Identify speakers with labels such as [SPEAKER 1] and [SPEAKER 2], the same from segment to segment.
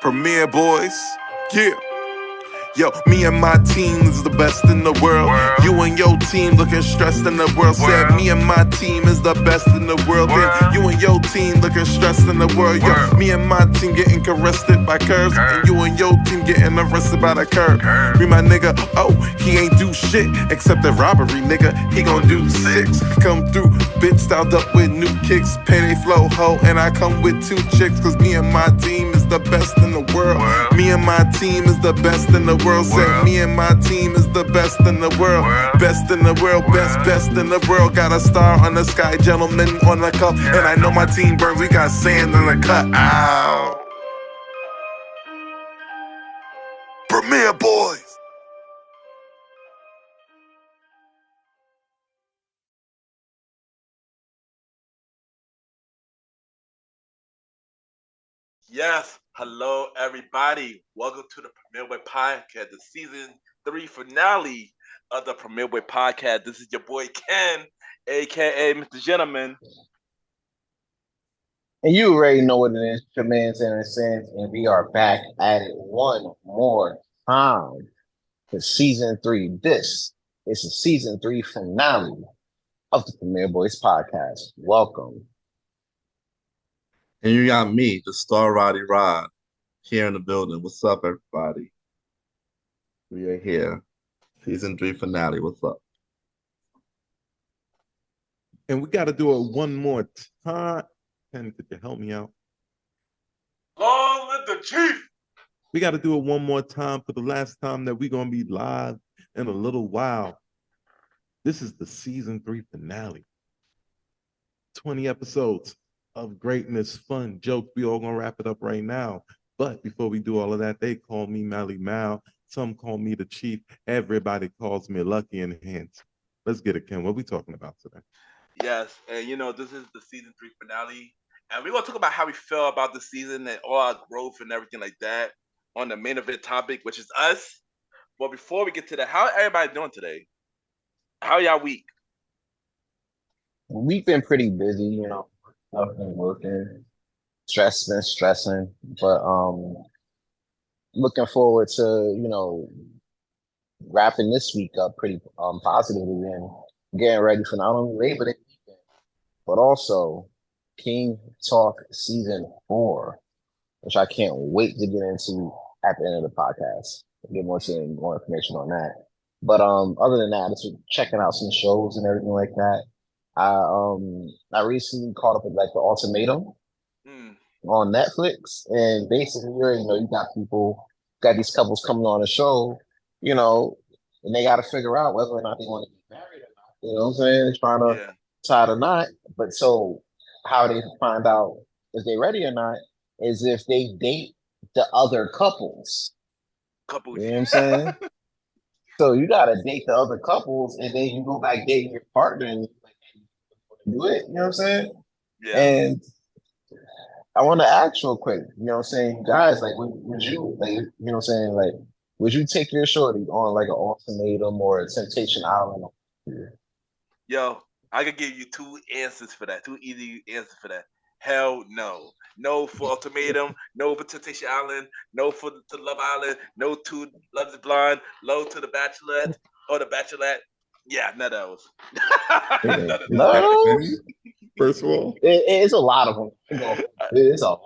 [SPEAKER 1] Premier Boyz, yeah. Yo, me and my team is the best in the world. You and your team looking stressed in the world. Said me and my team is the best in the world. Then you and your team looking stressed in the world. Yo, me and my team getting arrested by curves, and you and your team getting arrested by the curb. Me my nigga, oh, he ain't do shit except the robbery, nigga. He gon' do 6. Come through, bitch, styled up with new kicks, penny flow ho, and I come with 2 chicks. Cause me and my team is the best in the world. Me and my team is the best in the world. Said me and my team is the best in the world. Best in the world, best in the world. Got a star on the sky, gentleman on the cup. And I know my team burns, we got sand in the cut. Ow. Premier Boyz.
[SPEAKER 2] Yes, hello everybody. Welcome to the Premier Boy Podcast, the season 3 finale of the Premier Boy Podcast. This is your boy Ken, aka Mr. Gentleman.
[SPEAKER 3] And you already know what it is, your man Sense, and we are back at it one more time for season 3. This is the season 3 finale of the Premier Boyz Podcast. Welcome.
[SPEAKER 4] And you got me, the star Roddy Rod, here in the building. What's up, everybody? We are here. Season 3 finale. What's up?
[SPEAKER 5] And we got to do it one more time. Ken, could you help me out?
[SPEAKER 2] Long live the chief!
[SPEAKER 5] We got to do it one more time for the last time that we're going to be live in a little while. This is the season 3 finale. 20 episodes of greatness, fun, jokes. We all gonna wrap it up right now. But before we do all of that, they call me Malimal. Some call me the Chief. Everybody calls me Lucky and Handsome. Let's get it, Ken. What are we talking about today?
[SPEAKER 2] Yes, and this is the season 3 finale. And we're gonna talk about how we feel about the season and all our growth and everything like that on the main event topic, which is us. But before we get to that, how everybody doing today? How y'all week?
[SPEAKER 3] We've been pretty busy, I've been working, stressing, but looking forward to, wrapping this week up pretty positively and getting ready for not only Labor Day weekend, but also King Talk Season 4, which I can't wait to get into at the end of the podcast. I'll get more information on that. But other than that, just checking out some shows and everything like that. I recently caught up with the Ultimatum on Netflix, and basically, you got these couples coming on the show, and they got to figure out whether or not they want to be married or not. You know what I'm saying? They're trying to tie the knot, but so how they find out if they're ready or not is if they date the other couples. You know what I'm saying? So you gotta date the other couples, and then you go back dating your partner and do it. You know what I'm saying?
[SPEAKER 2] Yeah.
[SPEAKER 3] And I want to ask real quick. You know what I'm saying, guys? Would you would you take your shorty on an Ultimatum or a Temptation Island?
[SPEAKER 2] Yo, I could give you 2 answers for that. 2 easy answers for that. Hell no. No for Ultimatum, no for Temptation Island, no for to Love Island, no to Love is Blind, no to The Bachelorette or The Bachelorette. Yeah, none of those.
[SPEAKER 3] No.
[SPEAKER 5] First of all,
[SPEAKER 3] it's a lot of them. It's a lot.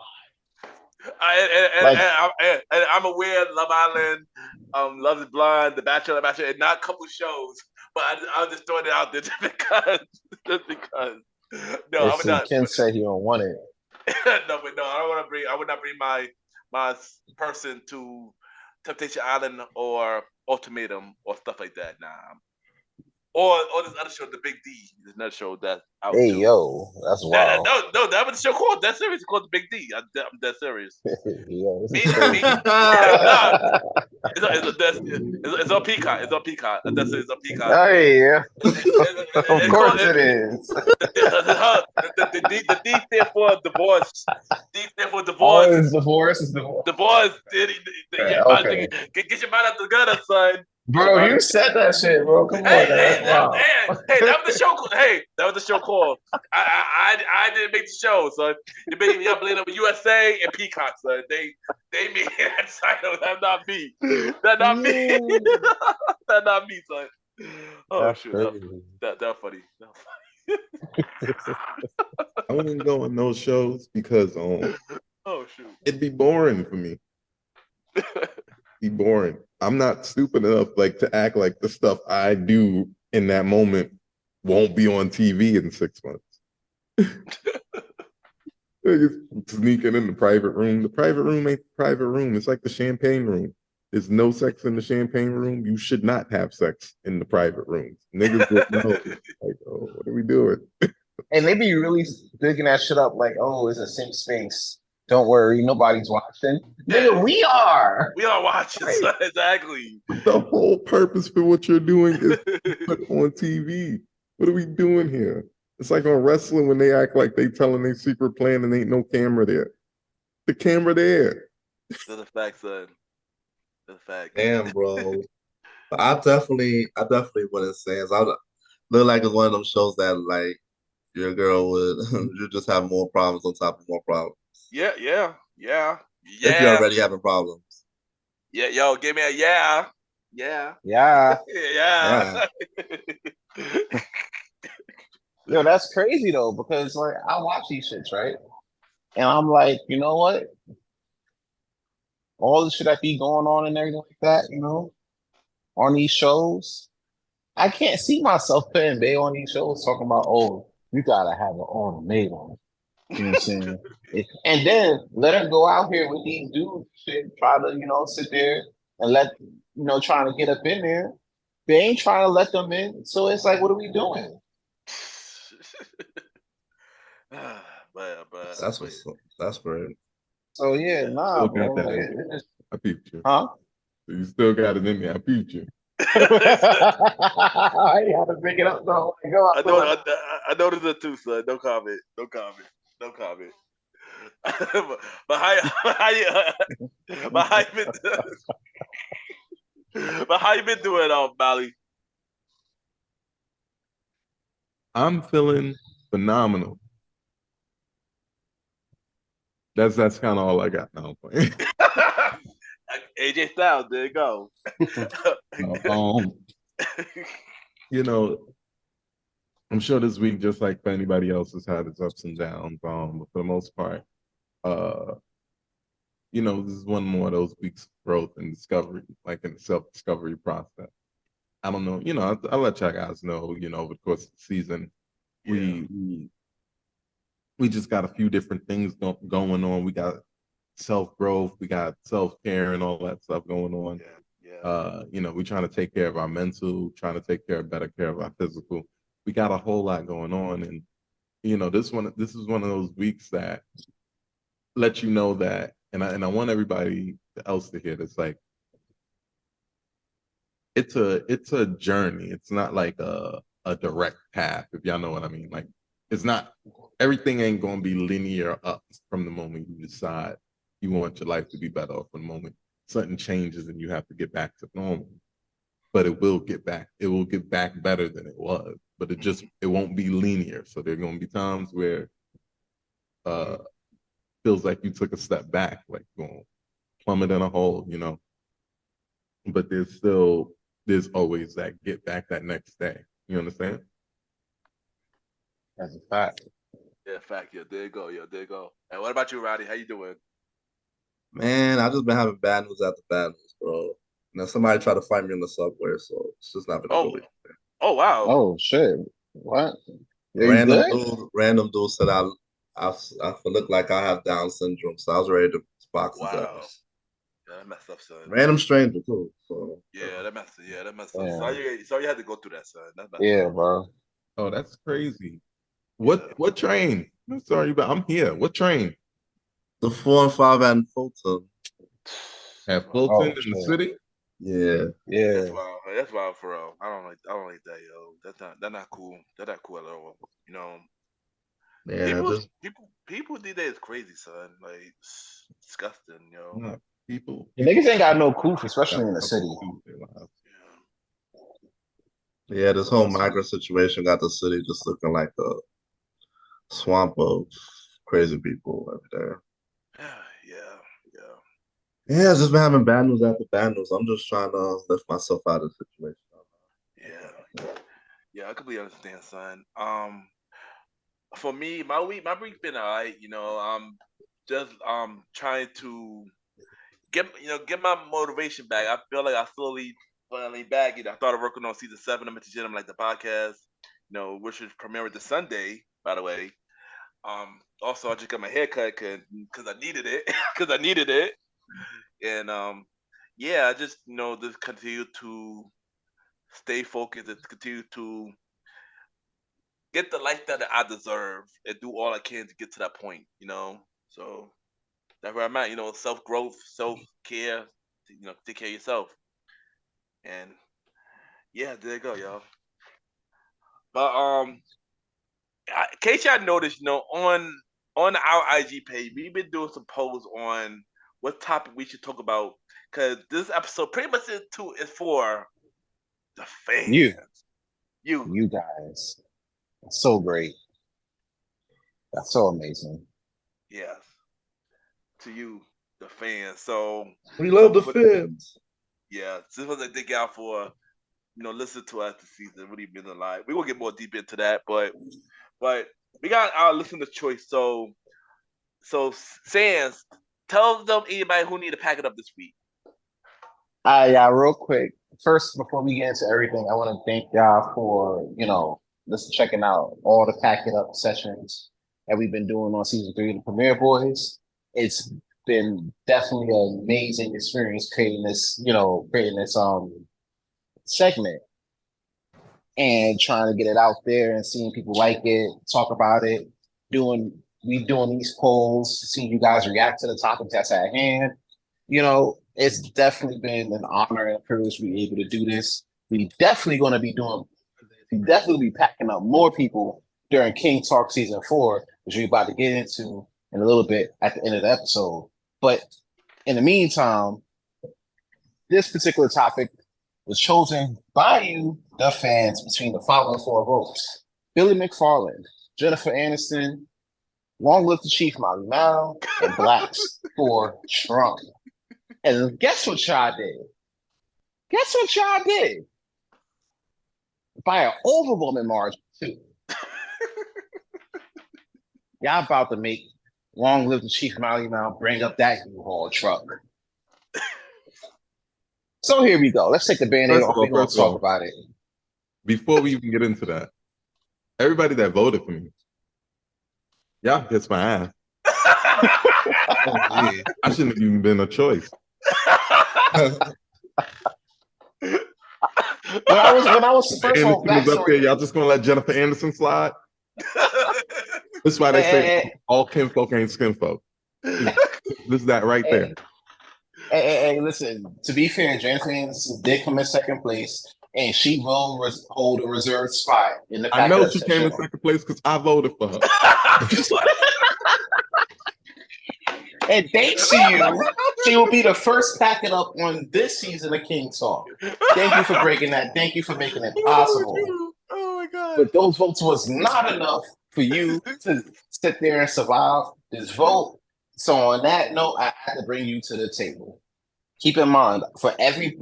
[SPEAKER 2] I'm aware of Love Island, Love is Blind, The Bachelor, and not a couple shows, but I'll just throw it out there just because. No, I'm not.
[SPEAKER 3] Ken said he don't want it.
[SPEAKER 2] No, but no, I would not bring my person to Temptation Island or Ultimatum or stuff like that. Nah. Or this other show, The Big D. There's another show that's out.
[SPEAKER 3] Hey, yo, that's wild.
[SPEAKER 2] No, that was the show called. That series is called The Big D. I'm dead serious.
[SPEAKER 3] Yo,
[SPEAKER 2] It's on Peacock. It's on Peacock. That's it. It's on Peacock.
[SPEAKER 3] Oh, yeah. Of course it is.
[SPEAKER 2] The D stand for divorce. D stand for
[SPEAKER 3] Oh,
[SPEAKER 2] divorce.
[SPEAKER 3] it's divorce. It's divorce.
[SPEAKER 2] Divorce.
[SPEAKER 3] Okay.
[SPEAKER 2] Get your mind out the gutter, son.
[SPEAKER 3] Bro, you said that shit, bro. Come on,
[SPEAKER 2] Hey,
[SPEAKER 3] that's wild.
[SPEAKER 2] that was the show. Hey, that was the show called. I didn't make the show, son. Y'all blame on USA and Peacock, son. They made that title. That's not me. That's not me. That's not me, son. Oh
[SPEAKER 3] That's
[SPEAKER 2] shoot,
[SPEAKER 3] crazy.
[SPEAKER 2] that funny. That
[SPEAKER 5] I wouldn't go on those shows because
[SPEAKER 2] oh shoot.
[SPEAKER 5] it'd be boring for me. Be boring. I'm not stupid enough like to act like the stuff I do in that moment won't be on TV in 6 months. Sneaking in the private room. The private room ain't the private room. It's like the champagne room. There's no sex in the champagne room. You should not have sex in the private rooms. Niggas would know. Like, oh, what are we doing?
[SPEAKER 3] And they be really digging that shit up like, oh, it's a safe space. Don't worry, nobody's watching. Nigga,
[SPEAKER 2] Yeah.
[SPEAKER 3] we are.
[SPEAKER 2] We are watching, son. Exactly.
[SPEAKER 5] The whole purpose for what you're doing is put on TV. What are we doing here? It's like on wrestling when they act like they telling their secret plan and ain't no camera there. The camera there.
[SPEAKER 2] That's a fact, son. That's a fact.
[SPEAKER 4] Damn, bro. But I definitely wouldn't say it. I look like it's one of them shows that like your girl would you just have more problems on top of more problems.
[SPEAKER 2] Yeah.
[SPEAKER 4] If you're already having problems.
[SPEAKER 2] Yeah, yo, give me a yeah. Yeah.
[SPEAKER 3] Yeah.
[SPEAKER 2] Yeah.
[SPEAKER 3] Yo, that's crazy though, because like I watch these shits, right? And I'm like, you know what? All the shit that be going on and everything like that, you know, on these shows, I can't see myself putting Bay on these shows talking about, oh, you gotta have an ultimatum. You know what I'm saying? And then let her go out here with these dudes, shit, try to, you know, sit there and let, you know, trying to get up in there. They ain't trying to let them in. So it's like, what are we doing?
[SPEAKER 2] but
[SPEAKER 4] That's great.
[SPEAKER 3] So yeah, nah,
[SPEAKER 5] Still
[SPEAKER 3] bro.
[SPEAKER 5] got that
[SPEAKER 3] Like,
[SPEAKER 5] in there. I peeped you.
[SPEAKER 3] huh?
[SPEAKER 5] You still got it in there. I peeped you.
[SPEAKER 3] I had to pick it up though. Go
[SPEAKER 2] I
[SPEAKER 3] out,
[SPEAKER 2] know I noticed it too, son. No comment. But how you but how you been doing, Bally?
[SPEAKER 5] I'm feeling phenomenal. That's kind of all I got now.
[SPEAKER 2] AJ Styles, there you go.
[SPEAKER 5] You know, I'm sure this week, just like for anybody else, has had its ups and downs. But for the most part, you know, this is one more of those weeks of growth and discovery, like in the self-discovery process. I don't know, you know, I'll let y'all guys know, you know, over the course of the season, we just got a few different things going on. We got self-growth, we got self-care and all that stuff going on. You know, we're trying to take care of our mental, trying to take better care of our physical. We got a whole lot going on. And, you know, this is one of those weeks that let you know that, and I want everybody else to hear this, like, it's a journey. It's not like a direct path, if y'all know what I mean. Like, it's not, everything ain't gonna be linear up from the moment you decide you want your life to be better, or from the moment something changes and you have to get back to normal. But it will get back better than it was. But it won't be linear. So there are gonna be times where feels like you took a step back, like going plummet in a hole, you know. But there's always that get back that next day. You understand?
[SPEAKER 3] That's a fact.
[SPEAKER 2] Yeah, fact. Yeah, there you go. And what about you, Roddy? How you doing?
[SPEAKER 4] Man, I just been having bad news after bad news, bro. Now somebody tried to fight me in the subway, so it's just not been a good week.
[SPEAKER 2] Oh wow.
[SPEAKER 3] Oh shit. What?
[SPEAKER 4] Random dude said I look like I have Down syndrome, so I was ready to box his ass.
[SPEAKER 2] Yeah, that messed up, son.
[SPEAKER 4] Random stranger too. So
[SPEAKER 2] yeah, that messed up. Sorry you had to go through that, son.
[SPEAKER 3] Yeah, bro.
[SPEAKER 5] Oh, that's crazy. What train? I'm sorry, but I'm here. What train?
[SPEAKER 4] The 4 and 5 and Fulton.
[SPEAKER 5] At Fulton in the city?
[SPEAKER 4] Yeah.
[SPEAKER 2] That's wild for real. I don't like that, yo. That's not cool. That's not cool at all. You know.
[SPEAKER 4] Yeah,
[SPEAKER 2] people these days crazy, son. Like disgusting, yo.
[SPEAKER 5] People.
[SPEAKER 3] The niggas ain't got no coof, especially in the city.
[SPEAKER 4] Yeah, this whole migrant situation got the city just looking like a swamp of crazy people over there.
[SPEAKER 2] Yeah, yeah.
[SPEAKER 4] Yeah, it's just been having bad news after bad news. I'm just trying to lift myself out of the situation.
[SPEAKER 2] Yeah, yeah, I completely understand, son. For me, my week been alright. Just trying to get my motivation back. I feel like I slowly finally back. I started working on season 7 of Mr. Gentleman, like the podcast. Which is premiering this Sunday, by the way. Also I just got my hair cut because I needed it because I needed it, and yeah, I just continue to stay focused and continue to get the life that I deserve and do all I can to get to that point. So that's where I'm at. Self growth, self care. Take care of yourself, and yeah, there you go, y'all. But in case y'all noticed, on our IG page, we've been doing some polls on what topic we should talk about because this episode pretty much is for the fans.
[SPEAKER 3] You guys. That's so great. That's so amazing.
[SPEAKER 2] Yes, to you, the fans. So
[SPEAKER 4] We love the fans.
[SPEAKER 2] yeah, this was a dig out for listen to us this season. Really been alive. We will get more deep into that, but we got our listener choice. So Sans, tell them anybody who need to pack it up this week.
[SPEAKER 3] Yeah, real quick. First, before we get into everything, I want to thank y'all for, checking out all the Pack It Up sessions that we've been doing on season 3 of the Premiere Boys. It's been definitely an amazing experience creating this segment and trying to get it out there and seeing people like it, talk about it, doing these polls, seeing you guys react to the topic that's at hand. It's definitely been an honor and a privilege to be able to do this. We definitely be packing up more people during King Talk season 4, which we're about to get into in a little bit at the end of the episode. But in the meantime, this particular topic was chosen by you, the fans, between the following 4 votes: Billy McFarland, Jennifer Aniston, Long Live the Chief Malimal, and Blacks for Trump. And guess what y'all did? By an overwhelming margin, too. Y'all about to make Long Live the Chief Malimal bring up that U-Haul truck. So here we go. Let's take the Band-Aid off and let's talk about it.
[SPEAKER 5] Before we even get into that, everybody that voted for me, y'all kiss my ass. I shouldn't have even been a choice.
[SPEAKER 3] When I was first of all,
[SPEAKER 5] up there, y'all just gonna let Jennifer Aniston slide? That's why they say all kinfolk ain't skinfolk. This is that right there.
[SPEAKER 3] Hey, listen, to be fair, Jennifer Aniston did come in second place, and she will hold a reserved spot in the
[SPEAKER 5] I know she came in second place because I voted for her.
[SPEAKER 3] And thanks to you, she will be the first Pack It Up on this season of King Talk. Thank you for breaking that. Thank you for making it possible.
[SPEAKER 2] Oh my God.
[SPEAKER 3] But those votes was not enough for you to sit there and survive this vote. So on that note, I had to bring you to the table. Keep in mind, for every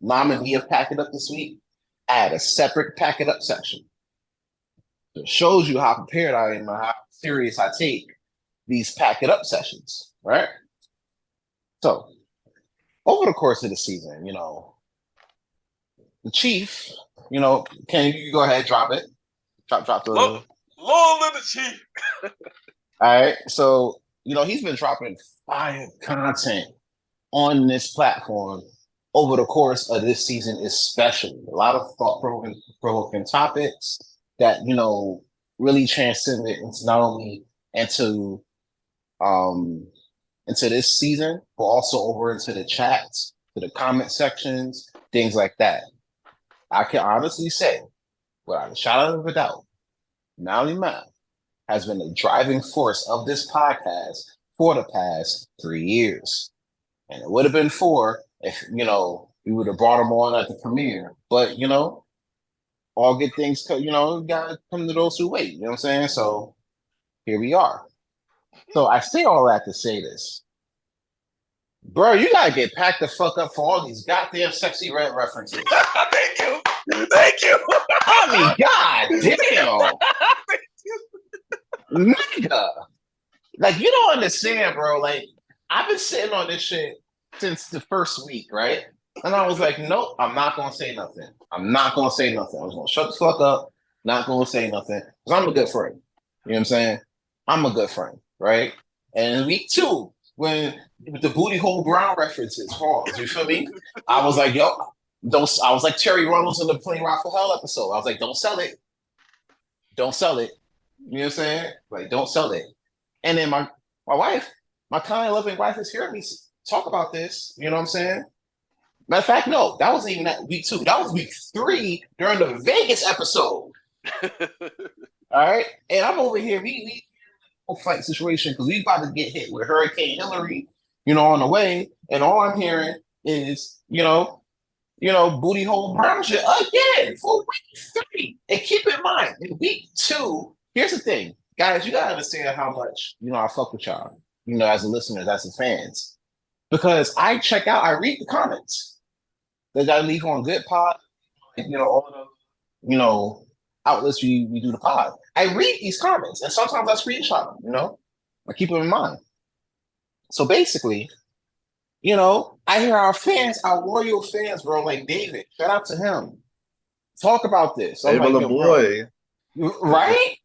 [SPEAKER 3] nominee of Pack It Up this week, I had a separate Pack It Up section. It shows you how prepared I am and how serious I take these Pack It Up sessions, right? So, over the course of the season, the Chief, can you go ahead, drop it? Drop the...
[SPEAKER 2] Long live the Chief!
[SPEAKER 3] All right, so, he's been dropping fire content on this platform over the course of this season, especially. A lot of thought-provoking topics that, really transcended into not only into this season, but also over into the chats, to the comment sections, things like that. I can honestly say, without a shadow of a doubt, Malimal has been the driving force of this podcast for the past 3 years. And it would have been 4 if, we we would have brought him on at the premiere. But all good things, gotta come to those who wait. You know what I'm saying? So here we are. So I say all that to say this. Bro, you gotta get packed the fuck up for all these goddamn sexy red references.
[SPEAKER 2] Thank you. Thank you.
[SPEAKER 3] I mean, goddamn. Nigga. Like, you don't understand, bro. Like, I've been sitting on this shit since the first week, right? And I was like, nope, I'm not gonna say nothing. I'm not gonna say nothing. I was gonna shut the fuck up, not gonna say nothing. Because I'm a good friend. You know what I'm saying? I'm a good friend, right? And in week 2, when with the booty hole brown references, pause, you feel me? I was like, yo, I was like Terry Runnels in the Plain Rock for Hell episode. I was like, don't sell it. Don't sell it. You know what I'm saying? Like, don't sell it. And then my wife, my kind, loving wife is hearing me talk about this. You know what I'm saying? Matter of fact, no, that wasn't even that week 2. That was week 3 during the Vegas episode. All right. And I'm over here, we fight situation because we about to get hit with Hurricane Hillary, on the way. And all I'm hearing is, booty hole brown shit again for week 3. And keep in mind, in week 2, here's the thing. Guys, you gotta understand how much, I fuck with y'all, as the listeners, as the fans. Because I check out, I read the comments that I leave on Good Pod, all the, outlets we do the pod. I read these comments and sometimes I screenshot them, I keep them in mind. So basically, I hear our fans, our loyal fans, bro, like David, shout out to him. Talk about this. I'm
[SPEAKER 4] David
[SPEAKER 3] like,
[SPEAKER 4] boy.
[SPEAKER 3] Right?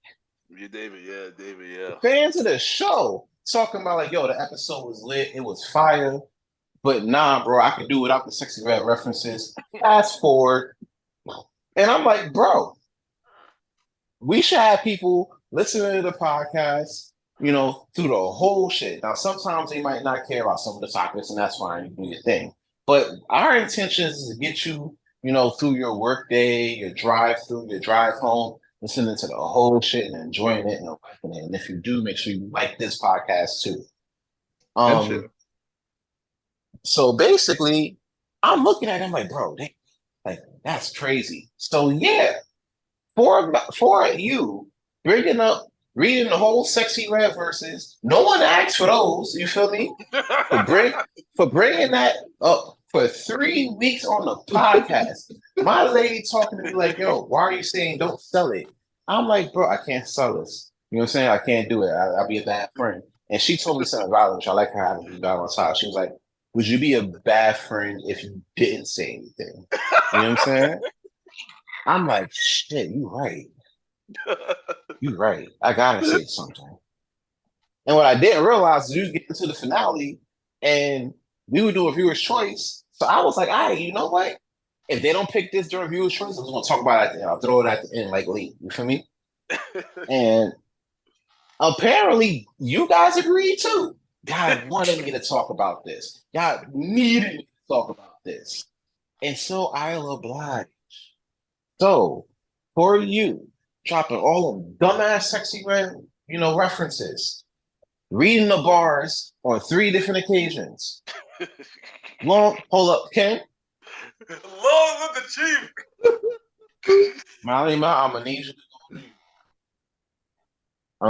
[SPEAKER 2] Yeah, David, yeah.
[SPEAKER 3] Fans of the show talking about like, yo, the episode was lit, it was fire, but nah, bro, I could do without the sexy red references. Fast forward, and I'm like, bro, we should have people listening to the podcast, through the whole shit. Now, sometimes they might not care about some of the topics, and that's fine, you do your thing. But our intention is to get you, through your work day, your drive through, your drive home, listening to the whole shit and enjoying it and liking it. And if you do, make sure you like this podcast too. So basically, I'm looking at him like, bro, that's crazy. So yeah, for you reading the whole sexy red verses, no one asked for those. You feel me? For bringing that up for 3 weeks on the podcast. My lady talking to me like, yo, why are you saying don't sell it? I'm like, bro, I can't sell this. You know what I'm saying? I can't do it. I'll be a bad friend. And she told me something about it, which I like her having me on top. She was like, would you be a bad friend if you didn't say anything? You know what I'm saying? I'm like, shit, you right. You right. I gotta say something. And what I didn't realize is we was getting to the finale and we were doing viewer's choice. So I was like, all right, you know what? If they don't pick this during viewer's choice, I'm just gonna talk about it at the end. I'll throw it at the end like late. You feel me? And apparently you guys agreed too. God wanted me to talk about this. God needed me to talk about this. And so I'll oblige. So for you, dropping all of dumbass sexy red, references, reading the bars on 3 different occasions. Hold up, Ken.
[SPEAKER 2] Long with the chief.
[SPEAKER 3] Malimal, I'm gonna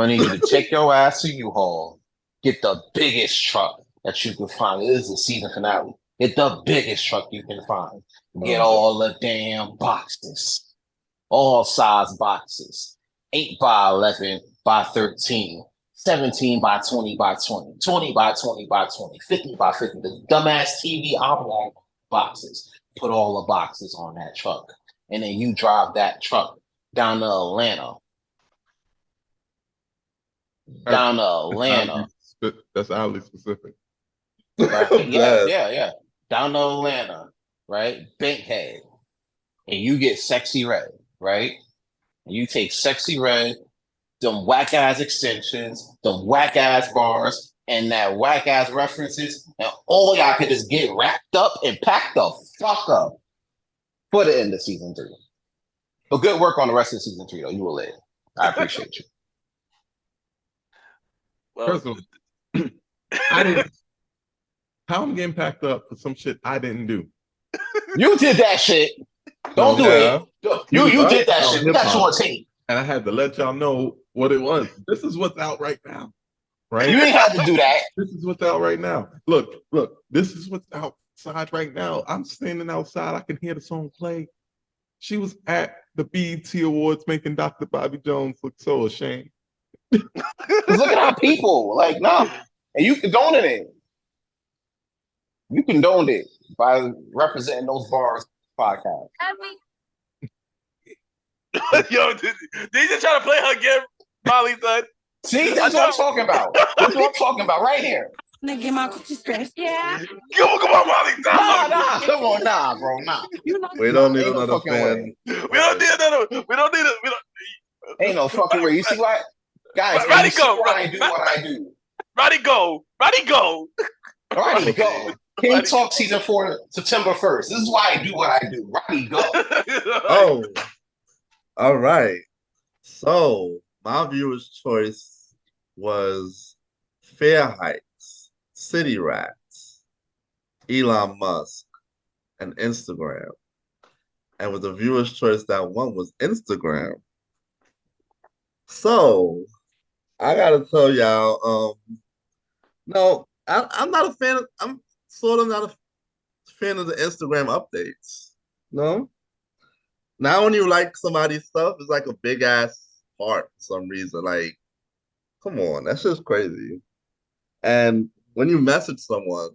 [SPEAKER 3] need you to take your ass to U-Haul. Get the biggest truck that you can find. It is the season finale. Get the biggest truck you can find. Get all the damn boxes. All size boxes. 8 by 11 by 13. 17 by 20 by 20. 20 by 20 by 20. 50 by 50. The dumbass TV oblong boxes. Put all the boxes on that truck. And then you drive that truck down to Atlanta.
[SPEAKER 5] That's oddly specific.
[SPEAKER 3] Right? Yeah. Down to Atlanta, right? Bankhead. And you get sexy red, right? And you take sexy red, them whack ass extensions, them whack ass bars, and that whack ass references, and all y'all can just get wrapped up and packed the fuck up for the end of season 3. But good work on the rest of season 3, though. You will live. I appreciate you.
[SPEAKER 2] Well,
[SPEAKER 5] First of all, I didn't. How I'm getting packed up for some shit I didn't do.
[SPEAKER 3] You did that shit. Don't do
[SPEAKER 5] Yeah.
[SPEAKER 3] it. You did that
[SPEAKER 5] No,
[SPEAKER 3] shit. We got you
[SPEAKER 5] hip-hop.
[SPEAKER 3] on tape.
[SPEAKER 5] And I had to let y'all know what it was. This is what's out right now. Right?
[SPEAKER 3] You ain't had to do that.
[SPEAKER 5] This is what's out right now. Look, this is what's outside right now. I'm standing outside. I can hear the song play. She was at the BET Awards making Dr. Bobby Jones look so ashamed.
[SPEAKER 3] Look at our people. Like, nah. And you condoned it. You condoned it by representing those bars podcast.
[SPEAKER 2] Yo, did he just try to play her again, Molly, son?
[SPEAKER 3] See, that's what I'm talking about. That's what I'm talking about right here.
[SPEAKER 6] Get my coochie scratched. Yeah.
[SPEAKER 2] Come on, Molly.
[SPEAKER 3] Nah, come on, nah, bro, nah.
[SPEAKER 4] We don't need
[SPEAKER 3] ain't no
[SPEAKER 4] another
[SPEAKER 3] fucking
[SPEAKER 4] fan.
[SPEAKER 3] way.
[SPEAKER 2] We don't need another. We don't need it. We don't.
[SPEAKER 3] Ain't no fucking way. You see what? Guys,
[SPEAKER 2] Roddy,
[SPEAKER 3] you see
[SPEAKER 2] go.
[SPEAKER 3] why I do what I do.
[SPEAKER 2] Roddy, go. Roddy, go.
[SPEAKER 3] Roddy, go. King Talk Season 4, September 1st. This is why I do what I do. Roddy, go.
[SPEAKER 4] Oh, all right. So my viewer's choice was Fair Heights, City Rats, Elon Musk, and Instagram. And with the viewer's choice, that one was Instagram. So I gotta tell y'all, no, I'm not a fan of, I'm sort of not a fan of the Instagram updates. No. Now when you like somebody's stuff, it's like a big ass heart for some reason. Like, come on, that's just crazy. And when you message someone,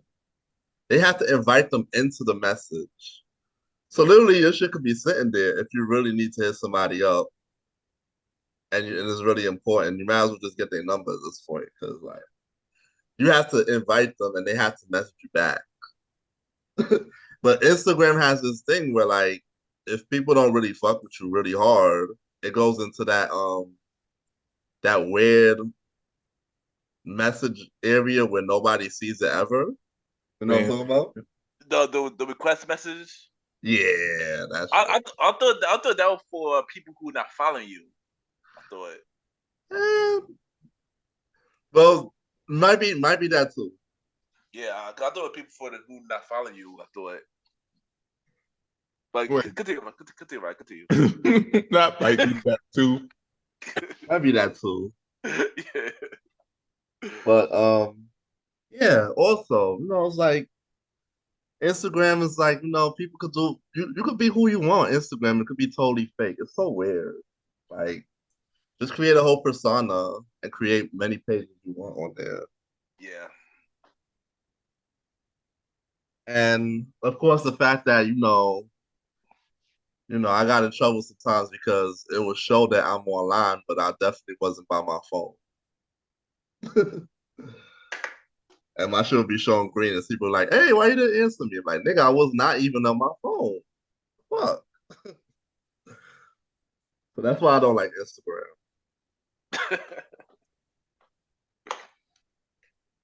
[SPEAKER 4] they have to invite them into the message. So literally your shit could be sitting there if you really need to hit somebody up and it's really important. You might as well just get their number at this point because like you have to invite them and they have to message you back. But Instagram has this thing where like if people don't really fuck with you really hard, it goes into that weird message area where nobody sees it ever. You know what I'm talking about?
[SPEAKER 2] The request message.
[SPEAKER 4] Yeah, that's.
[SPEAKER 2] I thought that was for people who not following you. I thought.
[SPEAKER 4] Well, might be that too.
[SPEAKER 2] Yeah, I thought it was people who not following you. I thought. But continue.
[SPEAKER 5] Not might be that too.
[SPEAKER 4] Might be that too.
[SPEAKER 2] Yeah.
[SPEAKER 4] But yeah. Also, it's like Instagram is like people could do. You could be who you want. Instagram, it could be totally fake. It's so weird. Like, just create a whole persona and create many pages you want on there.
[SPEAKER 2] Yeah.
[SPEAKER 4] And of course, the fact that I got in trouble sometimes because it would show that I'm online, but I definitely wasn't by my phone. And my shit would be showing green, and people are like, "Hey, why you didn't answer me?" I'm like, nigga, I was not even on my phone. Fuck. So that's why I don't like Instagram.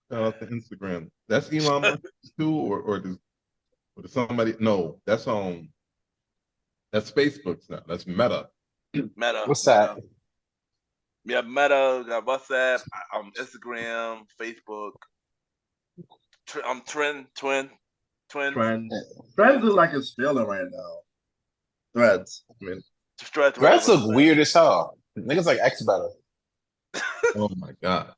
[SPEAKER 5] Shout out to Instagram. That's Elon Musk too, or does somebody? No, that's Facebook's now. That's Meta.
[SPEAKER 2] Meta.
[SPEAKER 3] What's that?
[SPEAKER 2] Yeah, Meta, got WhatsApp, Instagram, Facebook. Trend.
[SPEAKER 4] Trends is like it's failing right now. Threads. I mean,
[SPEAKER 3] Threads look weird as hell. Niggas like X better.
[SPEAKER 5] Oh my god.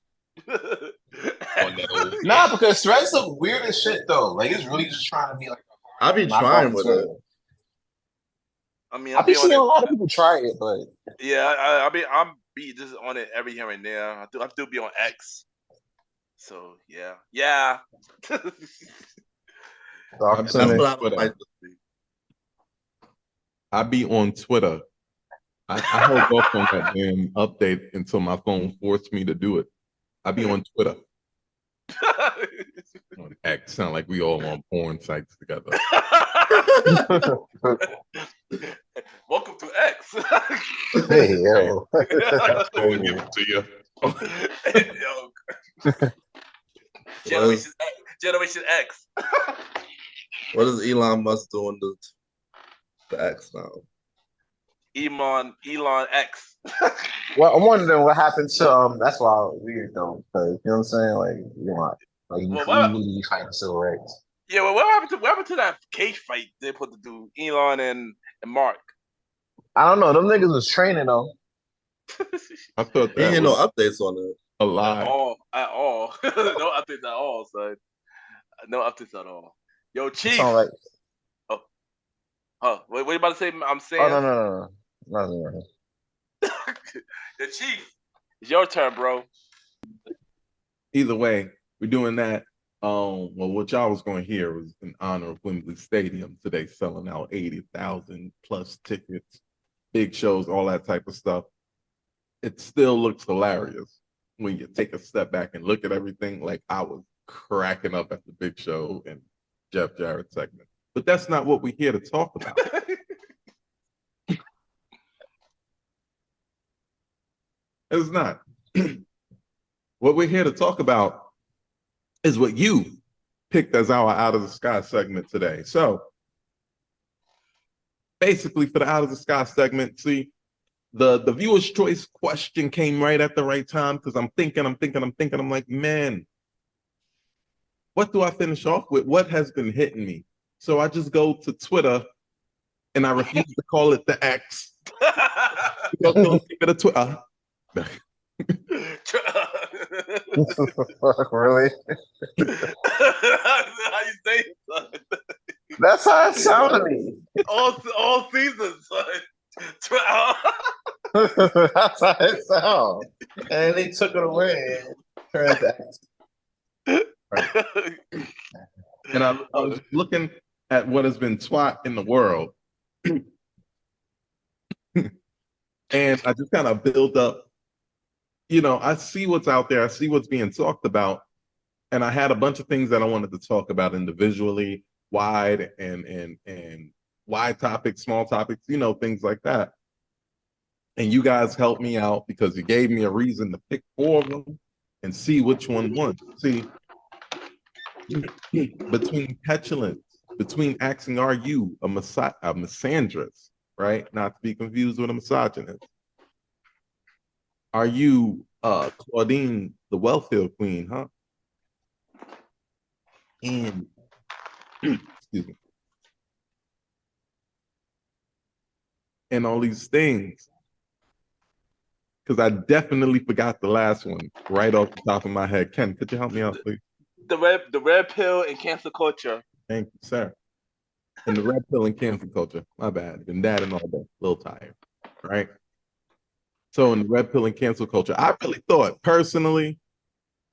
[SPEAKER 3] Nah, because Threads look weird as shit though. Like it's really just trying to be like.
[SPEAKER 4] I be trying with it.
[SPEAKER 2] I mean,
[SPEAKER 3] I be seeing a lot of people try it, but
[SPEAKER 2] yeah, I'm just on it every here and there. I do be on X. So yeah.
[SPEAKER 4] That's what I like to see.
[SPEAKER 5] I be on Twitter. I hold off on that damn update until my phone forced me to do it. I be on Twitter. On X, sound like we all on porn sites together.
[SPEAKER 2] Welcome to X.
[SPEAKER 3] hey yo.
[SPEAKER 5] I'll give it to you.
[SPEAKER 2] Yo. Generation X.
[SPEAKER 4] What is Elon Musk doing to the X now?
[SPEAKER 2] Elon X.
[SPEAKER 3] Well, I'm wondering what happened to that's why weird though, because you know what I'm saying, like you really fighting civil rights.
[SPEAKER 2] Yeah, well, what happened to that cage fight they put to do Elon and Mark?
[SPEAKER 3] I don't know. Them niggas was training though.
[SPEAKER 5] I thought
[SPEAKER 4] He ain't
[SPEAKER 5] that
[SPEAKER 4] had
[SPEAKER 5] was
[SPEAKER 4] no updates on it.
[SPEAKER 5] a
[SPEAKER 2] At
[SPEAKER 5] lie.
[SPEAKER 2] all. No updates at all, son. No updates at all. Yo,
[SPEAKER 3] It
[SPEAKER 2] Chief.
[SPEAKER 3] sound like.
[SPEAKER 2] Oh, huh? What you about to say? I'm
[SPEAKER 3] Oh
[SPEAKER 2] saying.
[SPEAKER 3] no. Nothing.
[SPEAKER 2] The Chief. It's your turn, bro.
[SPEAKER 5] Either way, we're doing that. Well, what y'all was going to hear was in honor of Wembley Stadium today, selling out 80,000 plus tickets, big shows, all that type of stuff. It still looks hilarious when you take a step back and look at everything. Like I was cracking up at the Big Show and Jeff Jarrett segment, but that's not what we're here to talk about. It's not. What we're here to talk about is what you picked as our Out of the Sky segment today. So basically for the Out of the Sky segment, see, the viewer's choice question came right at the right time because I'm thinking, I'm like, man, what do I finish off with? What has been hitting me? So I just go to Twitter and I refuse to call it the X. Go keep it a Twitter.
[SPEAKER 3] Really?
[SPEAKER 2] How you say it, son?
[SPEAKER 3] That's how it sounded to me.
[SPEAKER 2] All seasons, son.
[SPEAKER 3] That's how it sounds. And they took it away. Turned to X. Right.
[SPEAKER 5] And I was looking at what has been twat in the world. And I just kind of build up, I see what's out there. I see what's being talked about. And I had a bunch of things that I wanted to talk about individually, wide and wide topics, small topics, things like that. And you guys helped me out because you gave me a reason to pick 4 of them and see which one won. See, between petulance, between asking, are you a misandrist, right? Not to be confused with a misogynist. Are you Claudine, the welfare queen, huh? And excuse me. And all these things. Because I definitely forgot the last one right off the top of my head. Ken, could you help me out, please?
[SPEAKER 2] The red pill and cancel culture.
[SPEAKER 5] Thank you, sir. And the red pill and cancel culture. My bad. Been dadding all day. A little tired. Right? So in the red pill and cancel culture, I really thought personally,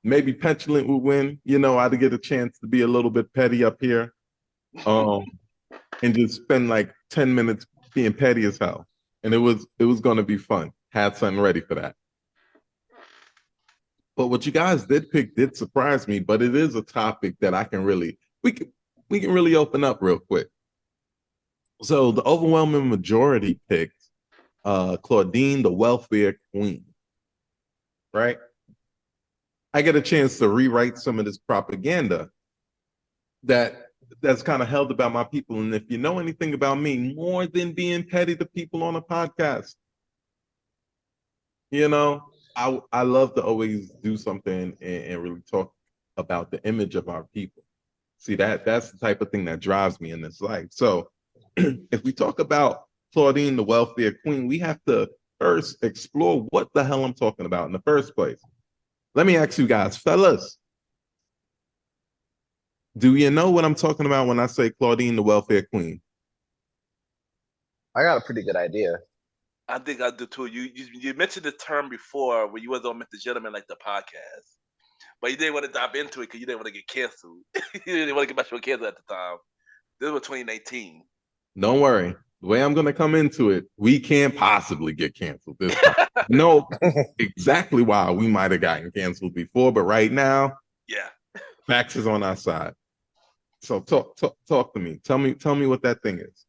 [SPEAKER 5] maybe petulant would win. I'd get a chance to be a little bit petty up here. And just spend like 10 minutes being petty as hell. And it was gonna be fun. Had something ready for that. But what you guys did pick did surprise me, but it is a topic that we can really open up real quick. So the overwhelming majority picked Claudine, the welfare queen. Right? I get a chance to rewrite some of this propaganda that's kind of held about my people. And if you know anything about me, more than being petty to people on a podcast, I love to always do something and really talk about the image of our people. See, that's the type of thing that drives me in this life. So if we talk about Claudine, the welfare queen, we have to first explore what the hell I'm talking about in the first place. Let me ask you guys, fellas, do you know what I'm talking about when I say Claudine, the welfare queen?
[SPEAKER 3] I got a pretty good idea.
[SPEAKER 2] I think I do too. You mentioned the term before when you was on Mr. Gentleman, like the podcast, but you didn't want to dive into it because you didn't want to get canceled. You didn't want to get my show canceled at the time. This was 2019.
[SPEAKER 5] Don't worry. The way I'm going to come into it, we can't possibly get canceled this time. No, exactly why we might have gotten canceled before, but right now,
[SPEAKER 2] yeah,
[SPEAKER 5] facts is on our side. So talk to me. Tell me what that thing is.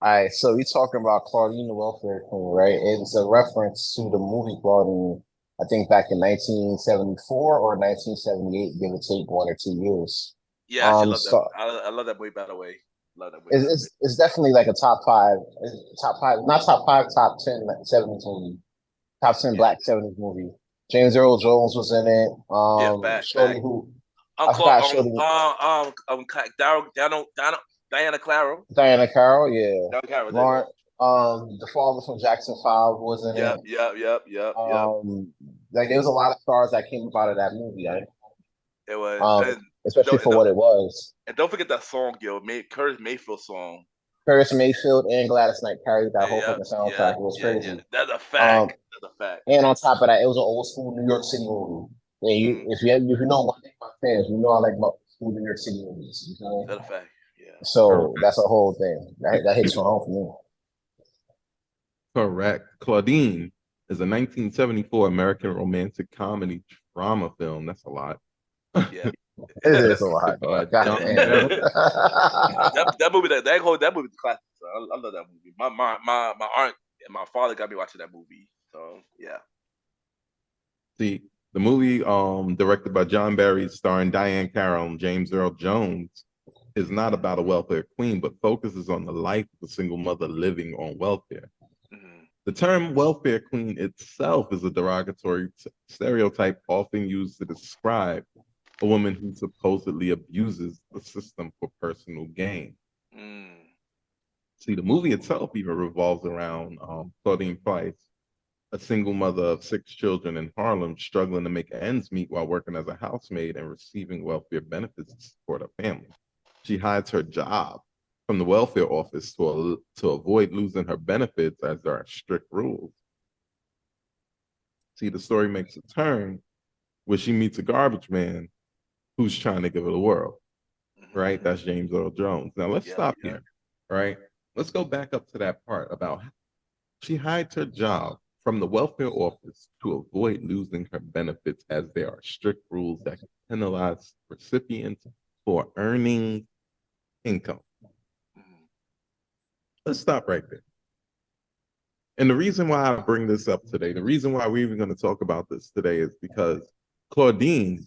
[SPEAKER 3] All right, so we're talking about Claudine, the welfare queen, right? It's a reference to the movie Claudine, I think back in 1974 or 1978, give or take 1 or 2 years.
[SPEAKER 2] Yeah, I love that. I love that movie, by the way. Love that movie.
[SPEAKER 3] It's definitely like a top 5, not top 5, top 10 70s movie, top 10 Black 70s movie. James Earl Jones was in it. Shorty who I forgot Shorty
[SPEAKER 2] Diana Claro.
[SPEAKER 3] Diana Carroll, yeah.
[SPEAKER 2] Diana Claro, there you
[SPEAKER 3] Lauren,
[SPEAKER 2] go.
[SPEAKER 3] the father from Jackson 5 was in
[SPEAKER 2] Yep,
[SPEAKER 3] it.
[SPEAKER 2] yep.
[SPEAKER 3] Like there was a lot of stars that came up out of that movie, right?
[SPEAKER 2] It was,
[SPEAKER 3] Um, especially for what it was.
[SPEAKER 2] and don't forget that song, yo, Curtis Mayfield song.
[SPEAKER 3] Paris Mayfield and Gladys Knight carried that whole
[SPEAKER 2] Yeah,
[SPEAKER 3] fucking soundtrack. It was
[SPEAKER 2] yeah.
[SPEAKER 3] crazy.
[SPEAKER 2] That's a
[SPEAKER 3] Um,
[SPEAKER 2] fact. That's a fact.
[SPEAKER 3] and on top of that, it was an old school New York City movie. And
[SPEAKER 2] Mm,
[SPEAKER 3] if you know one thing about fans, you know I like about school New York City movies. You know?
[SPEAKER 2] that's a fact. Yeah.
[SPEAKER 3] So
[SPEAKER 5] Correct.
[SPEAKER 3] that's a whole thing. That hits home for me.
[SPEAKER 5] Correct. Claudine is a 1974 American romantic comedy drama film. That's a lot.
[SPEAKER 2] Yeah.
[SPEAKER 3] It is a lot. God
[SPEAKER 5] John
[SPEAKER 3] damn.
[SPEAKER 5] Barry.
[SPEAKER 2] that movie, that movie is a classic. So I love that movie. My aunt and my father got me watching that movie. So yeah.
[SPEAKER 5] See, the movie, directed by John Barry, starring Diane Carroll and James Earl Jones, is not about a welfare queen, but focuses on the life of a single mother living on welfare.
[SPEAKER 2] Mm-hmm.
[SPEAKER 5] The term welfare queen itself is a derogatory stereotype often used to describe a woman who supposedly abuses the system for personal gain.
[SPEAKER 2] Mm.
[SPEAKER 5] See, the movie itself even revolves around Claudine Price, a single mother of 6 children in Harlem, struggling to make ends meet while working as a housemaid and receiving welfare benefits to support her family. She hides her job from the welfare office to avoid losing her benefits, as there are strict rules. See, the story makes a turn where she meets a garbage man who's trying to give her the world, right? That's James Earl Jones. Now let's stop here, right? Let's go back up to that part about she hides her job from the welfare office to avoid losing her benefits, as there are strict rules that can penalize recipients for earning income. Let's stop right there. And the reason why I bring this up today, the reason why we're even going to talk about this today is because Claudine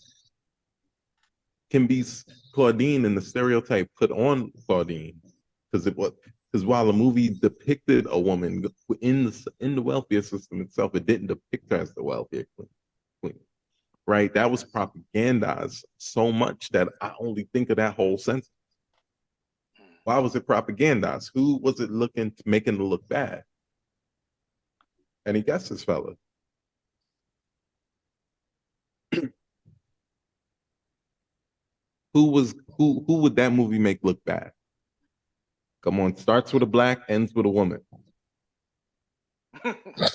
[SPEAKER 5] and the stereotype put on Claudine, because while the movie depicted a woman in the welfare system itself, it didn't depict her as the welfare queen, right? That was propagandized so much that I only think of that whole sentence. Why was it propagandized? Who was it making it look bad? Any guesses, fella? Who would that movie make look bad? Come on, starts with a black, ends with a woman.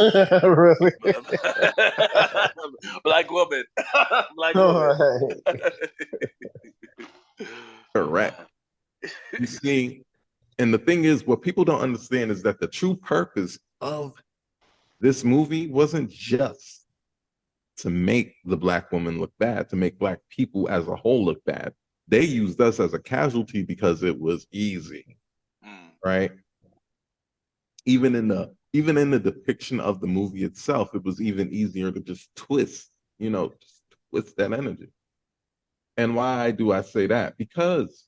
[SPEAKER 3] Really?
[SPEAKER 2] Black woman. Black woman.
[SPEAKER 5] Correct. You see, and the thing is, what people don't understand is that the true purpose of this movie wasn't just to make the black woman look bad, to make black people as a whole look bad. They used us as a casualty because it was easy, right? Even in the depiction of the movie itself, it was even easier to just twist that energy. And why do I say that? Because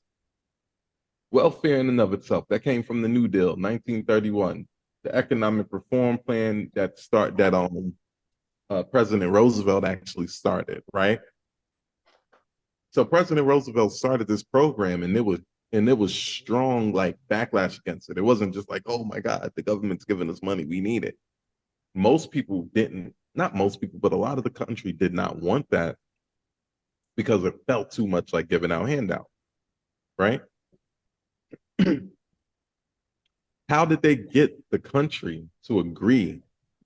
[SPEAKER 5] welfare in and of itself, that came from the New Deal, 1931, the economic reform plan that President Roosevelt actually started, right? So President Roosevelt started this program, and it was strong like backlash against it. It wasn't just like, oh my God, the government's giving us money, we need it. Most people didn't, not most people, but a lot of the country did not want that because it felt too much like giving out handouts, right? How did they get the country to agree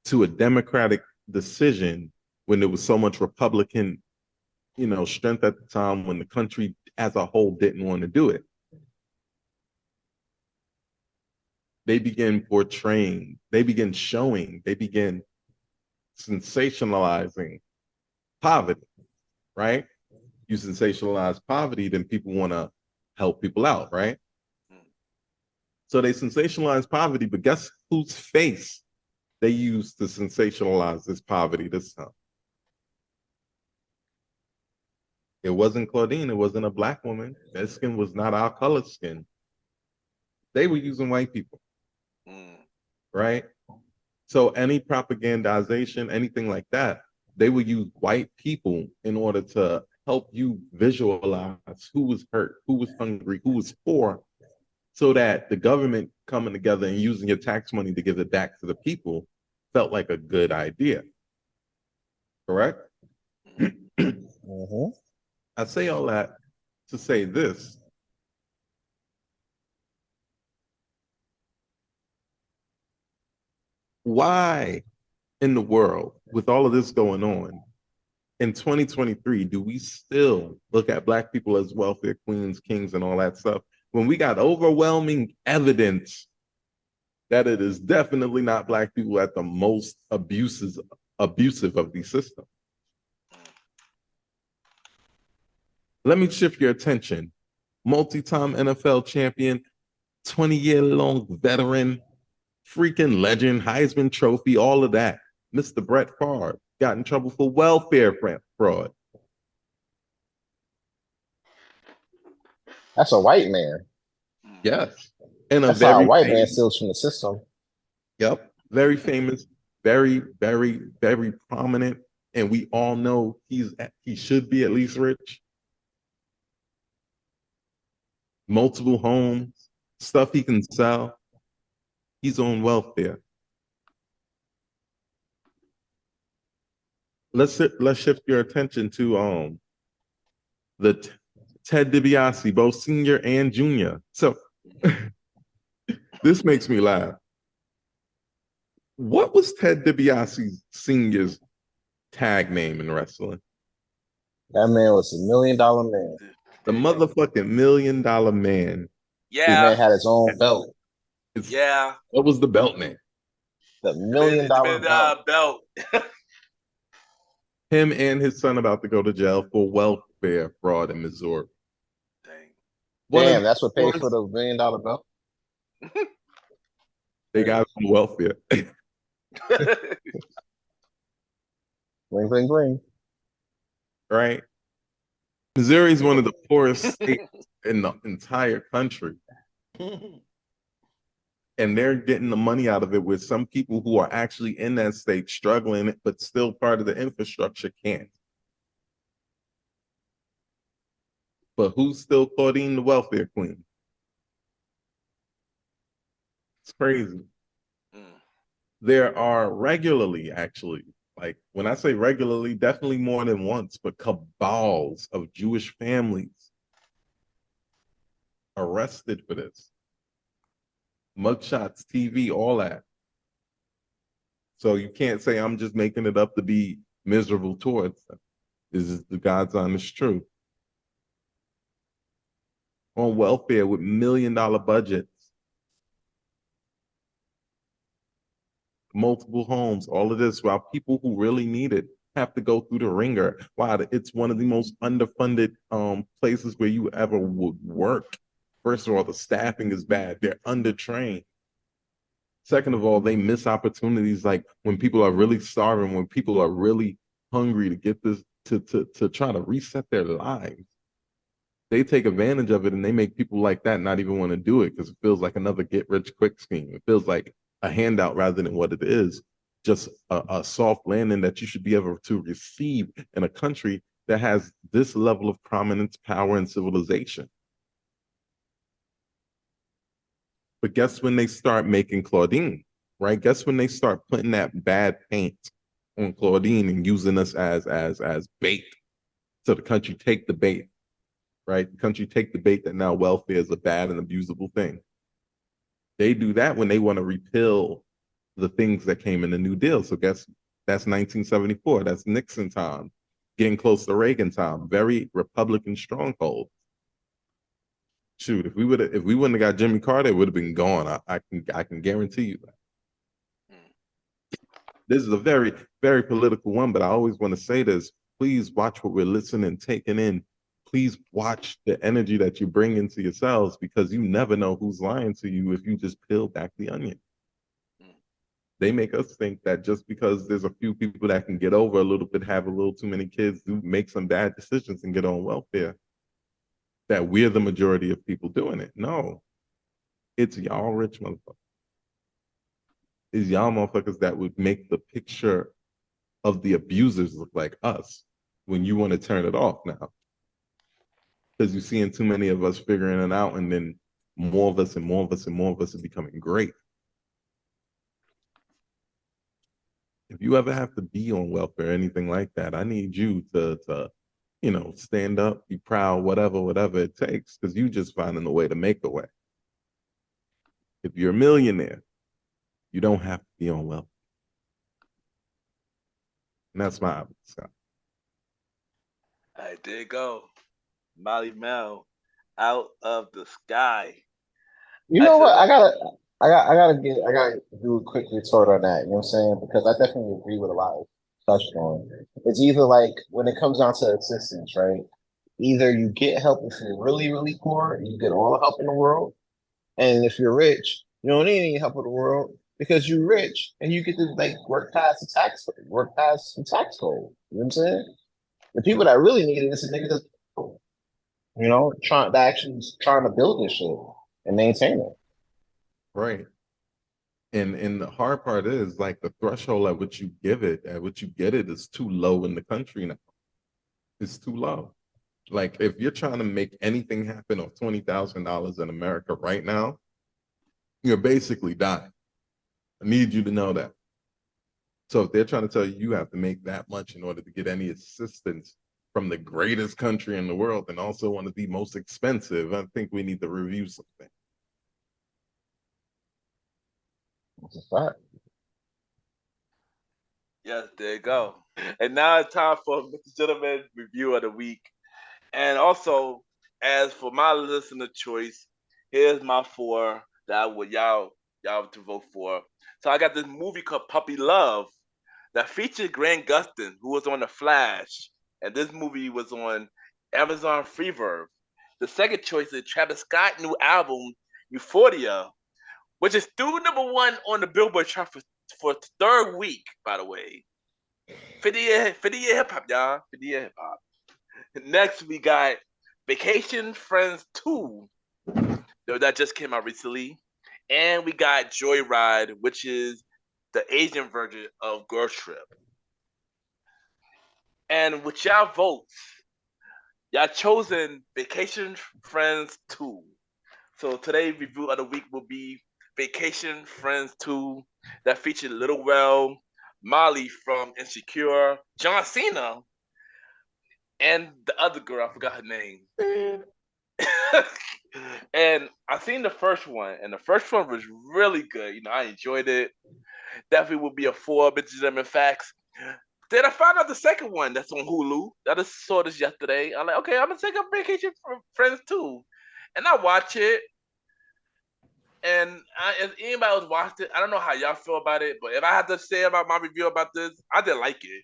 [SPEAKER 5] to a democratic decision when there was so much Republican, strength at the time, when the country as a whole didn't want to do it? They began portraying, they began showing, they began sensationalizing poverty, right? You sensationalize poverty, then people want to help people out, right? So they sensationalize poverty, but guess whose face they used to sensationalize this poverty this time? It wasn't Claudine. It wasn't a black woman. Their skin was not our color skin. They were using white people, right? So any propagandization, anything like that, they would use white people in order to help you visualize who was hurt, who was hungry, who was poor, so that the government coming together and using your tax money to give it back to the people felt like a good idea. Correct?
[SPEAKER 3] Mm-hmm.
[SPEAKER 5] I say all that to say this. Why in the world, with all of this going on, in 2023, do we still look at Black people as welfare queens, kings, and all that stuff when we got overwhelming evidence that it is definitely not Black people at the most abusive of the system? Let me shift your attention. Multi-time NFL champion, 20-year-long veteran, freaking legend, Heisman Trophy, all of that. Mr. Brett Favre got in trouble for welfare fraud.
[SPEAKER 3] That's a white man.
[SPEAKER 5] Yes. And
[SPEAKER 3] That's how a white man steals from the system.
[SPEAKER 5] Yep. Very famous, very, very, very prominent. And we all know he should be at least rich. Multiple homes, stuff he can sell. He's on welfare. Let's shift your attention to the Ted DiBiase, both senior and junior. So this makes me laugh. What was Ted DiBiase Sr.'s tag name in wrestling?
[SPEAKER 3] That man was $1 million man.
[SPEAKER 5] The motherfucking $1 million man.
[SPEAKER 3] This man had his own belt.
[SPEAKER 2] Yeah.
[SPEAKER 5] What was the belt name?
[SPEAKER 3] The $1 million
[SPEAKER 2] belt.
[SPEAKER 5] Him and his son about to go to jail for welfare fraud in Missouri.
[SPEAKER 3] Damn, that's what paid for the $1 million belt?
[SPEAKER 5] They got some welfare.
[SPEAKER 3] Bling, bling, bling.
[SPEAKER 5] Right? Missouri is one of the poorest states in the entire country. And they're getting the money out of it, with some people who are actually in that state struggling, but still part of the infrastructure can't. But who's still Claudine the welfare queen? It's crazy. There are regularly, actually, like when I say regularly, definitely more than once, but cabals of Jewish families arrested for this. Mugshots, TV, all that. So you can't say I'm just making it up to be miserable towards them. This is the God's honest truth. On welfare with $1 million budgets, multiple homes, all of this, while people who really need it have to go through the ringer. Wow, it's one of the most underfunded places where you ever would work. First of all, the staffing is bad. They're undertrained. Second of all, they miss opportunities, like when people are really starving, when people are really hungry to get this, to try to reset their lives. They take advantage of it, and they make people like that not even want to do it, because it feels like another get-rich-quick scheme. It feels like a handout rather than what it is, just a soft landing that you should be able to receive in a country that has this level of prominence, power, and civilization. But guess when they start making Claudine, right? Guess when they start putting that bad paint on Claudine and using us as bait. So the country take the bait, right? The country take the bait that now welfare is a bad and abusable thing. They do that when they want to repeal the things that came in the New Deal. So guess that's 1974. That's Nixon time, getting close to Reagan time. Very Republican stronghold. Shoot, if we wouldn't have got Jimmy Carter, it would have been gone. I can guarantee you that. This is a very, very political one, but I always want to say this. Please watch what we're listening, taking in. Please watch the energy that you bring into yourselves, because you never know who's lying to you if you just peel back the onion. They make us think that just because there's a few people that can get over a little bit, have a little too many kids, do make some bad decisions and get on welfare, that we're the majority of people doing it. No, it's y'all rich motherfuckers. It's y'all motherfuckers that would make the picture of the abusers look like us when you want to turn it off now. because you're seeing too many of us figuring it out, and then more of us and more of us and more of us are becoming great. If you ever have to be on welfare or anything like that, I need you to stand up, be proud, whatever it takes, because you just finding a way to make a way. If you're a millionaire, you don't have to be on welfare. And that's my opinion, Scott.
[SPEAKER 2] All right, there you go. Malimal, Out of the Sky.
[SPEAKER 3] You know what? I gotta do a quick retort on that. You know what I'm saying? Because I definitely agree with a lot of touched on. It's either like when it comes down to assistance, right? Either you get help if you're really, really poor, and you get all the help in the world, and if you're rich, you don't need any help in the world because you're rich and you get to like work past the tax code. You know what I'm saying? The people that really need it is the niggas trying to build this shit and maintain it.
[SPEAKER 5] Right. And the hard part is like the threshold at which you get it is too low in the country now. It's too low. Like if you're trying to make anything happen on $20,000 in America right now, you're basically dying. I need you to know that. So if they're trying to tell you you have to make that much in order to get any assistance from the greatest country in the world and also one of the most expensive, I think we need to review something.
[SPEAKER 3] That's a fact.
[SPEAKER 2] Yes, there you go. And now it's time for Mr. Gentleman Review of the Week. And also, as for my listener choice, here's my 4 that I would y'all to vote for. So I got this movie called Puppy Love that featured Grant Gustin, who was on The Flash, and this movie was on Amazon Freeverb. The second choice is Travis Scott's new album, Euphoria, which is still #1 on the Billboard chart for the 3rd week, by the way. 50-year hip hop, y'all. 50-year hip hop. Next, we got Vacation Friends 2, that just came out recently. And we got Joyride, which is the Asian version of Girl Trip. And with y'all votes, y'all chosen Vacation Friends 2. So today's review of the week will be Vacation Friends 2 that featured Lil Rel, Molly from Insecure, John Cena, and the other girl, I forgot her name. And I seen the first one, and the first one was really good. I enjoyed it. Definitely would be a 4, bitches them in facts. Then I found out the second one that's on Hulu. I just saw this yesterday. I'm like, okay, I'm gonna take a Vacation Friends 2. And I watch it. And if anybody else watched it, I don't know how y'all feel about it, but if I had to say about my review about this, I didn't like it.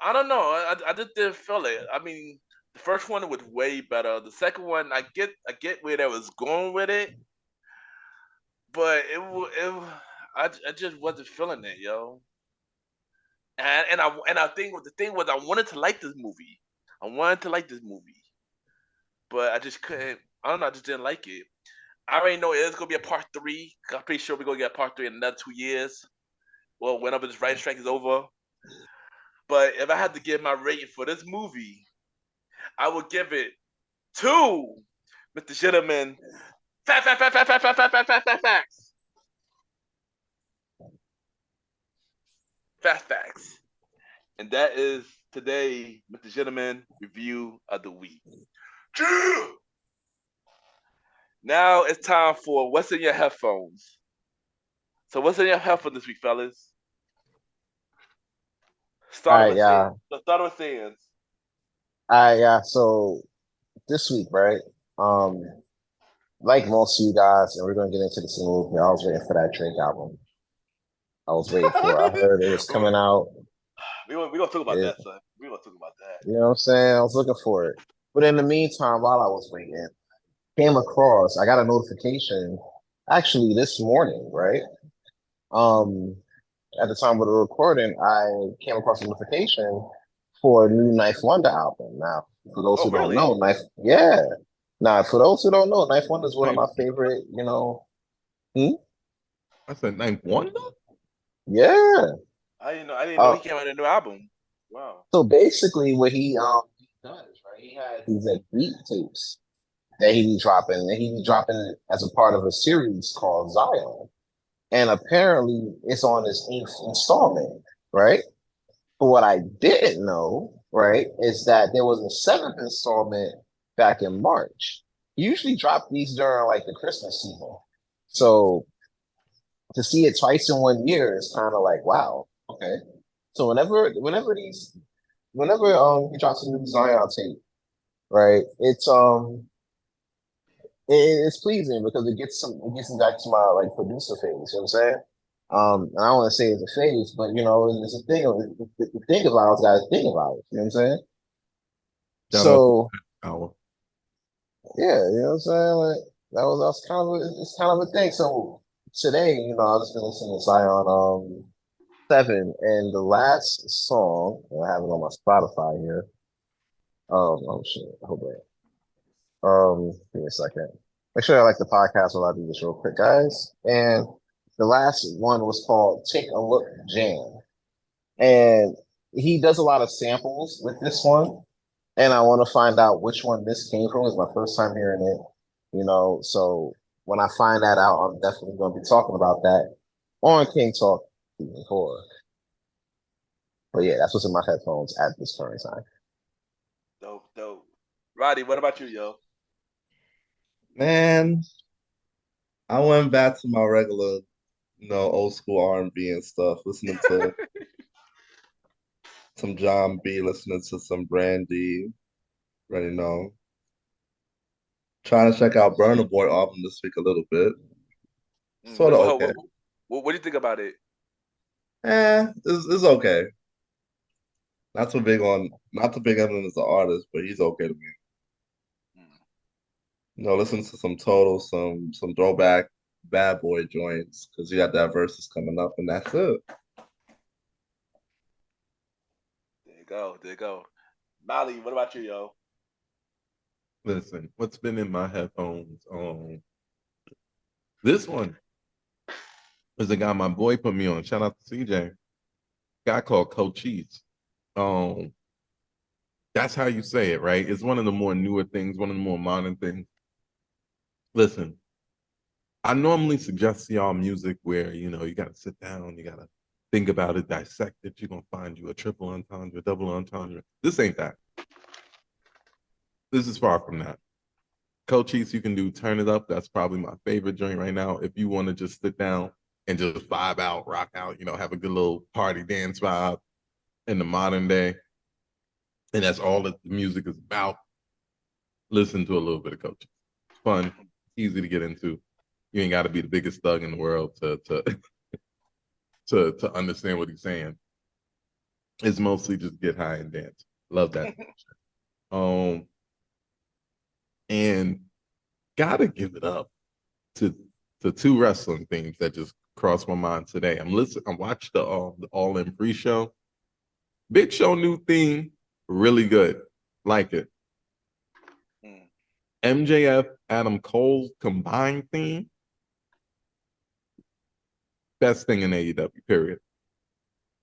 [SPEAKER 2] I don't know. I just didn't feel it. I mean, the first one was way better. The second one, I get where they was going with it, but I just wasn't feeling it, yo. And I think the thing was I wanted to like this movie. But I just couldn't. I don't know. I just didn't like it. I already know it's gonna be a part 3. I'm pretty sure we're gonna get a part 3 in another 2 years. Well, whenever this writing strike is over. But if I had to give my rating for this movie, I would give it to Mr. Gentleman. Facts. Facts. And that is today, Mr. Gentleman Review of the Week. Now it's time for What's in Your Headphones. So what's in your headphones this week, fellas? Start with Sands.
[SPEAKER 3] All right, yeah. So this week, right? Like most of you guys, and we're gonna get into this in a little bit. I was waiting for that Drake album. I heard it was coming out.
[SPEAKER 2] We're gonna talk about that, son. We're gonna talk about that.
[SPEAKER 3] You know what I'm saying? I was looking for it. But in the meantime, while I was waiting, I got a notification actually this morning, right? At the time of the recording, I came across a notification for a new Knife Wonder album. Now, for those who don't know, for those who don't know, Knife Wonder is one of my favorite,
[SPEAKER 5] I said Knife Wonder?
[SPEAKER 3] Yeah.
[SPEAKER 2] I didn't know he came out with a new album. Wow.
[SPEAKER 3] So basically what he done He had these like beat tapes that he be dropping, and he be dropping it as a part of a series called Zion. And apparently, it's on his 8th installment, right? But what I didn't know, right, is that there was a 7th installment back in March. He usually drop these during like the Christmas season. So to see it twice in 1 year is kind of like, wow, okay. So whenever he drops a new Zion tape, right, it's pleasing because it gets me back to my like producer phase, you know what I'm saying? And I don't want to say it's a phase, but you know, it's a thing of the thing about it, guys think about it, you know what I'm saying?
[SPEAKER 5] Shout out
[SPEAKER 3] So
[SPEAKER 5] to Hour.
[SPEAKER 3] yeah, you know what I'm saying? Like that's kind of it's kind of a thing. So today, you know, I've just been listening to Zion 7, and the last song, I have it on my Spotify here. Oh shit, hold on. Give me a second. Make sure I like the podcast while I do this real quick, guys. And the last one was called Take a Look Jam. And he does a lot of samples with this one. And I want to find out which one this came from. It's my first time hearing it, you know. So when I find that out, I'm definitely going to be talking about that on King Talk Season 4. But yeah, that's what's in my headphones at this current time.
[SPEAKER 2] Dope. Roddy, what about you, yo?
[SPEAKER 4] Man, I went back to my regular, old school R&B and stuff, listening to some John B, listening to some Brandy, you know. Trying to check out Burna Boy album this week a little bit. Sort of okay.
[SPEAKER 2] What do you think about it?
[SPEAKER 4] It's okay. Not too big on him as an artist, but he's okay to me. Listen to some Total, some throwback Bad Boy joints because you got that verses coming up, and that's it.
[SPEAKER 2] There you go. Molly, what about you, yo?
[SPEAKER 5] Listen, what's been in my headphones? This one is a guy my boy put me on. Shout out to CJ. Guy called Cochise. That's how you say it, right? It's one of the more newer things, one of the more modern things. Listen, I normally suggest y'all music where, you know, you got to sit down, you got to think about it, dissect it. You're going to find you a triple entendre, double entendre. This ain't that. This is far from that. Cochise, you can do Turn It Up. That's probably my favorite joint right now. If you want to just sit down and just vibe out, rock out, you know, have a good little party dance vibe in the modern day. And that's all that the music is about. Listen to a little bit of Cochise. It's fun, easy to get into. You ain't got to be the biggest thug in the world to understand what he's saying. It's mostly just get high and dance. Love that. And gotta give it up to two wrestling themes that just crossed my mind today. I watched the All In pre-show. Big Show new theme, really good. Like it. MJF Adam Cole combined theme. Best thing in AEW, period.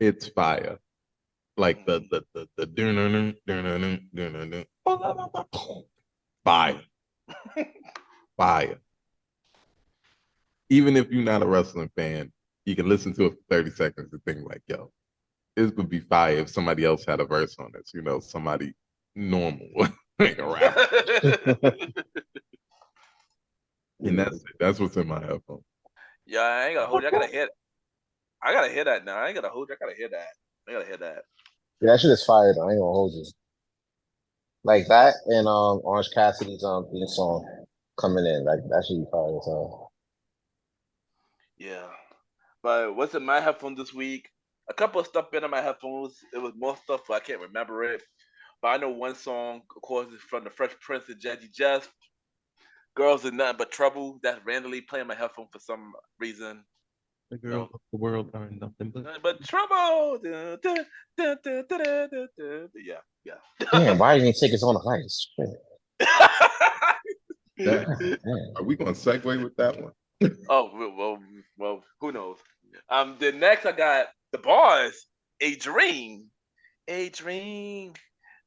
[SPEAKER 5] It's fire. Like the fire. Fire. Even if you're not a wrestling fan, you can listen to it for 30 seconds and think like, yo, this would be fire if somebody else had a verse on this, you know, somebody normal, like a rapper. And that's what's in my headphones.
[SPEAKER 2] Yeah, I ain't gonna hold you. I gotta hear that now. I ain't gonna hold you. I gotta hear that.
[SPEAKER 3] Yeah, that shit is fire though. I ain't gonna hold you. Like that and Orange Cassidy's theme song coming in. Like that should be fire as hell.
[SPEAKER 2] Yeah. But what's in my headphones this week? A couple of stuff been in my headphones. It was more stuff, but I can't remember it. But I know one song, of course, is from the Fresh Prince of Jazzy Jeff. Girls in Nothing But Trouble. That's randomly playing my headphone for some reason.
[SPEAKER 5] The girls of the world are nothing
[SPEAKER 2] but trouble. Yeah.
[SPEAKER 3] Damn, why didn't he take his own advice?
[SPEAKER 5] Are we gonna segue with that one?
[SPEAKER 2] Oh well, who knows? The next I got the Boyz, A Dream.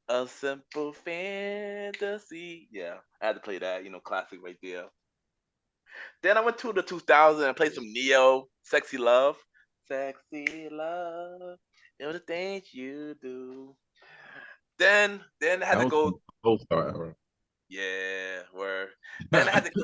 [SPEAKER 2] A simple fantasy. Yeah, I had to play that. Classic right there. Then I went to the 2000 and played some Neo, Sexy Love. Sexy Love, the things you do. Then I had
[SPEAKER 5] That
[SPEAKER 2] to
[SPEAKER 5] was
[SPEAKER 2] go.
[SPEAKER 5] from the All-Star era.
[SPEAKER 2] Yeah, where. Then I had to go.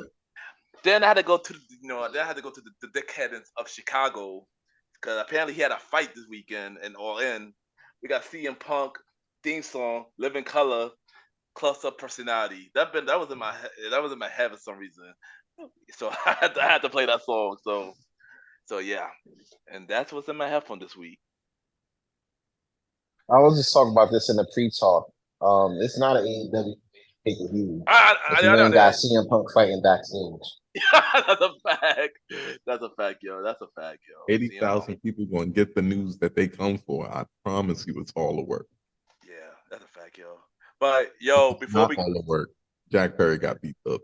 [SPEAKER 2] Then I had to go to then I had to go to the dickhead of Chicago because apparently he had a fight this weekend and All In. We got CM Punk theme song, Living Color, Close Up Personality. That was in my head for some reason. So I had to play that song. So yeah, and that's what's in my headphone this week.
[SPEAKER 3] I was just talking about this in the pre-talk. It's not an AEW pay-per-view. If you
[SPEAKER 2] I know
[SPEAKER 3] ain't got
[SPEAKER 2] that.
[SPEAKER 3] CM Punk fighting backstage.
[SPEAKER 2] That's a fact. That's a fact, yo. That's a fact, yo. CM Punk.
[SPEAKER 5] 80,000 people going to get the news that they come for. I promise you it's all the work.
[SPEAKER 2] Yeah, that's a fact, yo. But yo, before
[SPEAKER 5] Not
[SPEAKER 2] we
[SPEAKER 5] all the work. Jack Perry got beat up.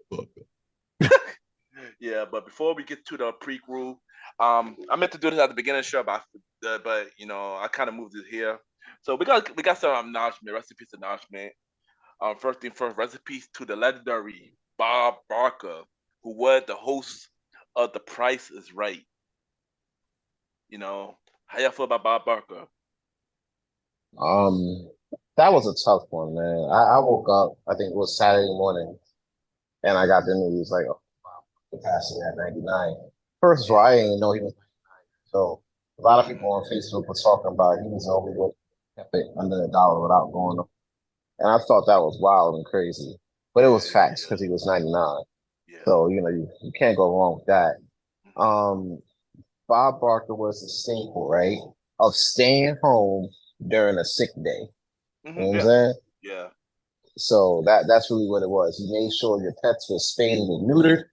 [SPEAKER 2] yeah, but before we get to the prequel, I meant to do this at the beginning of the show, but I kind of moved it here. So we got some acknowledgement, recipes acknowledgement. First thing first, recipes to the legendary Bob Barker, who was the host of The Price Is Right. How y'all feel about Bob Barker?
[SPEAKER 3] Um, that was a tough one, man. I woke up, I think it was Saturday morning, and I got the news like, oh, the passing at 99. First of all, I didn't even know he was. So a lot of people on Facebook were talking about he was only kept it under $1 without going up. And I thought that was wild and crazy. But it was facts because he was 99.
[SPEAKER 2] Yeah.
[SPEAKER 3] So, you can't go wrong with that. Um, Bob Barker was a staple, right? Of staying home during a sick day. You know what I'm
[SPEAKER 2] Yeah.
[SPEAKER 3] saying?
[SPEAKER 2] Yeah.
[SPEAKER 3] So that's really what it was. He made sure your pets were spayed and neutered.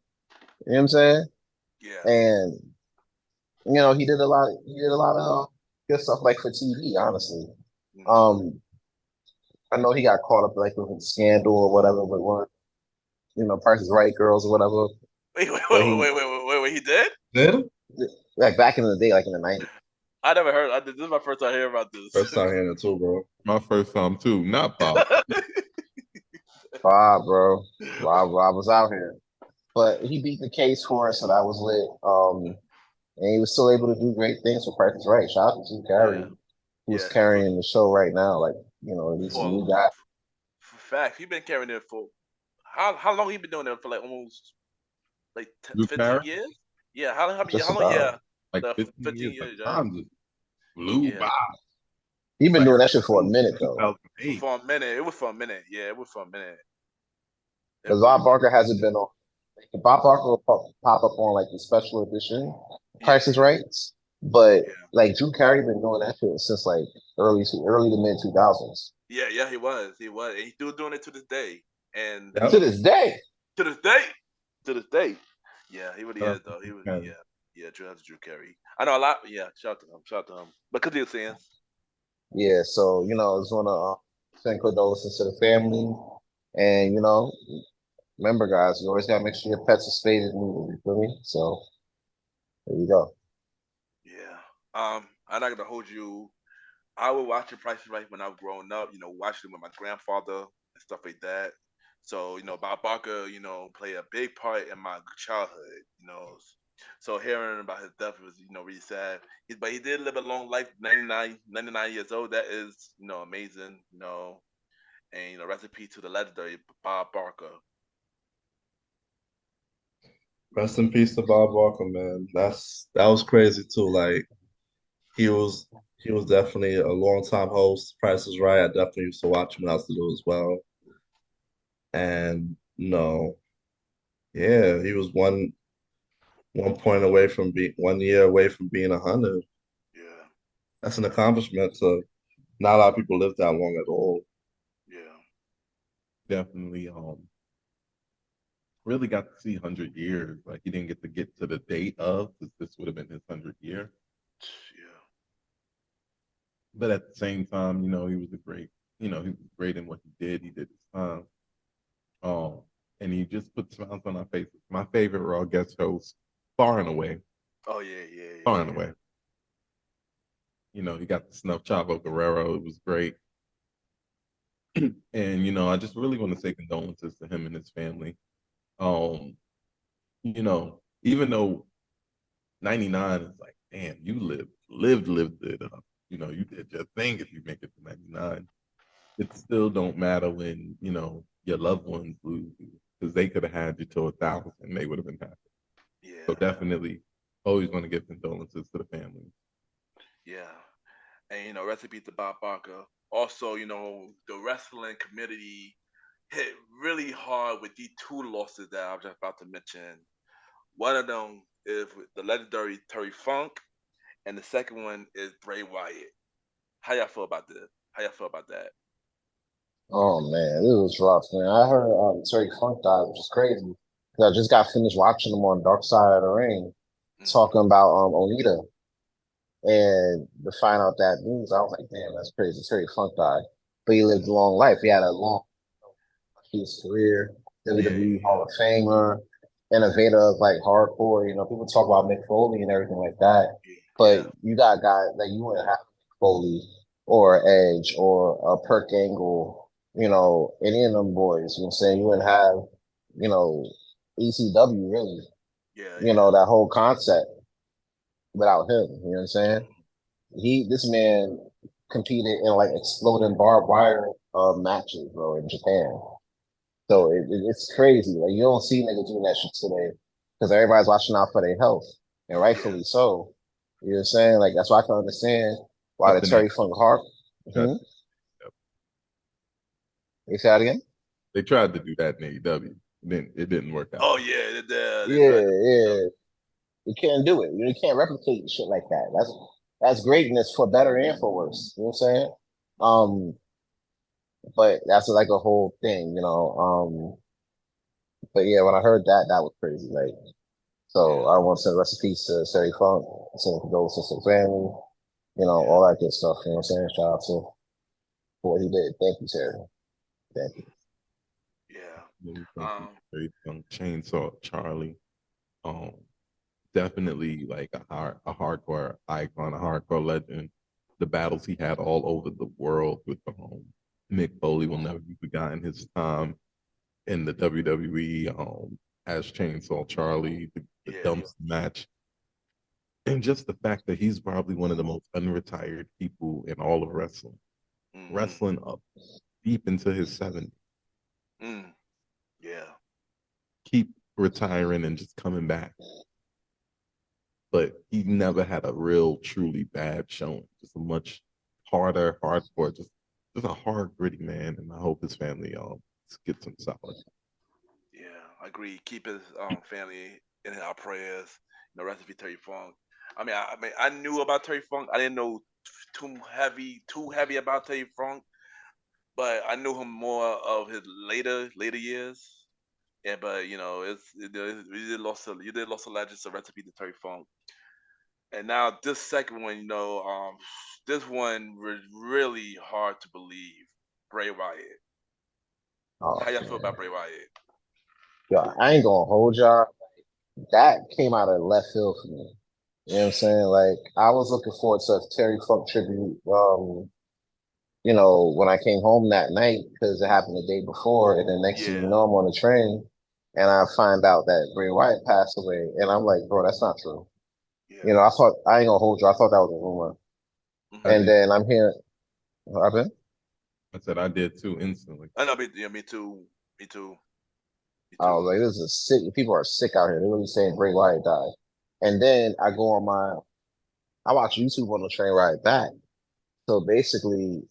[SPEAKER 3] You know what I'm saying?
[SPEAKER 2] Yeah.
[SPEAKER 3] And he did a lot of good stuff like for TV, honestly. I know he got caught up like with a scandal or whatever with one, Price is Right girls or whatever.
[SPEAKER 2] Wait, he did?
[SPEAKER 4] Did?
[SPEAKER 3] Like back in the day, like in the 90s.
[SPEAKER 2] I never heard. This is my first time hearing about this.
[SPEAKER 4] First time hearing it too, bro.
[SPEAKER 5] My first time too. Not Bob.
[SPEAKER 3] Bob, bro. Rob was out here. But he beat the case for us, so that was lit. And he was still able to do great things for Price is Right. Shout out to Jim Carrey, who's carrying the show right now. Like, he's a new guy.
[SPEAKER 2] For fact, he been carrying it for how long he been doing it for like almost like 15 years? Yeah, how long? Yeah,
[SPEAKER 5] like
[SPEAKER 2] 15 years. Yeah.
[SPEAKER 5] Time just flew by.
[SPEAKER 3] He been doing that shit for a minute though.
[SPEAKER 2] For a minute, it was for a minute. Yeah, it was for a minute.
[SPEAKER 3] Because Bob Barker hasn't been on. Bob Barker will pop up on like the special edition Price is Right, but like Drew Carey been doing that shit since like early to mid 2000s.
[SPEAKER 2] Yeah, he was, and he's still doing it to this day, and
[SPEAKER 3] to this day.
[SPEAKER 2] Yeah, he really is though. He was, yeah, Drew Carey. I know a lot. Yeah, shout out to him. But could you saying?
[SPEAKER 3] Yeah, so I just want to send condolences to the family, and remember, guys, you always gotta make sure your pets are spayed and neutered. You feel me? So there you go.
[SPEAKER 2] Yeah. I'm not gonna hold you. I would watch The Price is Right when I was growing up. Watching it with my grandfather and stuff like that. So Bob Barker, played a big part in my childhood. So hearing about his death was really sad. But he did live a long life, 99 years old. That is amazing. And rest in peace to the legendary Bob Barker.
[SPEAKER 4] Rest in peace to Bob Barker, man. That was crazy too. Like he was definitely a long time host. Price is Right. I definitely used to watch him when I was little as well. And yeah, he was one point away from being 1 year away from being 100.
[SPEAKER 2] Yeah,
[SPEAKER 4] that's an accomplishment. So not a lot of people live that long at all.
[SPEAKER 2] Yeah,
[SPEAKER 5] definitely. Really got to see 100 years. Like he didn't get to the date of, because this would have been his 100th year.
[SPEAKER 2] Yeah.
[SPEAKER 5] But at the same time, he was he was great in what he did. He did his time. And he just put smiles on our faces. My favorite Raw guest host, far and away.
[SPEAKER 2] Oh yeah.
[SPEAKER 5] Far and away. He got the snuff Chavo Guerrero. It was great. And you know, I just really want to say condolences to him and his family. Um, you know, even though 99 is like, damn, you lived it up. You know, you did your thing if you make it to 99. It still don't matter when, you know, your loved ones lose you. Because they could have had you to 1,000 and they would have been happy.
[SPEAKER 2] Yeah,
[SPEAKER 5] So definitely always want to give condolences to the family.
[SPEAKER 2] yeah. And recipe to Bob Barker. Also, the wrestling community hit really hard with these two losses that I'm just about to mention. One of them is with the legendary Terry Funk, and the second one is Bray Wyatt. How y'all feel about this? How y'all feel about that?
[SPEAKER 3] Oh man, it was rough, man. I heard Terry Funk died, which is crazy. 'Cause I just got finished watching him on Dark Side of the Ring,
[SPEAKER 2] Mm-hmm.
[SPEAKER 3] talking about Onita, and to find out that news, I was like, damn, that's crazy. Terry Funk died, but he lived a long life. He had a long his career,
[SPEAKER 2] Yeah,
[SPEAKER 3] WWE Hall of Famer, innovator of like hardcore. You know, people talk about Mick Foley and everything like that,
[SPEAKER 2] yeah,
[SPEAKER 3] but you got guys that you wouldn't have Mick Foley or Edge or a Perk Angle, you know, any of them boys. You know what I'm saying? You wouldn't have, you know, ECW really,
[SPEAKER 2] yeah,
[SPEAKER 3] you know, that whole concept without him. You know what I'm saying? This man competed in like exploding barbed wire matches, bro, in Japan. So it's crazy. Like you don't see niggas doing that shit today because everybody's watching out for their health, and
[SPEAKER 2] yeah,
[SPEAKER 3] rightfully so. You know what I'm saying? Like that's why I can understand why the
[SPEAKER 5] Something that
[SPEAKER 3] Terry Funk Heart.
[SPEAKER 5] that-
[SPEAKER 3] Hmm. You say that again?
[SPEAKER 5] they tried to do that in AEW. It didn't work out.
[SPEAKER 2] Oh yeah, they
[SPEAKER 3] Yeah,
[SPEAKER 2] tried to.
[SPEAKER 3] yeah. You can't do it. You can't replicate shit like that. That's greatness for better and for worse. You know what I'm saying? Um, but that's like a whole thing, you know. But yeah, when I heard that, that was crazy. Like, so
[SPEAKER 2] Yeah,
[SPEAKER 3] I want to send recipes to Terry Funk, send condolences to the family, you know,
[SPEAKER 2] yeah,
[SPEAKER 3] all that good stuff. You know what I'm saying? Shout out to what he did. Thank you, Terry. Thank you.
[SPEAKER 2] yeah.
[SPEAKER 5] Really thank you,
[SPEAKER 2] Um,
[SPEAKER 5] very young Chainsaw Charlie. Um, Definitely like a hardcore icon, a hardcore legend. The battles he had all over the world with Mick Foley will never be forgotten. His time in the WWE as Chainsaw Charlie, the
[SPEAKER 2] yeah,
[SPEAKER 5] dumpster match, and just the fact that he's probably one of the most unretired people in all of wrestling,
[SPEAKER 2] mm-hmm,
[SPEAKER 5] wrestling up deep into his 70s,
[SPEAKER 2] yeah,
[SPEAKER 5] keep retiring and just coming back. But he never had a real, truly bad showing. Just a much harder, hardcore, just a hard, gritty man. And I hope his family gets some solid.
[SPEAKER 2] yeah. I agree. Keep his family in our prayers. Recipe Terry Funk. I knew about Terry Funk. I didn't know too heavy about Terry Funk, but I knew him more of his later years. Yeah, but you did lost a legend, so recipe to Terry Funk. And now this second one, this one was really hard to believe. Bray Wyatt.
[SPEAKER 3] Oh
[SPEAKER 2] How y'all feel
[SPEAKER 3] man,
[SPEAKER 2] about Bray Wyatt?
[SPEAKER 3] yo, I ain't gonna hold y'all. That came out of left field for me. You know what I'm saying? Like I was looking forward to a Terry Funk tribute. You know, when I came home that night because it happened the day before, and then next thing you
[SPEAKER 2] Yeah,
[SPEAKER 3] know, I'm on the train and I find out that Bray Wyatt passed away, and I'm like, bro, that's not true. You
[SPEAKER 2] yeah.
[SPEAKER 3] know, I ain't gonna hold you. I thought that was a rumor,
[SPEAKER 5] I
[SPEAKER 2] Mm-hmm.
[SPEAKER 3] and
[SPEAKER 5] did.
[SPEAKER 3] then I'm hearing, I've been,
[SPEAKER 5] I said I did too instantly.
[SPEAKER 2] I know, yeah, me too. Me too. Me
[SPEAKER 3] I was
[SPEAKER 2] too.
[SPEAKER 3] like, this is sick. People are sick out here. They're really saying Bray Wyatt died, and then I watch YouTube on the train ride back. So basically,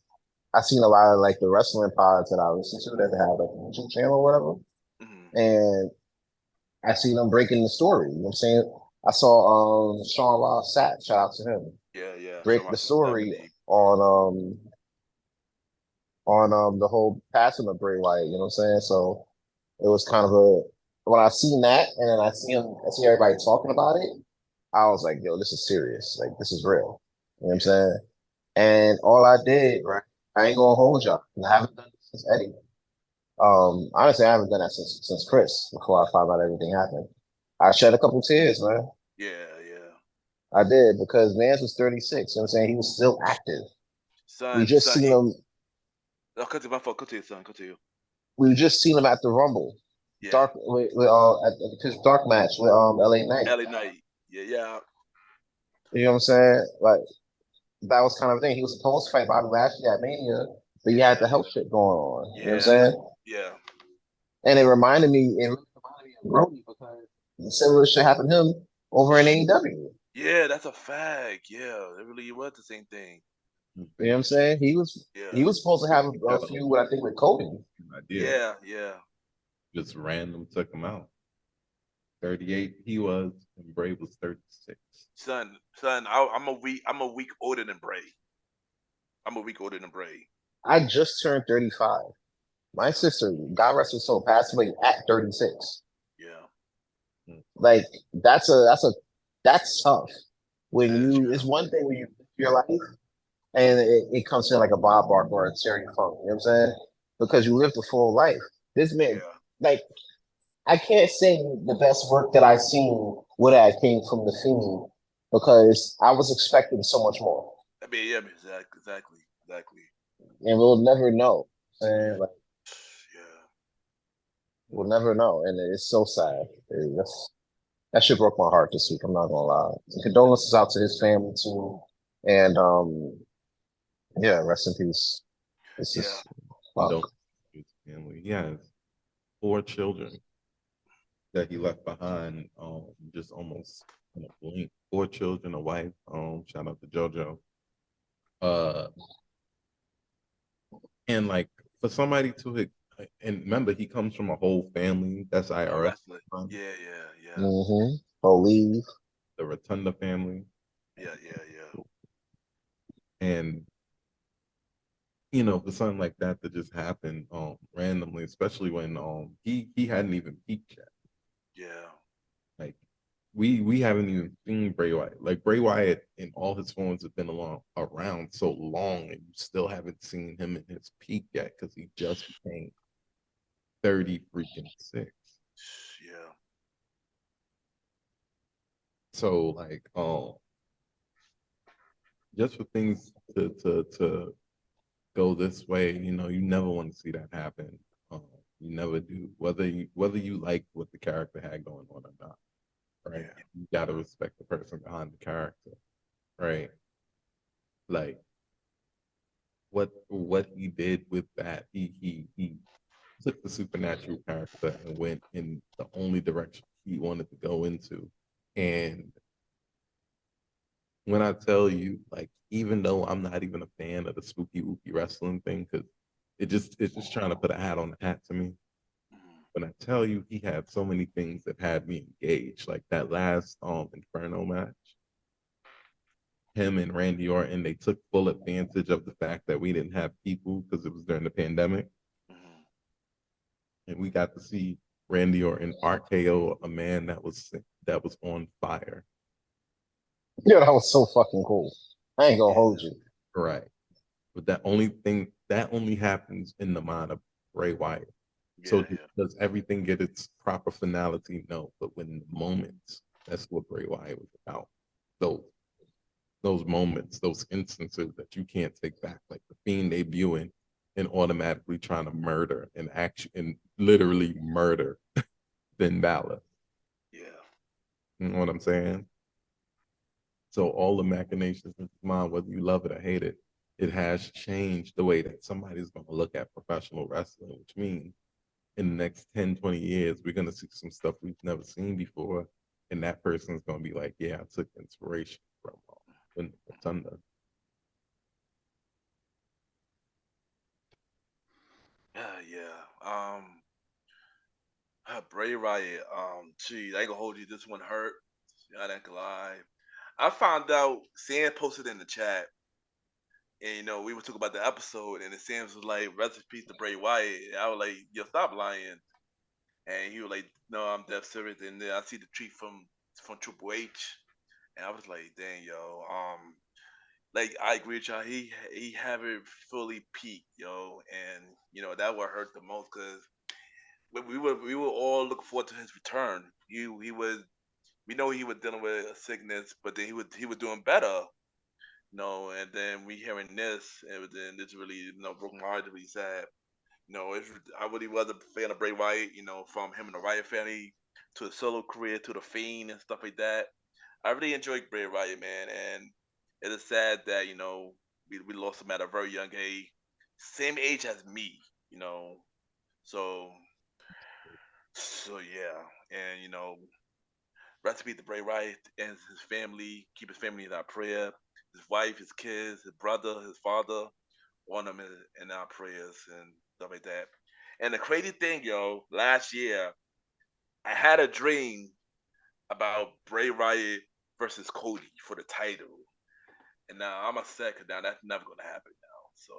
[SPEAKER 3] I seen a lot of like the wrestling pods that I listen to that have like a YouTube channel or whatever,
[SPEAKER 2] Mm-hmm.
[SPEAKER 3] and I seen them breaking the story. You know what I'm saying? I saw Sean Ross Sapp, shout out to him,
[SPEAKER 2] Yeah, yeah. Show
[SPEAKER 3] break
[SPEAKER 2] my
[SPEAKER 3] the story
[SPEAKER 2] definitely.
[SPEAKER 3] on the whole passing of Bray Wyatt, you know what I'm saying? So it was kind of a when I seen that and then I see everybody talking about it, I was like, yo, this is serious. Like this is real. You know what I'm
[SPEAKER 2] Yeah,
[SPEAKER 3] saying? And all I did, right? I ain't gonna hold y'all. I haven't done this since Eddie. Honestly, I haven't done that since Chris before I found out everything happened. I shed a couple tears, man.
[SPEAKER 2] yeah, yeah.
[SPEAKER 3] I did because Mans was 36. You know what I'm saying? He was still active. We
[SPEAKER 2] Son,
[SPEAKER 3] just
[SPEAKER 2] son,
[SPEAKER 3] seen him.
[SPEAKER 2] Oh, continue, my fault. Continue, son. Continue.
[SPEAKER 3] We just seen him at the Rumble,
[SPEAKER 2] Yeah.
[SPEAKER 3] dark with at his dark match with LA Knight.
[SPEAKER 2] LA Knight. Yeah, yeah.
[SPEAKER 3] You know what I'm saying? Like that was kind of thing. He was supposed to fight Bobby Lashley at Mania, but he had
[SPEAKER 2] Yeah.
[SPEAKER 3] the health shit going on. You know what I'm
[SPEAKER 2] Yeah.
[SPEAKER 3] saying?
[SPEAKER 2] Yeah.
[SPEAKER 3] And it really reminded me of Brody because similar shit happened to him over in AEW.
[SPEAKER 2] Yeah, that's a fact. Yeah, it really was the same thing.
[SPEAKER 3] You know what I'm saying?
[SPEAKER 2] Yeah.
[SPEAKER 3] He was supposed to have a feud, I think, with Kobe.
[SPEAKER 5] Idea.
[SPEAKER 2] Yeah. Yeah.
[SPEAKER 5] Just random took him out. 38 he was, and Bray was 36.
[SPEAKER 2] Son, I'm a week older than Bray. I'm a week older than Bray.
[SPEAKER 3] I just turned 35. My sister, God rest her soul, passed away at 36.
[SPEAKER 2] Yeah.
[SPEAKER 3] Like that's tough. When
[SPEAKER 2] That is
[SPEAKER 3] you,
[SPEAKER 2] true.
[SPEAKER 3] it's one thing when you live your life and it comes in like a Bob Barker or a Terry Funk. You know what I'm saying? Because you lived a full life. This man,
[SPEAKER 2] Yeah.
[SPEAKER 3] like, I can't say the best work that I've seen would have came from the Fiend because I was expecting so much more,
[SPEAKER 2] I mean, yeah, exactly.
[SPEAKER 3] and we'll never know.
[SPEAKER 2] Yeah.
[SPEAKER 3] And like,
[SPEAKER 2] Yeah.
[SPEAKER 3] we'll never know, and it's so sad. That shit broke my heart this week. I'm not gonna lie. And condolences out to his family too, and yeah, rest in peace. This
[SPEAKER 2] Yeah.
[SPEAKER 3] is
[SPEAKER 5] Don't
[SPEAKER 3] fuck.
[SPEAKER 5] his family. He has 4 children that he left behind. Just almost in a blink. 4 children, a wife. Shout out to JoJo. Uh, and like for somebody to and remember he comes from a whole family. That's
[SPEAKER 2] Oh,
[SPEAKER 5] IRS.
[SPEAKER 2] wrestling. Yeah.
[SPEAKER 3] Mm-hmm. Believe.
[SPEAKER 5] The Rotunda family,
[SPEAKER 2] Yeah.
[SPEAKER 5] and for something like that to just happen randomly, especially when he hadn't even peaked yet.
[SPEAKER 2] Yeah.
[SPEAKER 5] Like we haven't even seen Bray Wyatt. Like Bray Wyatt in all his forms have been around so long, and you still haven't seen him in his peak yet because he just became 36.
[SPEAKER 2] Yeah.
[SPEAKER 5] So like just for things to go this way, you never want to see that happen. You never do, whether you like what the character had going on or not, right?
[SPEAKER 2] Yeah.
[SPEAKER 5] You gotta respect the person behind the character, right? Like what he did with that, he took the supernatural character and went in the only direction he wanted to go into. And when I tell you, like, even though I'm not even a fan of the spooky wooky wrestling thing, because it's just trying to put a hat on the hat to me.
[SPEAKER 2] Mhm.
[SPEAKER 5] When I tell you he had so many things that had me engaged, like that last Inferno match, him and Randy Orton, they took full advantage of the fact that we didn't have people because it was during the pandemic,
[SPEAKER 2] Mhm.
[SPEAKER 5] and we got to see Randy Orton RKO a man that was on fire.
[SPEAKER 3] Yeah, that was so fucking cool. I ain't gonna
[SPEAKER 2] Yeah.
[SPEAKER 3] hold you.
[SPEAKER 5] Right. But that only happens in the mind of Bray Wyatt. So
[SPEAKER 2] Yeah.
[SPEAKER 5] does everything get its proper finality? No. But when the moments, that's what Bray Wyatt was about. Those those moments, those instances that you can't take back, like the Fiend debuting and automatically trying to murder and literally murder Finn Balor.
[SPEAKER 2] Yeah.
[SPEAKER 5] You know what I'm saying? So all the machinations in his mind, whether you love it or hate it, it has changed the way that somebody's going to look at professional wrestling, which means in the next 10, 20 years, we're going to see some stuff we've never seen before. And that person's going to be like, yeah, I took inspiration from Thunder.
[SPEAKER 2] Yeah. Bray Wyatt. Geez, I ain't gonna hold you. This one hurt. I ain't gonna lie. I found out Sam posted in the chat, and we were talking about the episode, and Sam was like, "Rest in peace to Bray Wyatt." And I was like, "Yo, stop lying." And he was like, "No, I'm dead serious." And then I see the tweet from Triple H, and I was like, "Dang, yo, like I agree with y'all. He haven't fully peaked, yo, and that would hurt the most because we were all looking forward to his return. He was we know he was dealing with a sickness, but then he was doing better. And then we hearing this, and then it's really, broke my heart. It's really sad. I really was a fan of Bray Wyatt. From him and the Wyatt family to his solo career to the Fiend and stuff like that. I really enjoyed Bray Wyatt, man, and it is sad that we lost him at a very young age, same age as me. You know, so yeah, and recipe to Bray Wyatt and his family. Keep his family in our prayer. His wife, his kids, his brother, his father, on them in our prayers and stuff like that. And the crazy thing, last year I had a dream about Bray Wyatt versus Cody for the title, and now I'm upset because now that's never gonna happen now. So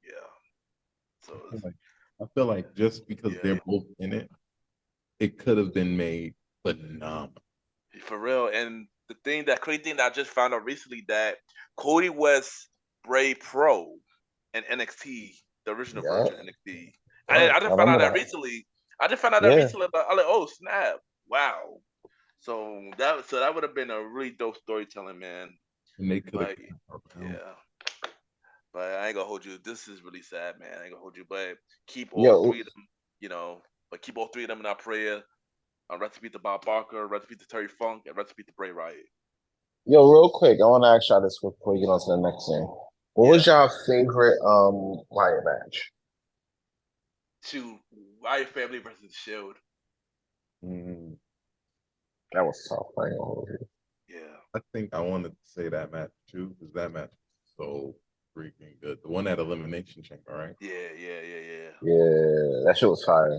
[SPEAKER 2] yeah, so
[SPEAKER 5] I feel like just because
[SPEAKER 2] yeah,
[SPEAKER 5] they're both in it, it could have been made phenomenal.
[SPEAKER 2] for real. And the crazy thing that I just found out recently that Cody was Bray Pro in NXT, the original
[SPEAKER 3] Yeah.
[SPEAKER 2] version of NXT.
[SPEAKER 5] Right.
[SPEAKER 2] I
[SPEAKER 3] I
[SPEAKER 2] just found out
[SPEAKER 3] remember
[SPEAKER 2] that
[SPEAKER 3] that.
[SPEAKER 2] recently. I just found out that
[SPEAKER 3] Yeah.
[SPEAKER 2] recently. But I'm like, oh snap, wow. So that would have been a really dope storytelling, man.
[SPEAKER 5] And they could have
[SPEAKER 2] Like,
[SPEAKER 5] around.
[SPEAKER 2] yeah. But I ain't gonna hold you. This is really sad, man. I ain't gonna hold you. But keep all
[SPEAKER 3] Yo,
[SPEAKER 2] three of them, But keep all three of them in our prayer. Recipe to Bob Barker, recipe to Terry Funk, and recipe to Bray Riot.
[SPEAKER 3] real quick, I want to ask y'all this before we get on to the next thing. What was
[SPEAKER 2] Yeah.
[SPEAKER 3] y'all favorite Wyatt match?
[SPEAKER 2] To Riot Family versus Shield.
[SPEAKER 5] Mm,
[SPEAKER 3] That was tough. I ain't gonna hold you.
[SPEAKER 2] Yeah.
[SPEAKER 5] I think I wanted to say that match too, because that match was so freaking good. The one at Elimination Chamber, right?
[SPEAKER 2] Yeah.
[SPEAKER 3] Yeah, that shit was fire.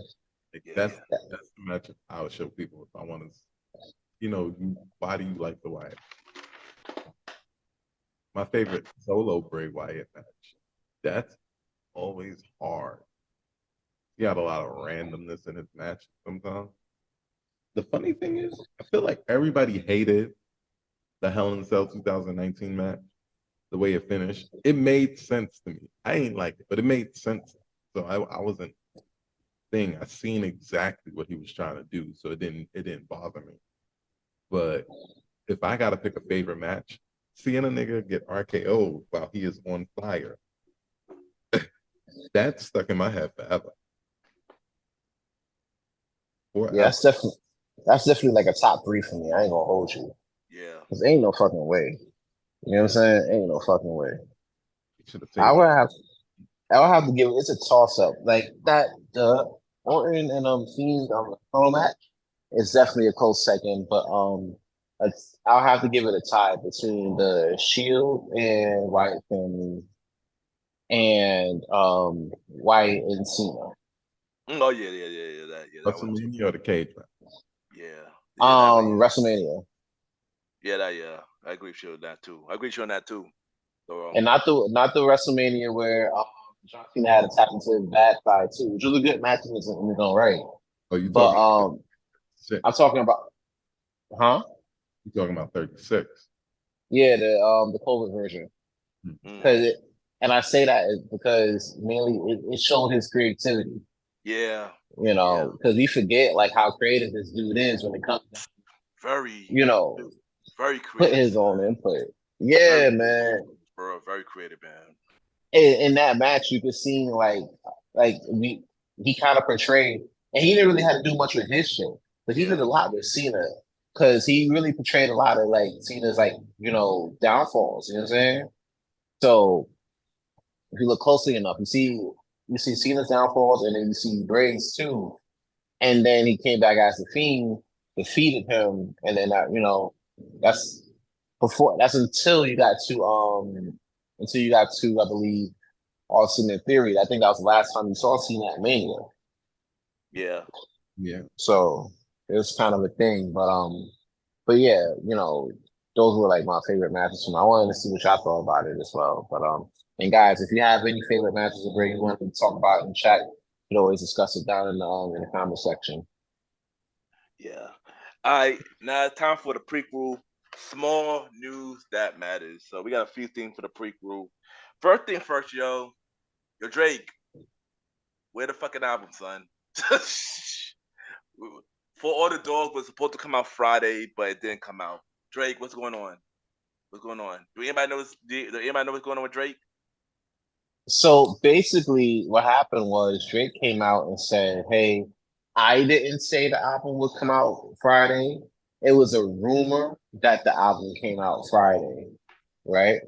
[SPEAKER 5] Like,
[SPEAKER 2] Yeah.
[SPEAKER 5] that's the match I would show people if I want to. Why do you like the Wyatt? My favorite solo Bray Wyatt match. That's always hard. He had a lot of randomness in his match sometimes. The funny thing is, I feel like everybody hated the Hell in a Cell 2019 match, the way it finished. It made sense to me. I ain't like it, but it made sense. So I wasn't I seen exactly what he was trying to do, so it didn't bother me. But if I gotta pick a favorite match, seeing a nigga get RKO while he is on fire, that's stuck in my head forever.
[SPEAKER 3] Yeah, that's definitely like a top three for me. I ain't gonna hold you.
[SPEAKER 2] Yeah.
[SPEAKER 3] Cause ain't no fucking way. You know what I'm saying? Ain't no fucking way.
[SPEAKER 5] Should have
[SPEAKER 3] I
[SPEAKER 5] saved
[SPEAKER 3] would
[SPEAKER 5] it.
[SPEAKER 3] have I would have to give it. It's a toss up. Like that, the Orton and Fiend home match is definitely a close second. But I'll have to give it a tie between the Shield and Wyatt family and Wyatt and Cena.
[SPEAKER 2] Oh that one too.
[SPEAKER 5] WrestleMania or the cage match?
[SPEAKER 2] Yeah. That one.
[SPEAKER 3] WrestleMania,
[SPEAKER 2] Yeah. I agree with you on that too. So
[SPEAKER 3] and not the WrestleMania where John Cena had to tap into his bad side too, which was a good match in its own right.
[SPEAKER 5] Oh, you
[SPEAKER 3] But
[SPEAKER 5] talking about 36?
[SPEAKER 3] I'm talking about, huh?
[SPEAKER 5] You talking about 36?
[SPEAKER 3] Yeah, the COVID version. Because
[SPEAKER 2] mm,
[SPEAKER 3] and I say that is because mainly it showed his creativity.
[SPEAKER 2] yeah.
[SPEAKER 3] Because we forget like how creative this dude is when it comes to,
[SPEAKER 2] Very
[SPEAKER 3] you know,
[SPEAKER 2] very
[SPEAKER 3] put
[SPEAKER 2] creative.
[SPEAKER 3] his own input.
[SPEAKER 2] Very
[SPEAKER 3] Yeah,
[SPEAKER 2] creative,
[SPEAKER 3] man.
[SPEAKER 2] bro. Very creative, man.
[SPEAKER 3] In that match, you could see like he kind of portrayed, and he didn't really have to do much with his shit, but he did
[SPEAKER 2] Yeah.
[SPEAKER 3] a lot with Cena because he really portrayed a lot of like Cena's like downfalls. You know what I'm saying? So if you look closely enough, you see Cena's downfalls, and then you see Bray's too. And then he came back as the Fiend, defeated him, and then that's that's until you got to I believe Ultimate Theory. I think that was the last time you saw Cena at Mania.
[SPEAKER 2] Yeah.
[SPEAKER 5] Yeah.
[SPEAKER 3] So it was kind of a thing, but yeah, those were like my favorite matches. I wanted to see what y'all thought about it as well. But and guys, if you have any favorite matches of Bray you want to talk about in chat, you can always discuss it down in the comment section.
[SPEAKER 2] Yeah. All right. Now it's time for the prequel. Small news that matters. So we got a few things for the prequel. First thing first, yo Drake, where the fucking album, son? For All the Dog was supposed to come out Friday, but it didn't come out. Drake, what's going on? What's going on? Do anybody know what's going on with Drake?
[SPEAKER 3] So basically, what happened was Drake came out and said, "Hey, I didn't say the album would come out Friday. It was a rumor that the album came out Friday, right?"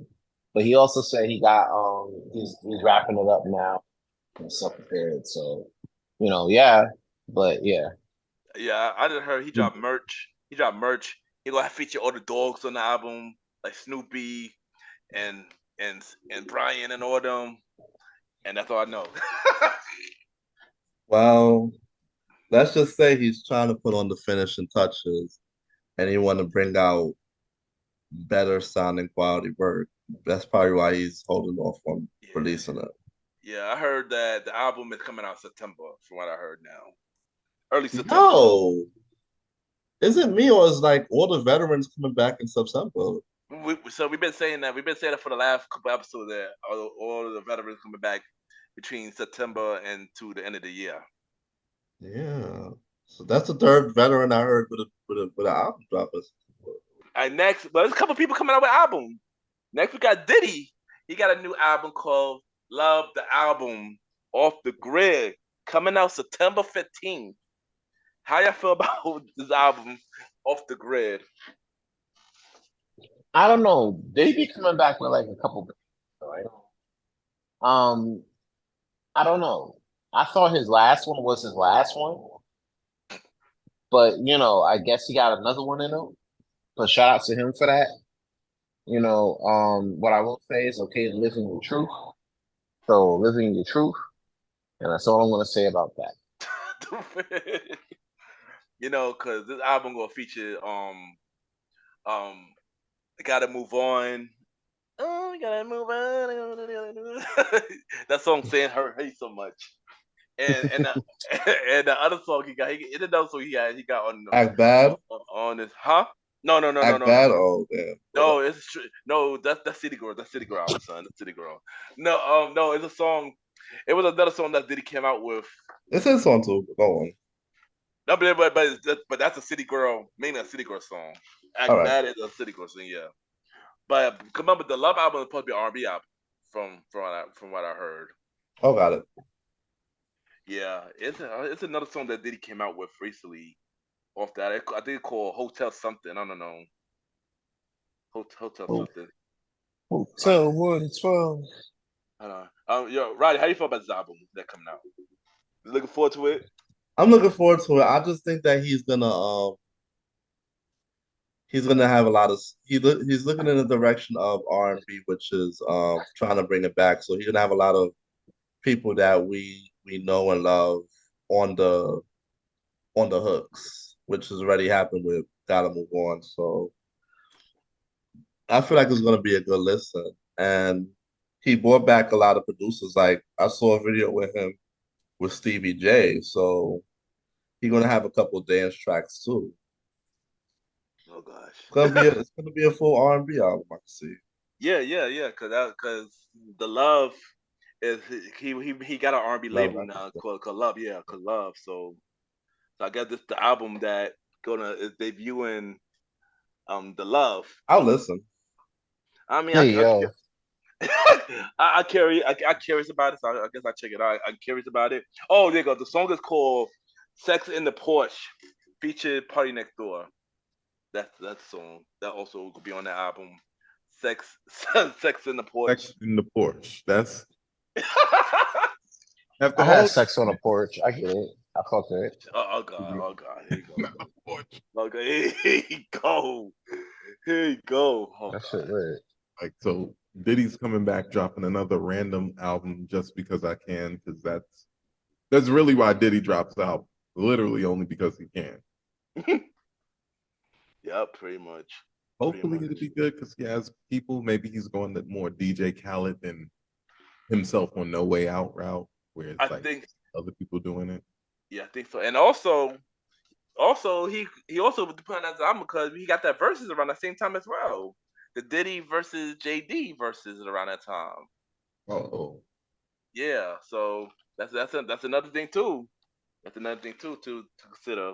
[SPEAKER 3] But he also said he's wrapping it up now and stuff prepared. So, yeah, but yeah.
[SPEAKER 2] Yeah, I just heard he dropped merch. He dropped merch. He gonna feature all the dogs on the album, like Snoopy and and Brian and all them. And that's all I know.
[SPEAKER 4] Well, let's just say he's trying to put on the finishing touches, and he want to bring out better sounding quality work. That's probably why he's holding off on
[SPEAKER 2] Yeah.
[SPEAKER 4] releasing it.
[SPEAKER 2] Yeah, I heard that the album is coming out September, from what I heard now. Early September.
[SPEAKER 4] No, is it me or is like all the veterans coming back in September?
[SPEAKER 2] So we've been saying that for the last couple episodes that all of the veterans coming back between September and to the end of the year.
[SPEAKER 4] Yeah, so that's the third veteran I heard with an album drop.
[SPEAKER 2] And next, but there's a couple people coming out with albums. Next we got Diddy. He got a new album called Love the Album Off the Grid, coming out September 15th. How y'all feel about this album Off the Grid?
[SPEAKER 3] I don't know. They be coming back with like a couple, right? I don't know. I thought his last one was his last one, but I guess he got another one in him. But shout out to him for that. What I will say is okay, living the truth. So living the truth, and that's all I'm gonna say about that.
[SPEAKER 2] Because this album gonna feature Gotta Move On. Oh, we gotta move on. That song saying her hate so much. And the, and the other song he got on
[SPEAKER 4] Act Bad?
[SPEAKER 2] on this, huh? No.
[SPEAKER 4] Act Bad? Oh, damn.
[SPEAKER 2] No, that's City Girl. That's City Girl album, son. That's City Girl. No, it's a song. It was another song that Diddy came out with.
[SPEAKER 4] It's his song too. Go on.
[SPEAKER 2] No, but that's a City Girl, mainly a City Girl song. Act
[SPEAKER 4] All right.
[SPEAKER 2] Bad is a City Girl song, yeah. But remember, the Love album is supposed to be an R&B album, from what I heard.
[SPEAKER 4] Oh, got it.
[SPEAKER 2] Yeah, it's another song that Diddy came out with recently. Off that, I think it's called Hotel something. I don't know. Hotel something.
[SPEAKER 3] Hotel 112.
[SPEAKER 2] I don't know. Yo, Roddy, how you feel about this album that coming out? You looking forward to it?
[SPEAKER 4] I'm looking forward to it. I just think that he's gonna have a lot of he's looking in the direction of R&B, which is trying to bring it back. So he's gonna have a lot of people that we know and love on the hooks, which has already happened with Gotta Move On. So I feel like it's gonna be a good listen. And he brought back a lot of producers. Like I saw a video with him with Stevie J. So he's gonna have a couple dance tracks too.
[SPEAKER 2] Oh gosh.
[SPEAKER 4] It's gonna be a full R&B album, I can see.
[SPEAKER 2] Yeah. Cause the Love is he got an R&B
[SPEAKER 4] Love
[SPEAKER 2] label
[SPEAKER 4] that.
[SPEAKER 2] now called Love. Yeah, called Love. So I guess this the album that is debuting the Love.
[SPEAKER 4] I'll listen.
[SPEAKER 2] I mean,
[SPEAKER 3] Hey, yo.
[SPEAKER 2] I curious about it. So I guess I check it out. I'm curious about it. Oh, there you go. The song is called "Sex in the Porch," featured Party Next Door. That's that song. That also could be on the album. Sex in the Porch.
[SPEAKER 5] Sex in the porch. That's have
[SPEAKER 3] I
[SPEAKER 5] to
[SPEAKER 3] had
[SPEAKER 5] hold
[SPEAKER 3] sex on a porch. I get it. I fuck with it.
[SPEAKER 2] Oh God. Here you go.
[SPEAKER 5] porch.
[SPEAKER 2] Okay, here you go. Here you go. Oh,
[SPEAKER 3] That shit lit.
[SPEAKER 5] Like, so Diddy's coming back dropping another random album just because I can, because that's really why Diddy drops the album. Literally only because he can.
[SPEAKER 2] Yep, pretty much.
[SPEAKER 5] Hopefully it'll be good because he has people. Maybe he's going the more DJ Khaled than himself on No Way Out route, where it's like other people doing it.
[SPEAKER 2] Yeah, I think so. And also he also put on that album because he got that verses around the same time as well. The Diddy versus JD versus around that time.
[SPEAKER 5] Oh.
[SPEAKER 2] Yeah, so that's another thing too. That's another thing too to consider.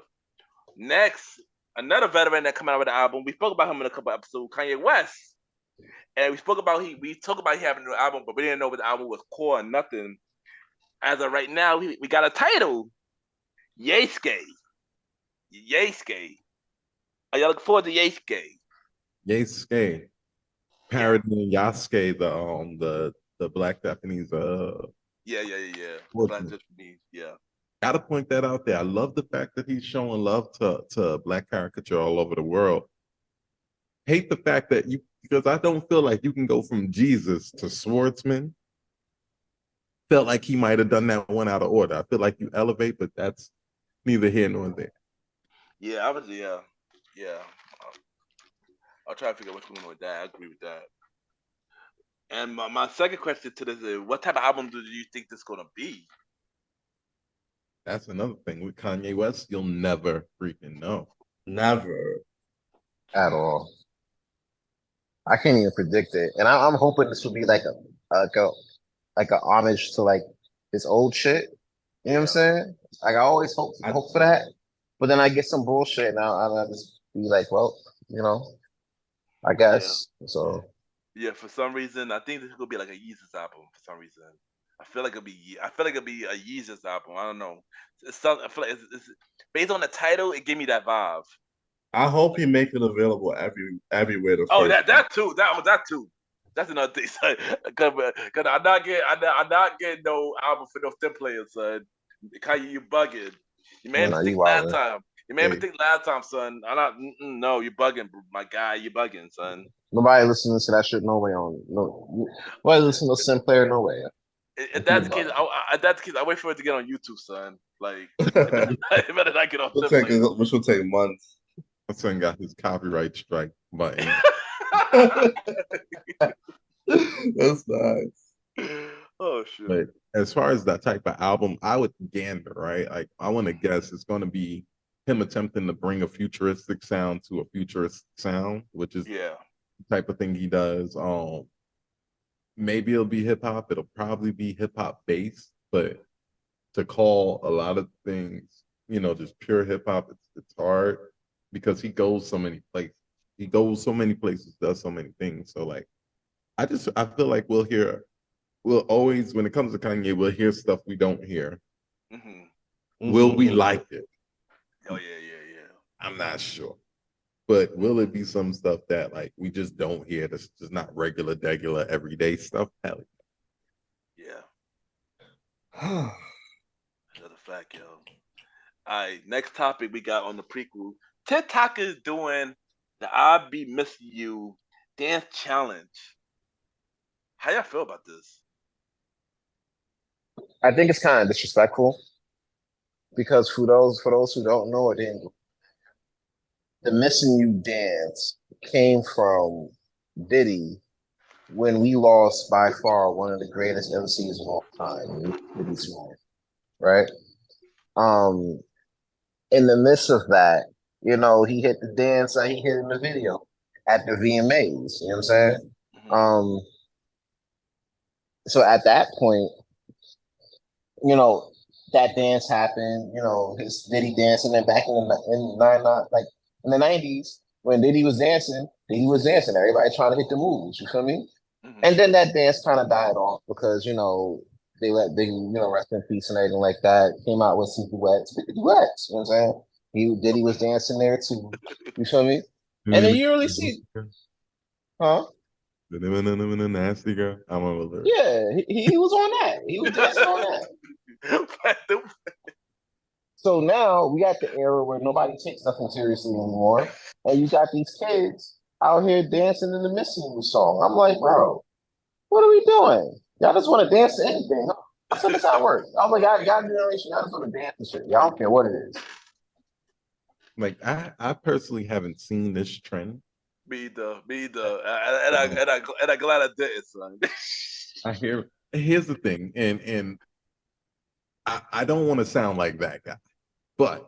[SPEAKER 2] Next, another veteran that come out with the album. We spoke about him in a couple episodes. Kanye West. And we talked about he having a new album, but we didn't know if the album was core or nothing. As of right now, we got a title. Yesuke. Yesuke. Are y'all looking forward to Yesuke?
[SPEAKER 5] Yasuke, parodying Yasuke, the Black Japanese
[SPEAKER 2] Yeah. The Black
[SPEAKER 5] sportsman.
[SPEAKER 2] Japanese, yeah.
[SPEAKER 5] Gotta point that out there. I love the fact that he's showing love to Black caricature all over the world. Hate the fact that because I don't feel like you can go from Jesus to swordsman. Felt like he might have done that one out of order. I feel like you elevate, but that's neither here nor there.
[SPEAKER 2] Yeah, yeah. I'll try to figure out what's going on with that. I agree with that. And my second question to this is, what type of album do you think this is gonna be?
[SPEAKER 5] That's another thing with Kanye West. You'll never freaking know.
[SPEAKER 4] Never.
[SPEAKER 3] At all. I can't even predict it, and I'm hoping this will be like a homage to like his old shit. You know what I'm saying? Like I always hope for that, but then I get some bullshit, and I'll just be like, well, you know, I guess so.
[SPEAKER 2] Yeah, for some reason, I think this is gonna be like a Yeezus album. For some reason, I feel like it'll be a Yeezus album. I don't know. I feel like it's based on the title. It gave me that vibe.
[SPEAKER 4] I hope he make it available everywhere.
[SPEAKER 2] Oh, that too. That too. That's another thing, son. Cause I'm not getting no album for no STEM players, son. Kanye, you bugging. You made a mistake last time. You made a mistake last time, son. I'm not. No, you bugging, my guy. You bugging, son.
[SPEAKER 3] Nobody listens to that shit. No way on. No. Nobody listens to Sinclair. No way.
[SPEAKER 2] If that's the case, I wait for it to get on YouTube, son. Like, it better not get on.
[SPEAKER 4] Which will take months.
[SPEAKER 5] My son got his copyright strike button.
[SPEAKER 4] That's nice.
[SPEAKER 2] Oh shit!
[SPEAKER 5] But as far as that type of album, I would gander, right? Like I want to guess it's going to be him attempting to bring a futuristic sound to a futuristic sound, which is the type of thing he does. Maybe it'll be hip hop. It'll probably be hip hop based, but to call a lot of things, just pure hip hop, it's hard because he goes so many places. He goes so many places, does so many things. So like, I feel like we'll always, when it comes to Kanye, we'll hear stuff we don't hear. Mm-hmm. Will we like it?
[SPEAKER 2] Oh yeah.
[SPEAKER 5] I'm not sure. But will it be some stuff that like we just don't hear? That's just not regular, everyday stuff? Hell
[SPEAKER 2] yeah. Another fact, yo. All right, next topic we got on the prequel. TikTok is doing the "I Be Missing You" dance challenge. How y'all feel about this?
[SPEAKER 3] I think it's kind of disrespectful because for those who don't know it, the "Missing You" dance came from Diddy when we lost by far one of the greatest MCs of all time, Diddy's man, right? In the midst of that, he hit the dance that he hit in the video at the VMAs. You know what I'm saying? Mm-hmm. So at that point, that dance happened. His Diddy dancing, and back in the 90s when Diddy was dancing. Everybody trying to hit the moves. You feel me? Mm-hmm. And then that dance kind of died off because they let Biggie rest in peace and everything like that. Came out with some duets. You know what I'm saying? Diddy was dancing there too. You feel me? And then you really see, huh?
[SPEAKER 5] The nasty girl. I'm over there.
[SPEAKER 3] Yeah, he was on that. He was dancing on that. So now we got the era where nobody takes nothing seriously anymore, and you got these kids out here dancing in the "Missing You" song. I'm like, bro, what are we doing? Y'all just want to dance to anything? That's how this works. I'm like, y'all generation, y'all just want to dance and shit. Y'all don't care what it is.
[SPEAKER 5] Like I personally haven't seen this trend.
[SPEAKER 2] Me either. And I'm glad I didn't, son.
[SPEAKER 5] Here's the thing, and I don't want to sound like that guy, but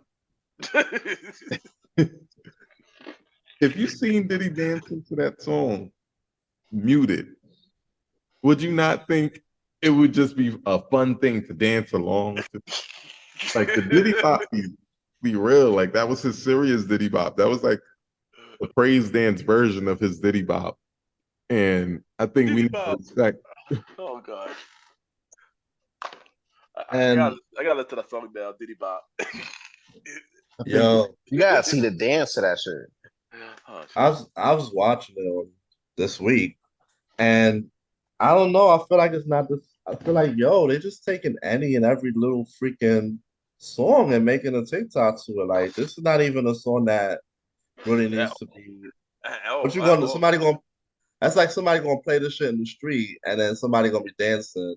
[SPEAKER 5] if you've seen Diddy dancing to that song, Muted, would you not think it would just be a fun thing to dance along to? Like the Diddy Bop, be real, like that was his serious Diddy Bop. That was like the praise dance version of his Diddy Bop. And I think we need to respect.
[SPEAKER 2] Oh God.
[SPEAKER 4] And
[SPEAKER 2] I gotta listen to that song now, Diddy Bop.
[SPEAKER 4] yo,
[SPEAKER 3] You gotta see the dance to that shit.
[SPEAKER 2] Oh, shit.
[SPEAKER 4] I was watching it this week, and I don't know. I feel like it's not this. I feel like they're just taking any and every little freaking song and making a TikTok to it. Like this is not even a song that really
[SPEAKER 2] Yeah.
[SPEAKER 4] needs to be.
[SPEAKER 2] Oh,
[SPEAKER 4] What you going? Somebody going? That's like somebody gonna play this shit in the street, and then somebody gonna be dancing,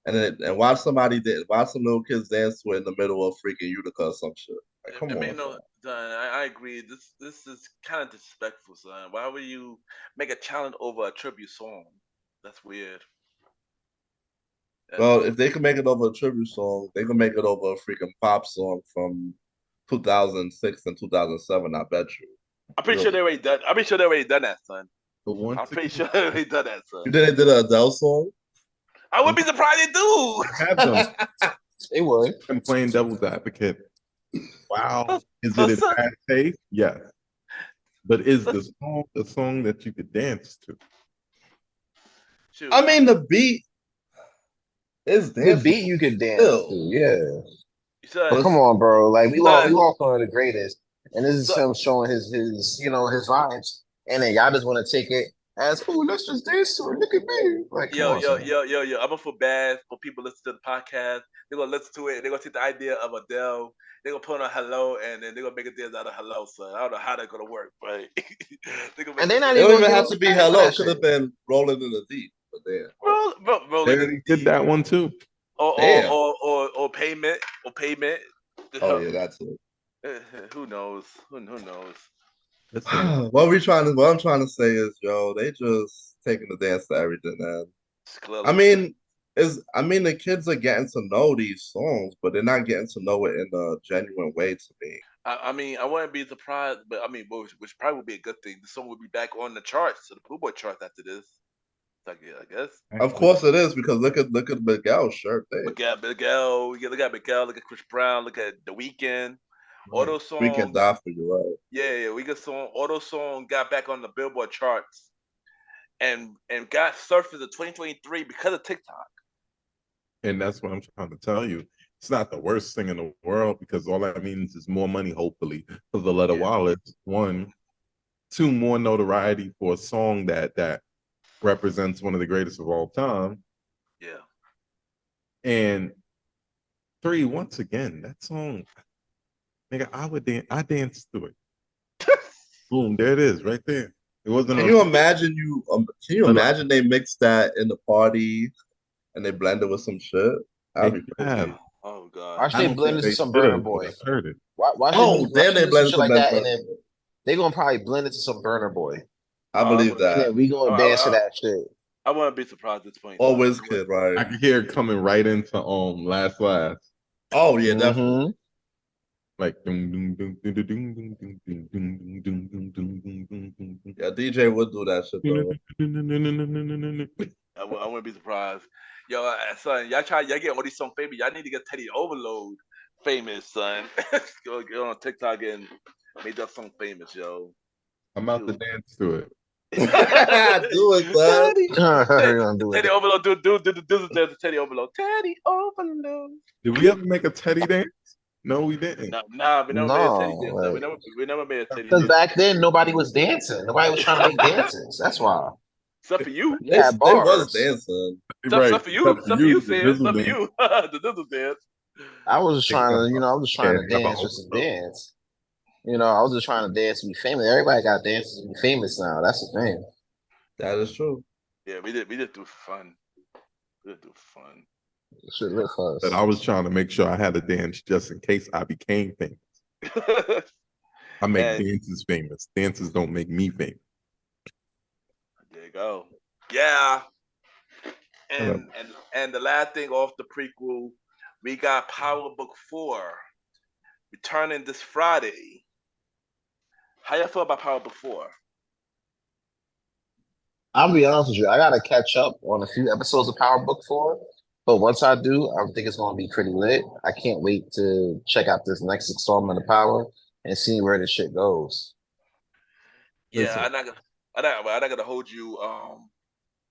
[SPEAKER 4] and watch watch some little kids dance to it in the middle of freaking Utica or some shit. Like, come
[SPEAKER 2] I mean,
[SPEAKER 4] on,
[SPEAKER 2] no,
[SPEAKER 4] son.
[SPEAKER 2] son, I agree. This is kind of disrespectful, son. Why would you make a challenge over a tribute song? That's weird.
[SPEAKER 4] Well, if they can make it over a tribute song, they can make it over a freaking pop song from 2006 and 2007. I bet you.
[SPEAKER 2] I'm pretty sure they already done. I'm pretty sure they already done that, son.
[SPEAKER 5] But once
[SPEAKER 2] I'm pretty sure they already done that, son.
[SPEAKER 4] You think they did an Adele song?
[SPEAKER 2] I wouldn't be surprised they do.
[SPEAKER 5] have them,
[SPEAKER 3] They would.
[SPEAKER 5] I'm playing devil's advocate. Wow, is
[SPEAKER 2] So,
[SPEAKER 5] it in
[SPEAKER 2] son,
[SPEAKER 5] bad taste? Yes. But is the song a song that you could dance to?
[SPEAKER 2] shoot.
[SPEAKER 4] I mean, the beat is
[SPEAKER 3] The
[SPEAKER 4] dancing.
[SPEAKER 3] beat you could dance
[SPEAKER 4] Still.
[SPEAKER 3] to, yeah.
[SPEAKER 2] Son,
[SPEAKER 3] But come on, bro. Like we
[SPEAKER 2] Son.
[SPEAKER 3] lost one of the greatest, and this is
[SPEAKER 2] Son.
[SPEAKER 3] him showing his his vibes, and then y'all just want to take it as, oh, let's just dance to it. Look at me, like come on, son.
[SPEAKER 2] Yo. I'm gonna feel bad for people listening to the podcast. They're gonna listen to it. They're gonna take the idea of Adele. They're gonna put on hello, and then they're gonna make a dance out of hello. So I don't know how that's gonna work, but
[SPEAKER 3] And they're not
[SPEAKER 4] It
[SPEAKER 3] even
[SPEAKER 4] don't
[SPEAKER 3] gonna
[SPEAKER 4] even
[SPEAKER 3] get
[SPEAKER 4] have
[SPEAKER 3] no
[SPEAKER 4] to be
[SPEAKER 3] credit for
[SPEAKER 4] hello.
[SPEAKER 3] that
[SPEAKER 4] It could have
[SPEAKER 3] shit.
[SPEAKER 4] been rolling in the deep. But then,
[SPEAKER 2] roll
[SPEAKER 5] They
[SPEAKER 2] in
[SPEAKER 5] already
[SPEAKER 2] the
[SPEAKER 5] did
[SPEAKER 2] deep.
[SPEAKER 5] that one too.
[SPEAKER 4] Damn.
[SPEAKER 2] Or payment.
[SPEAKER 4] Oh yeah, that's it.
[SPEAKER 2] Who knows? Who knows?
[SPEAKER 5] Listen,
[SPEAKER 4] What I'm trying to say is, they just taking the dance to everything, man. I mean, the kids are getting to know these songs, but they're not getting to know it in a genuine way to me.
[SPEAKER 2] I mean, I wouldn't be surprised, but I mean, which probably would be a good thing. The song would be back on the charts, the Billboard charts after this. Like, yeah, I guess.
[SPEAKER 4] Of course it is, because look at Miguel's shirt there.
[SPEAKER 2] Miguel, look at Miguel, look at Chris Brown, look at The Weeknd. All those
[SPEAKER 4] We can
[SPEAKER 2] songs,
[SPEAKER 4] die for you, right?
[SPEAKER 2] yeah, we got song. All those songs got back on the Billboard charts, and got surfaced in 2023 because of TikTok.
[SPEAKER 5] and that's what I'm trying to tell you. It's not the worst thing in the world because all that means is more money, hopefully, for the Letter Wallets. One, two, more notoriety for a song that represents one of the greatest of all time.
[SPEAKER 2] Yeah.
[SPEAKER 5] And three, once again, that song, nigga, I danced to it. Boom, there it is, right there. It wasn't.
[SPEAKER 4] Can you imagine they mixed that in the party and they blended with some shit? That'd be crazy.
[SPEAKER 2] Oh God.
[SPEAKER 3] Why should they blend into some Burner Boy?
[SPEAKER 5] I heard it.
[SPEAKER 3] Why
[SPEAKER 4] Oh, damn, they blend
[SPEAKER 3] shit like
[SPEAKER 4] some
[SPEAKER 3] that,
[SPEAKER 4] Burna
[SPEAKER 3] and then they gonna probably blend into some Burner Boy,
[SPEAKER 4] I believe
[SPEAKER 3] and
[SPEAKER 4] that.
[SPEAKER 3] then we gonna dance to that shit.
[SPEAKER 2] I wouldn't be surprised at this point.
[SPEAKER 4] Or Wizkid,
[SPEAKER 5] I
[SPEAKER 4] right?
[SPEAKER 5] could hear it coming right into Last.
[SPEAKER 4] Oh yeah, definitely.
[SPEAKER 5] Like
[SPEAKER 4] Yeah, DJ would do that shit though.
[SPEAKER 2] I wouldn't be surprised. Yo, son, y'all get all these songs famous. Y'all need to get Teddy Overload famous, son. Go get on TikTok and make that song famous, yo.
[SPEAKER 5] I'm out to dance to it.
[SPEAKER 4] Do it, son.
[SPEAKER 2] Teddy Overload, do the Teddy Overload. Teddy Overload.
[SPEAKER 5] Did we ever make a Teddy dance? No, we didn't.
[SPEAKER 2] Nah, we never made a Teddy dance. We never made a Teddy
[SPEAKER 3] Because
[SPEAKER 2] dance.
[SPEAKER 3] back then nobody was dancing. Nobody was trying to make dances. That's why.
[SPEAKER 2] Except for you.
[SPEAKER 4] They was dancing.
[SPEAKER 2] Except for you. Except for you, Sid. Except for
[SPEAKER 5] dance.
[SPEAKER 2] you. The Dizzle dance.
[SPEAKER 3] I was just trying to
[SPEAKER 5] Yeah,
[SPEAKER 3] dance just to dance. I was just trying to dance to be famous. Everybody got dances to be famous now. That's the thing.
[SPEAKER 4] That is true.
[SPEAKER 2] Yeah, we did do it for fun. We did do it for fun.
[SPEAKER 3] Shit real fast.
[SPEAKER 5] But I was trying to make sure I had a dance just in case I became famous. I make dances famous. Dances don't make me famous.
[SPEAKER 2] There you go. Yeah. And the last thing off the prequel, we got Power Book 4 returning this Friday. How y'all feel about Power Book 4?
[SPEAKER 3] I'll be honest with you. I gotta catch up on a few episodes of Power Book 4. But once I do, I think it's gonna be pretty lit. I can't wait to check out this next installment of Power and see where this shit goes.
[SPEAKER 2] Yeah, I'm not gonna hold you.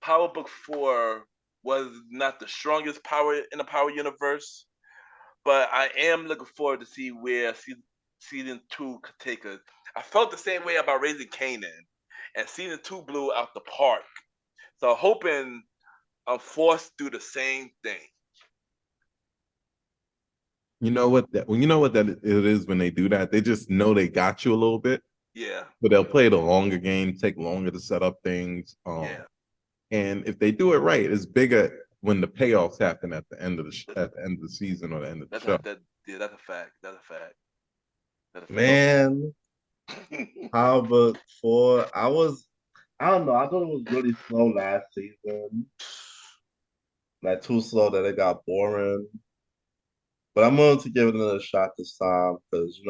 [SPEAKER 2] Power Book 4 was not the strongest power in the Power universe, but I am looking forward to see where season 2 could take us. I felt the same way about Raising Kanan, and season 2 blew out the park. So hoping Force do the same thing.
[SPEAKER 5] You know what that it is when they do that? They just know they got you a little bit,
[SPEAKER 2] Yeah,
[SPEAKER 5] but they'll play the longer game, take longer to set up things.
[SPEAKER 2] yeah.
[SPEAKER 5] And if they do it right, it's bigger when the payoffs happen at the end of the season or the end of the show.
[SPEAKER 2] That's a fact. That's a fact. That's a fact.
[SPEAKER 4] Man, Power Book 4. I don't know. I thought it was really slow last season. Like too slow that it got boring. But I'm willing to give it another shot this time because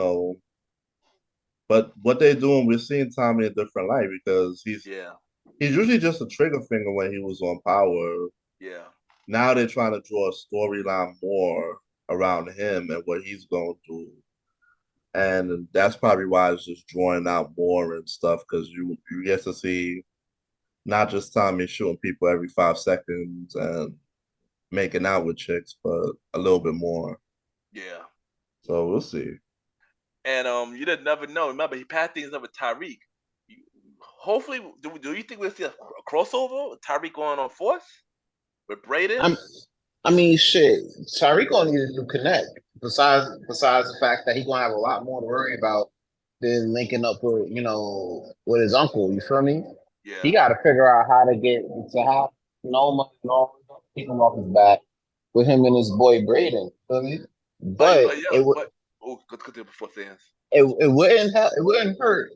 [SPEAKER 4] But what they're doing, we're seeing Tommy in a different light because he's
[SPEAKER 2] Yeah,
[SPEAKER 4] usually just a trigger finger when he was on Power.
[SPEAKER 2] yeah,
[SPEAKER 4] Now they're trying to draw a storyline more around him and what he's going through. And that's probably why it's just drawing out more and stuff because you get to see not just Tommy shooting people every 5 seconds and making out with chicks, but a little bit more.
[SPEAKER 2] yeah.
[SPEAKER 4] So we'll see.
[SPEAKER 2] And you did never know. Remember, he passed things up with Tyreek. Hopefully, do you think we'll see a crossover with Tyreek going on Force with Braden?
[SPEAKER 3] I mean, shit. Tyreek gonna need a new connect. Besides the fact that he gonna have a lot more to worry about than linking up with with his uncle. You feel me? He
[SPEAKER 2] Yeah.
[SPEAKER 3] got to figure out how to get to have Noma and all keep him off his back with him and his boy Braden. Feel me? But
[SPEAKER 2] Yeah, but good before things.
[SPEAKER 3] it wouldn't hurt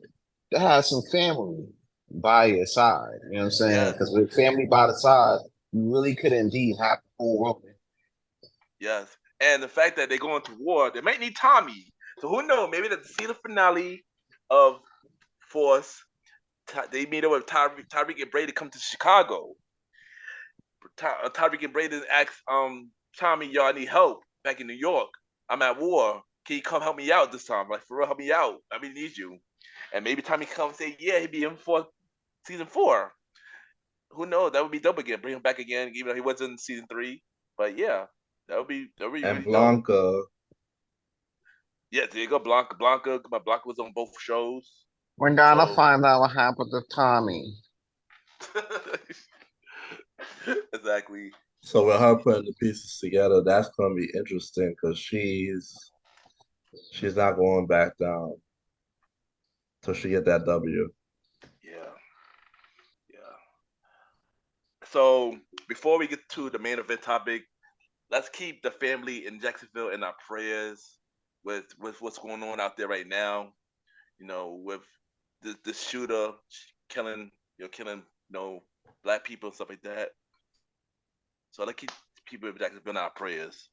[SPEAKER 3] to have some family by your side. You know what I'm saying?
[SPEAKER 2] Yes.
[SPEAKER 3] Because with family by the side, you really could indeed have the whole world.
[SPEAKER 2] Yes. And the fact that they're going to war, they might need Tommy. So who knows? Maybe the season finale of Force, they meet up with Tyreek and Brady come to Chicago. Tyreek and Brady ask Tommy, y'all need help back in New York. I'm at war. Can you come help me out this time? Like, for real, help me out. I really need you. And maybe Tommy come and say, yeah, he'd be in for season 4. Who knows? That would be dope again. Bring him back again, even though he wasn't in season 3. But yeah, that would be
[SPEAKER 4] And
[SPEAKER 2] really
[SPEAKER 4] Blanca.
[SPEAKER 2] dope. Yeah, there you go, Blanca. Blanca was on both shows.
[SPEAKER 3] We're gonna find out what happened to Tommy.
[SPEAKER 2] Exactly.
[SPEAKER 4] So with her putting the pieces together, that's gonna be interesting because she's not going back down till she get that W.
[SPEAKER 2] Yeah. Yeah. So before we get to the main event topic, let's keep the family in Jacksonville in our prayers with what's going on out there right now. With the shooter killing black people and stuff like that. So let's keep people in Jacksonville in our prayers.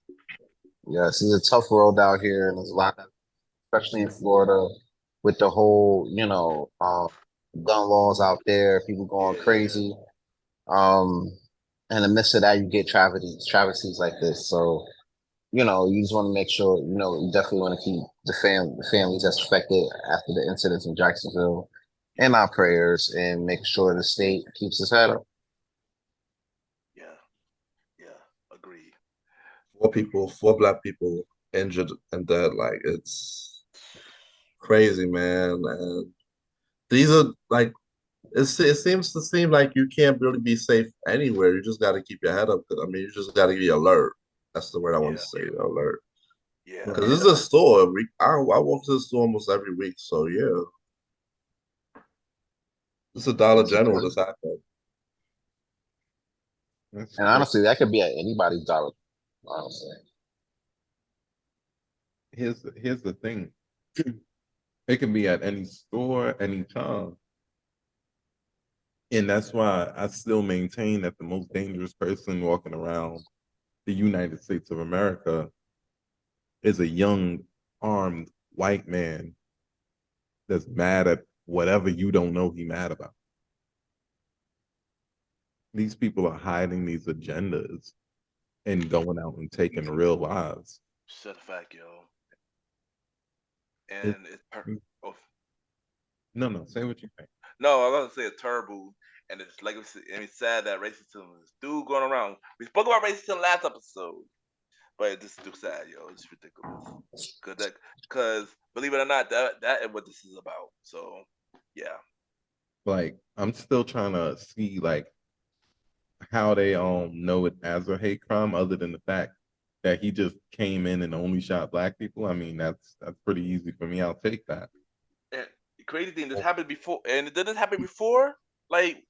[SPEAKER 3] Yes, it's a tough world out here, and there's a lot, especially in Florida, with the whole gun laws out there, people going crazy. In the midst of that, you get travesties like this. So, you just want to make sure, you definitely want to keep the families that's affected after the incidents in Jacksonville in our prayers and make sure the state keeps its head up.
[SPEAKER 2] Yeah, agreed.
[SPEAKER 4] 4 black people injured and dead. Like it's crazy, man. And these are like it seems to seem like you can't really be safe anywhere. You just got to keep your head up. I mean, you just got to be alert. That's the word I want to say, alert.
[SPEAKER 2] Yeah.
[SPEAKER 4] Because this is a store. I walk to the store almost every week, so yeah. It's a Dollar General that's happening.
[SPEAKER 3] And honestly, that could be at anybody's dollar. Honestly,
[SPEAKER 5] Here's the thing. It can be at any store, anytime. And that's why I still maintain that the most dangerous person walking around the United States of America is a young, armed white man that's mad at whatever you don't know he mad about. These people are hiding these agendas and going out and taking real lives.
[SPEAKER 2] Shut the fact, yo. And
[SPEAKER 5] No, say what you think.
[SPEAKER 2] No, I was gonna say terrible, and it's like it's sad that racism is still going around. We spoke about racism last episode, but this is still sad, yo. It's ridiculous. Cause believe it or not, that is what this is about. So, yeah.
[SPEAKER 5] Like, I'm still trying to see like how they know it as a hate crime, other than the fact that he just came in and only shot black people. I mean, that's pretty easy for me. I'll take that.
[SPEAKER 2] And the crazy thing, this happened before, and it didn't happen before, like,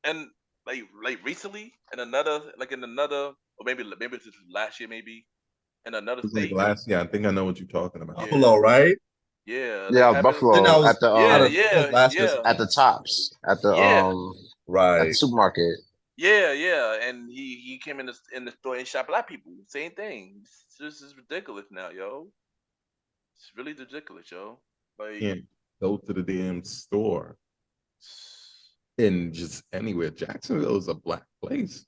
[SPEAKER 2] and like recently, in another, or maybe this was last year, maybe in another
[SPEAKER 5] It was like
[SPEAKER 2] state.
[SPEAKER 5] last year. I think I know what you're talking about.
[SPEAKER 2] Yeah.
[SPEAKER 4] Buffalo, right?
[SPEAKER 2] Yeah, like
[SPEAKER 3] Yeah,
[SPEAKER 2] happened.
[SPEAKER 4] Then that
[SPEAKER 3] Buffalo
[SPEAKER 4] was
[SPEAKER 3] at the
[SPEAKER 2] Yeah,
[SPEAKER 4] that was last year.
[SPEAKER 3] at the Tops at the
[SPEAKER 2] yeah,
[SPEAKER 3] at the supermarket.
[SPEAKER 2] yeah, and he came in the store and shot black people. Same thing. This is ridiculous now, yo. It's really ridiculous, yo. Like,
[SPEAKER 5] Can't go to the damn store and just anywhere. Jacksonville is a black place.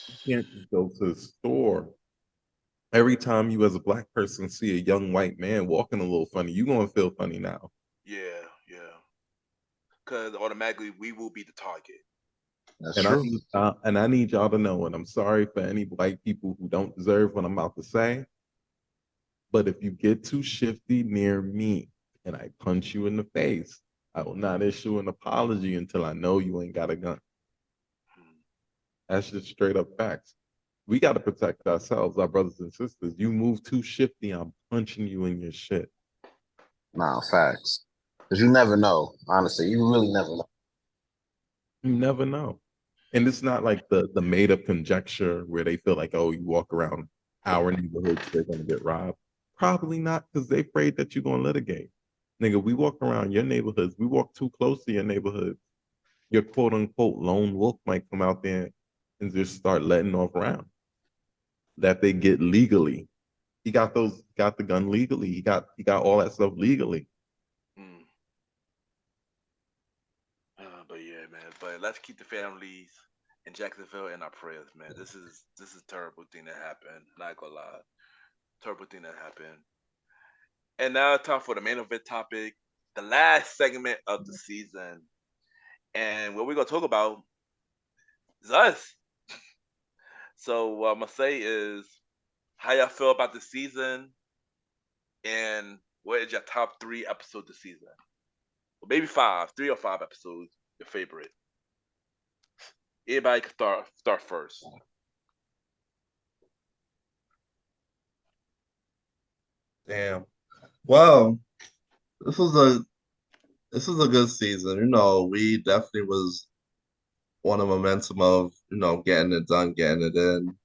[SPEAKER 5] You can't just go to the store. Every time you as a black person see a young white man walking a little funny, you're gonna feel funny now.
[SPEAKER 2] yeah, because automatically we will be the target.
[SPEAKER 3] That's
[SPEAKER 5] And
[SPEAKER 3] true.
[SPEAKER 5] I need y'all to know, and I'm sorry for any white people who don't deserve what I'm about to say, but if you get too shifty near me and I punch you in the face, I will not issue an apology until I know you ain't got a gun. That's just straight up facts. We got to protect ourselves, our brothers and sisters. You move too shifty, I'm punching you in your shit.
[SPEAKER 3] Nah, facts. Because you never know. Honestly, you really never know.
[SPEAKER 5] You never know. And it's not like the made up conjecture where they feel like, oh, you walk around our neighborhoods, they're gonna get robbed. Probably not, because they're afraid that you're gonna litigate. Nigga, we walk around your neighborhoods, we walk too close to your neighborhood, your quote unquote lone wolf might come out there and just start letting off rounds that they get legally. He got the gun legally. He got all that stuff legally.
[SPEAKER 2] But yeah, man. But let's keep the families in Jacksonville in our prayers, man. This is a terrible thing that happened. Not gonna lie, terrible thing that happened. And now it's time for the main event topic, the last segment of the season, and what we're gonna talk about is us. So what I'm gonna say is how y'all feel about the season, and what is your top 3 episodes this season? Or maybe 3 or 5 episodes. Your favorite. Everybody can start first.
[SPEAKER 4] Damn. Well, this was a good season. You know, we definitely was on a momentum of, you know, getting it done, getting it in.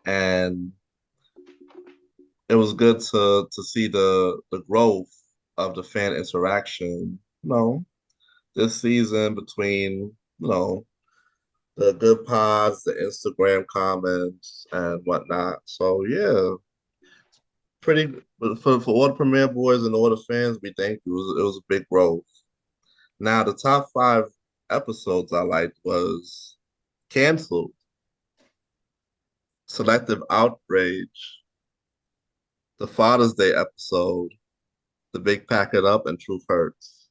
[SPEAKER 4] And it was good to see the growth of the fan interaction, you know, this season between, you know, the good pods, the Instagram comments and whatnot. So yeah, pretty for all the premiere boys and all the fans, we thank you. It was a big growth. Now the top 5 episodes I liked was Canceled, Selective Outrage, the Father's Day episode, The Big Pack It Up, and Truth Hurts.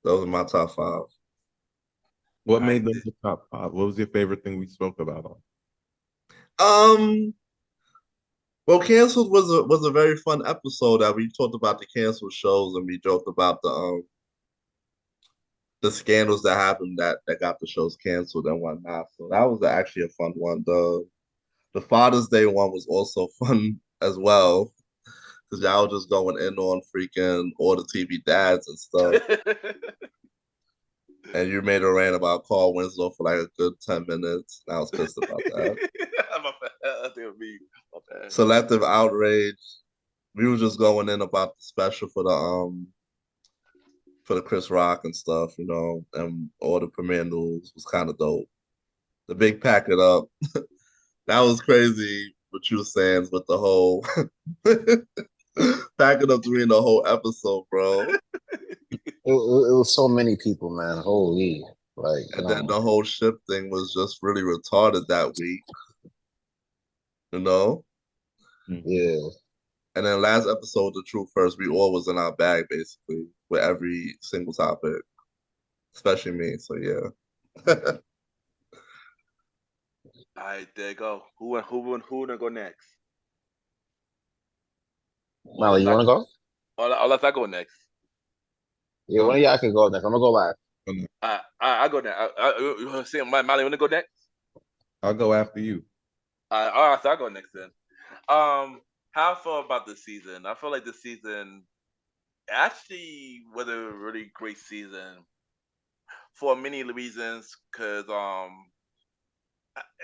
[SPEAKER 4] Those are my top 5.
[SPEAKER 5] What made them the top 5? What was your favorite thing we spoke about on?
[SPEAKER 4] Well, Canceled was a very fun episode that we talked about the canceled shows and we joked about the scandals that happened that got the shows canceled and whatnot. So that was actually a fun one. The Father's Day one was also fun as well because y'all was just going in on freaking all the TV dads and stuff. And you made a rant about Carl Winslow for like a good 10 minutes. And I was pissed about that. Selective Outrage. We were just going in about the special for the Chris Rock and stuff, you know, and all the premiere news was kind of dope. The Big Pack It Up. That was crazy what you were saying with the whole packing up during the whole episode, bro.
[SPEAKER 3] It was so many people, man. Holy, like,
[SPEAKER 4] and then the whole ship thing was just really retarded that week. You know?
[SPEAKER 3] Yeah.
[SPEAKER 4] And then last episode, the truth first, we all was in our bag basically with every single topic, especially me. So yeah.
[SPEAKER 2] All right, there you go. Who wanna go next?
[SPEAKER 3] Mally, you want to go?
[SPEAKER 2] Unless I go next.
[SPEAKER 3] Yeah, one of y'all can go next. I'm gonna go back.
[SPEAKER 2] I go next. You see, Molly, wanna go next?
[SPEAKER 5] I'll go after you.
[SPEAKER 2] All right, so I go next then. How I feel about this season? I feel like this season actually was a really great season for many reasons. Cause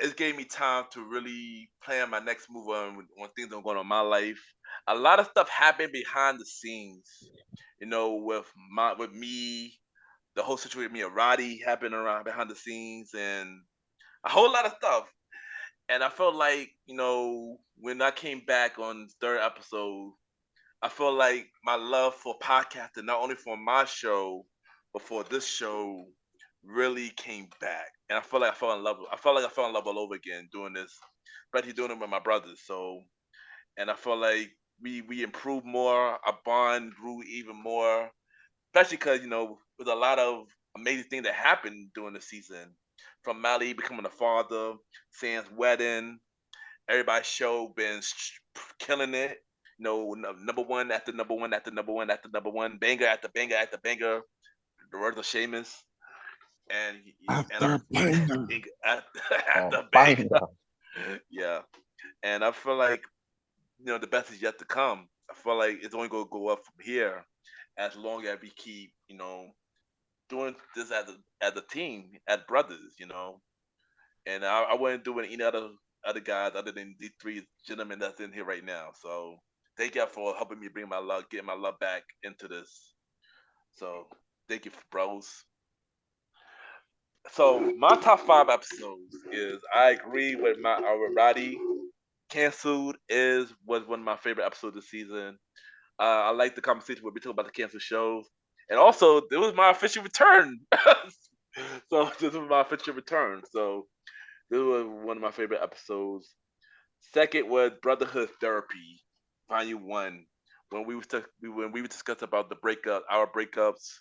[SPEAKER 2] it gave me time to really plan my next move on things that are going on in my life. A lot of stuff happened behind the scenes, with me, the whole situation with me and Roddy happened around behind the scenes, and a whole lot of stuff. And I felt like, when I came back on the third episode, I felt like my love for podcasting, not only for my show, but for this show, really came back. And I felt like I fell in love. I felt like I fell in love all over again doing this, especially doing it with my brothers. So, and I felt like we improved more. Our bond grew even more, especially because with a lot of amazing things that happened during the season, from Mally becoming a father, Sam's wedding, everybody's show been killing it. Number one after number one after number one after number one, banger after banger after banger. The words of Seamus, and
[SPEAKER 5] After banger.
[SPEAKER 2] after
[SPEAKER 3] Bang.
[SPEAKER 2] banger, yeah. And I feel like the best is yet to come. I feel like it's only gonna go up from here, as long as we keep doing this as a team, as brothers. And I wouldn't do it any other guys other than these three gentlemen that's in here right now. So thank you for helping me bring my love, get my love back into this. So thank you, bros. So my top 5 episodes is I agree with with Roddy. Canceled was one of my favorite episodes this season. I like the conversation where we talk about the canceled shows, and also it was my official return. So this was my official return. So this was one of my favorite episodes. Second was Brotherhood Therapy, Volume 1, when we discussed about the breakup, our breakups,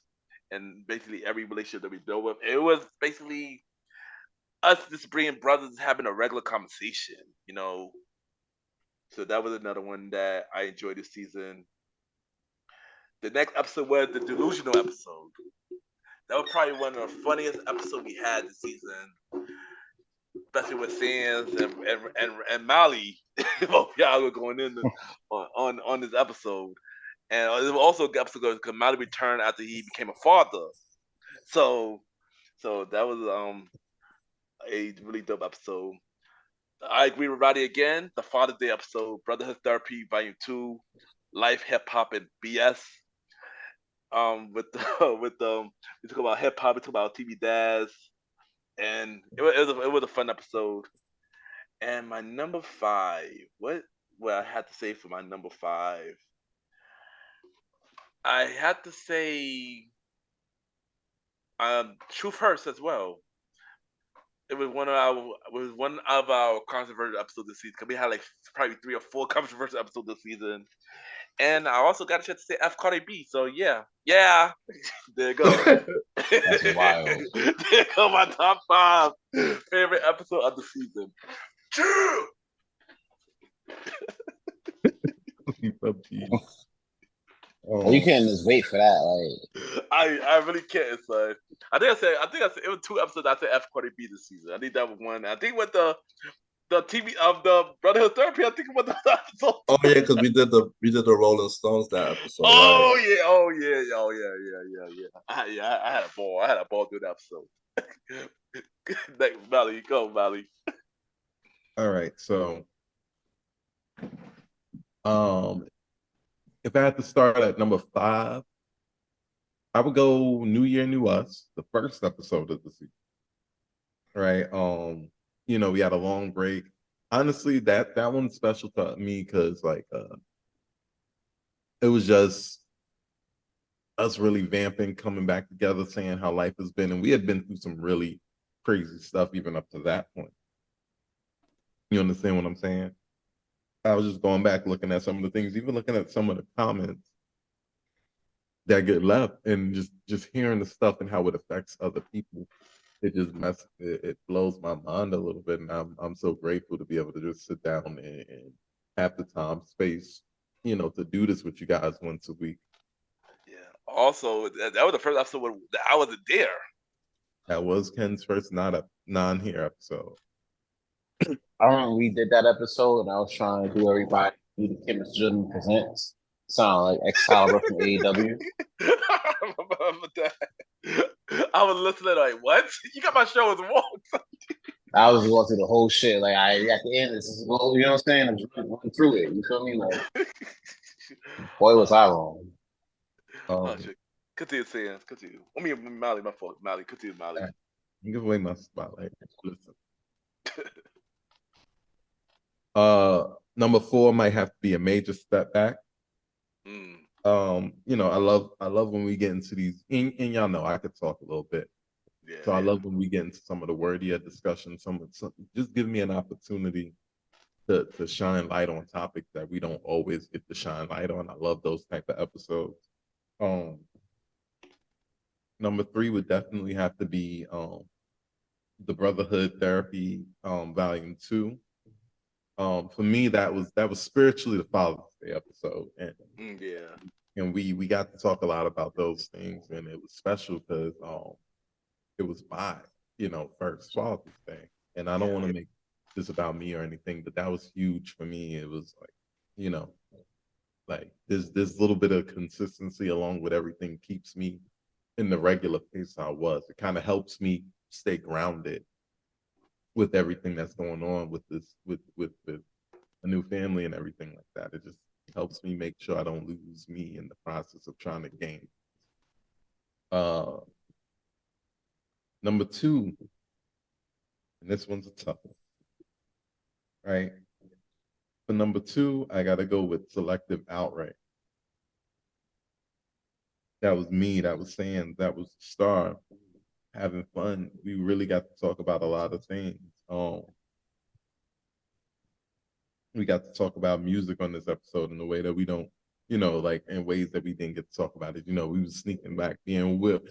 [SPEAKER 2] and basically every relationship that we dealt with. It was basically us just bringing brothers having a regular conversation. So that was another one that I enjoyed this season. The next episode was the delusional episode. That was probably one of the funniest episodes we had this season, especially with Sands and Mali. Both y'all were going in on this episode, and it was also a good episode because Mali returned after he became a father. So that was a really dope episode. I agree with Roddy again. The Father's Day episode, Brotherhood Therapy Volume 2, Life, Hip Hop, and BS. With we talk about hip hop, we talk about TV dads, and it was a fun episode. And my number 5, what I had to say for my number 5? I had to say Truth Hurts as well. It was one of our controversial episodes this season, because we had like probably 3 or 4 controversial episodes this season. And I also got a chance to say F Cardi B. So yeah. There you go.
[SPEAKER 3] That's wild.
[SPEAKER 2] There you go, my top 5 favorite episode of the season. True.
[SPEAKER 3] You can't just wait for that. Like,
[SPEAKER 2] I really can't, son. I think I said it was 2 episodes. I said F Cardi B this season. I think that was one. I think with the TV of the Brotherhood Therapy, I think with the episode.
[SPEAKER 4] Oh yeah, because we did the Rolling Stones that episode.
[SPEAKER 2] Oh
[SPEAKER 4] right?
[SPEAKER 2] yeah, I had a ball. I had a ball through that episode. Next, Valley, go, Valley.
[SPEAKER 5] All right, so if I had to start at number 5, I would go New Year, New Us, the first episode of the season. Right. We had a long break. Honestly, that one's special to me because it was just us really vamping, coming back together, saying how life has been, and we had been through some really crazy stuff even up to that point. You understand what I'm saying? I was just going back looking at some of the things, even looking at some of the comments that get left, and just hearing the stuff and how it affects other people. It just it blows my mind a little bit, and I'm so grateful to be able to just sit down and have the time, space, to do this with you guys once a week.
[SPEAKER 2] Yeah. Also, that was the first episode that I wasn't there.
[SPEAKER 5] That was Ken's first non-here episode.
[SPEAKER 3] I remember we did that episode, and I was trying to do everybody do the Aka MrGentleman Presents. Sound like Excalibur from AEW.
[SPEAKER 2] I remember that. I was listening like, what? You got my show as wrong.
[SPEAKER 3] I was going through the whole shit. Like, at the end, this is, you know what I'm saying? I'm just running through it. You feel me? Like, boy, was I wrong.
[SPEAKER 2] Shit. Continue saying. Continue. I mean, Mally, my fault. Mally, continue, Mally.
[SPEAKER 5] You give away my spotlight. Listen. Number 4 might have to be a major step back. I love when we get into these, and y'all know I could talk a little bit.
[SPEAKER 2] Yeah,
[SPEAKER 5] so I love when we get into some of the wordier discussions. Some just give me an opportunity to shine light on topics that we don't always get to shine light on. I love those type of episodes. Number 3 would definitely have to be the Brotherhood Therapy Volume 2. For me, that was spiritually the Father's Day episode, and we got to talk a lot about those things, and it was special because it was my first Father's Day, and I don't want to make this about me or anything, but that was huge for me. It was like, like this little bit of consistency along with everything keeps me in the regular pace I was. It kind of helps me stay grounded with everything that's going on with this, with a new family and everything like that. It just helps me make sure I don't lose me in the process of trying to gain. Number 2, and this one's a tough one, right? For number 2, I got to go with Selective Outright. That was me. That was Sam. That was Star. Having fun. We really got to talk about a lot of things. We got to talk about music on this episode in a way that we don't, like in ways that we didn't get to talk about it. We was sneaking back, we were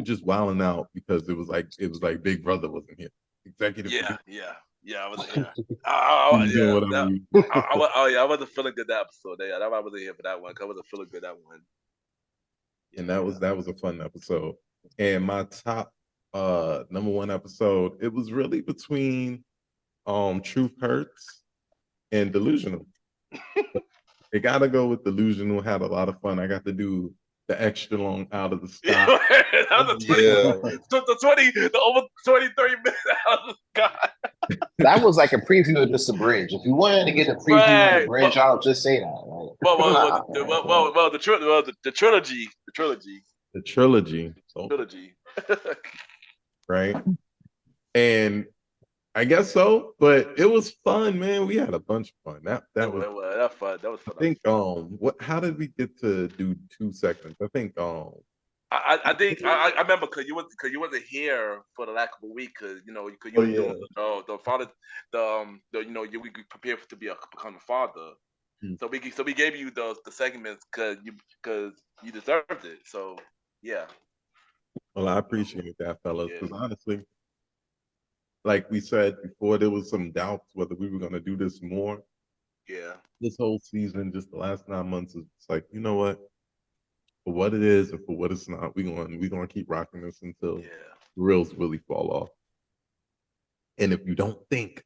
[SPEAKER 5] just wilding out because it was like Big Brother wasn't here. Executive.
[SPEAKER 2] Yeah, I wasn't here. I wasn't feeling good that episode. I wasn't here for that one. I wasn't feeling good that one.
[SPEAKER 5] And that was a fun episode. And my top number 1 episode, it was really between Truth Hurts and Delusional. They gotta go with Delusional. Had a lot of fun. I got to do the extra long out of the sky.
[SPEAKER 2] The over 30 minutes out of the sky.
[SPEAKER 3] That was like a preview of just a bridge. If you wanted to get a preview of the bridge, I'll just say that.
[SPEAKER 2] The trilogy.
[SPEAKER 5] The trilogy. Right. And I guess so, but it was fun, man. We had a bunch of fun. That was fun. That was fun. I think how did we get to do 2 segments? I think
[SPEAKER 2] I think I remember because you wasn't here for the last couple of weeks because you were doing the father we prepared to become a father. So we gave you the segments because you deserved it. So yeah.
[SPEAKER 5] Well, I appreciate that, fellas, because honestly, like we said before, there was some doubts whether we were going to do this more.
[SPEAKER 2] Yeah.
[SPEAKER 5] This whole season, just the last 9 months, is what? For what it is and for what it's not, we're gonna keep rocking this until the reels really fall off. And if you don't think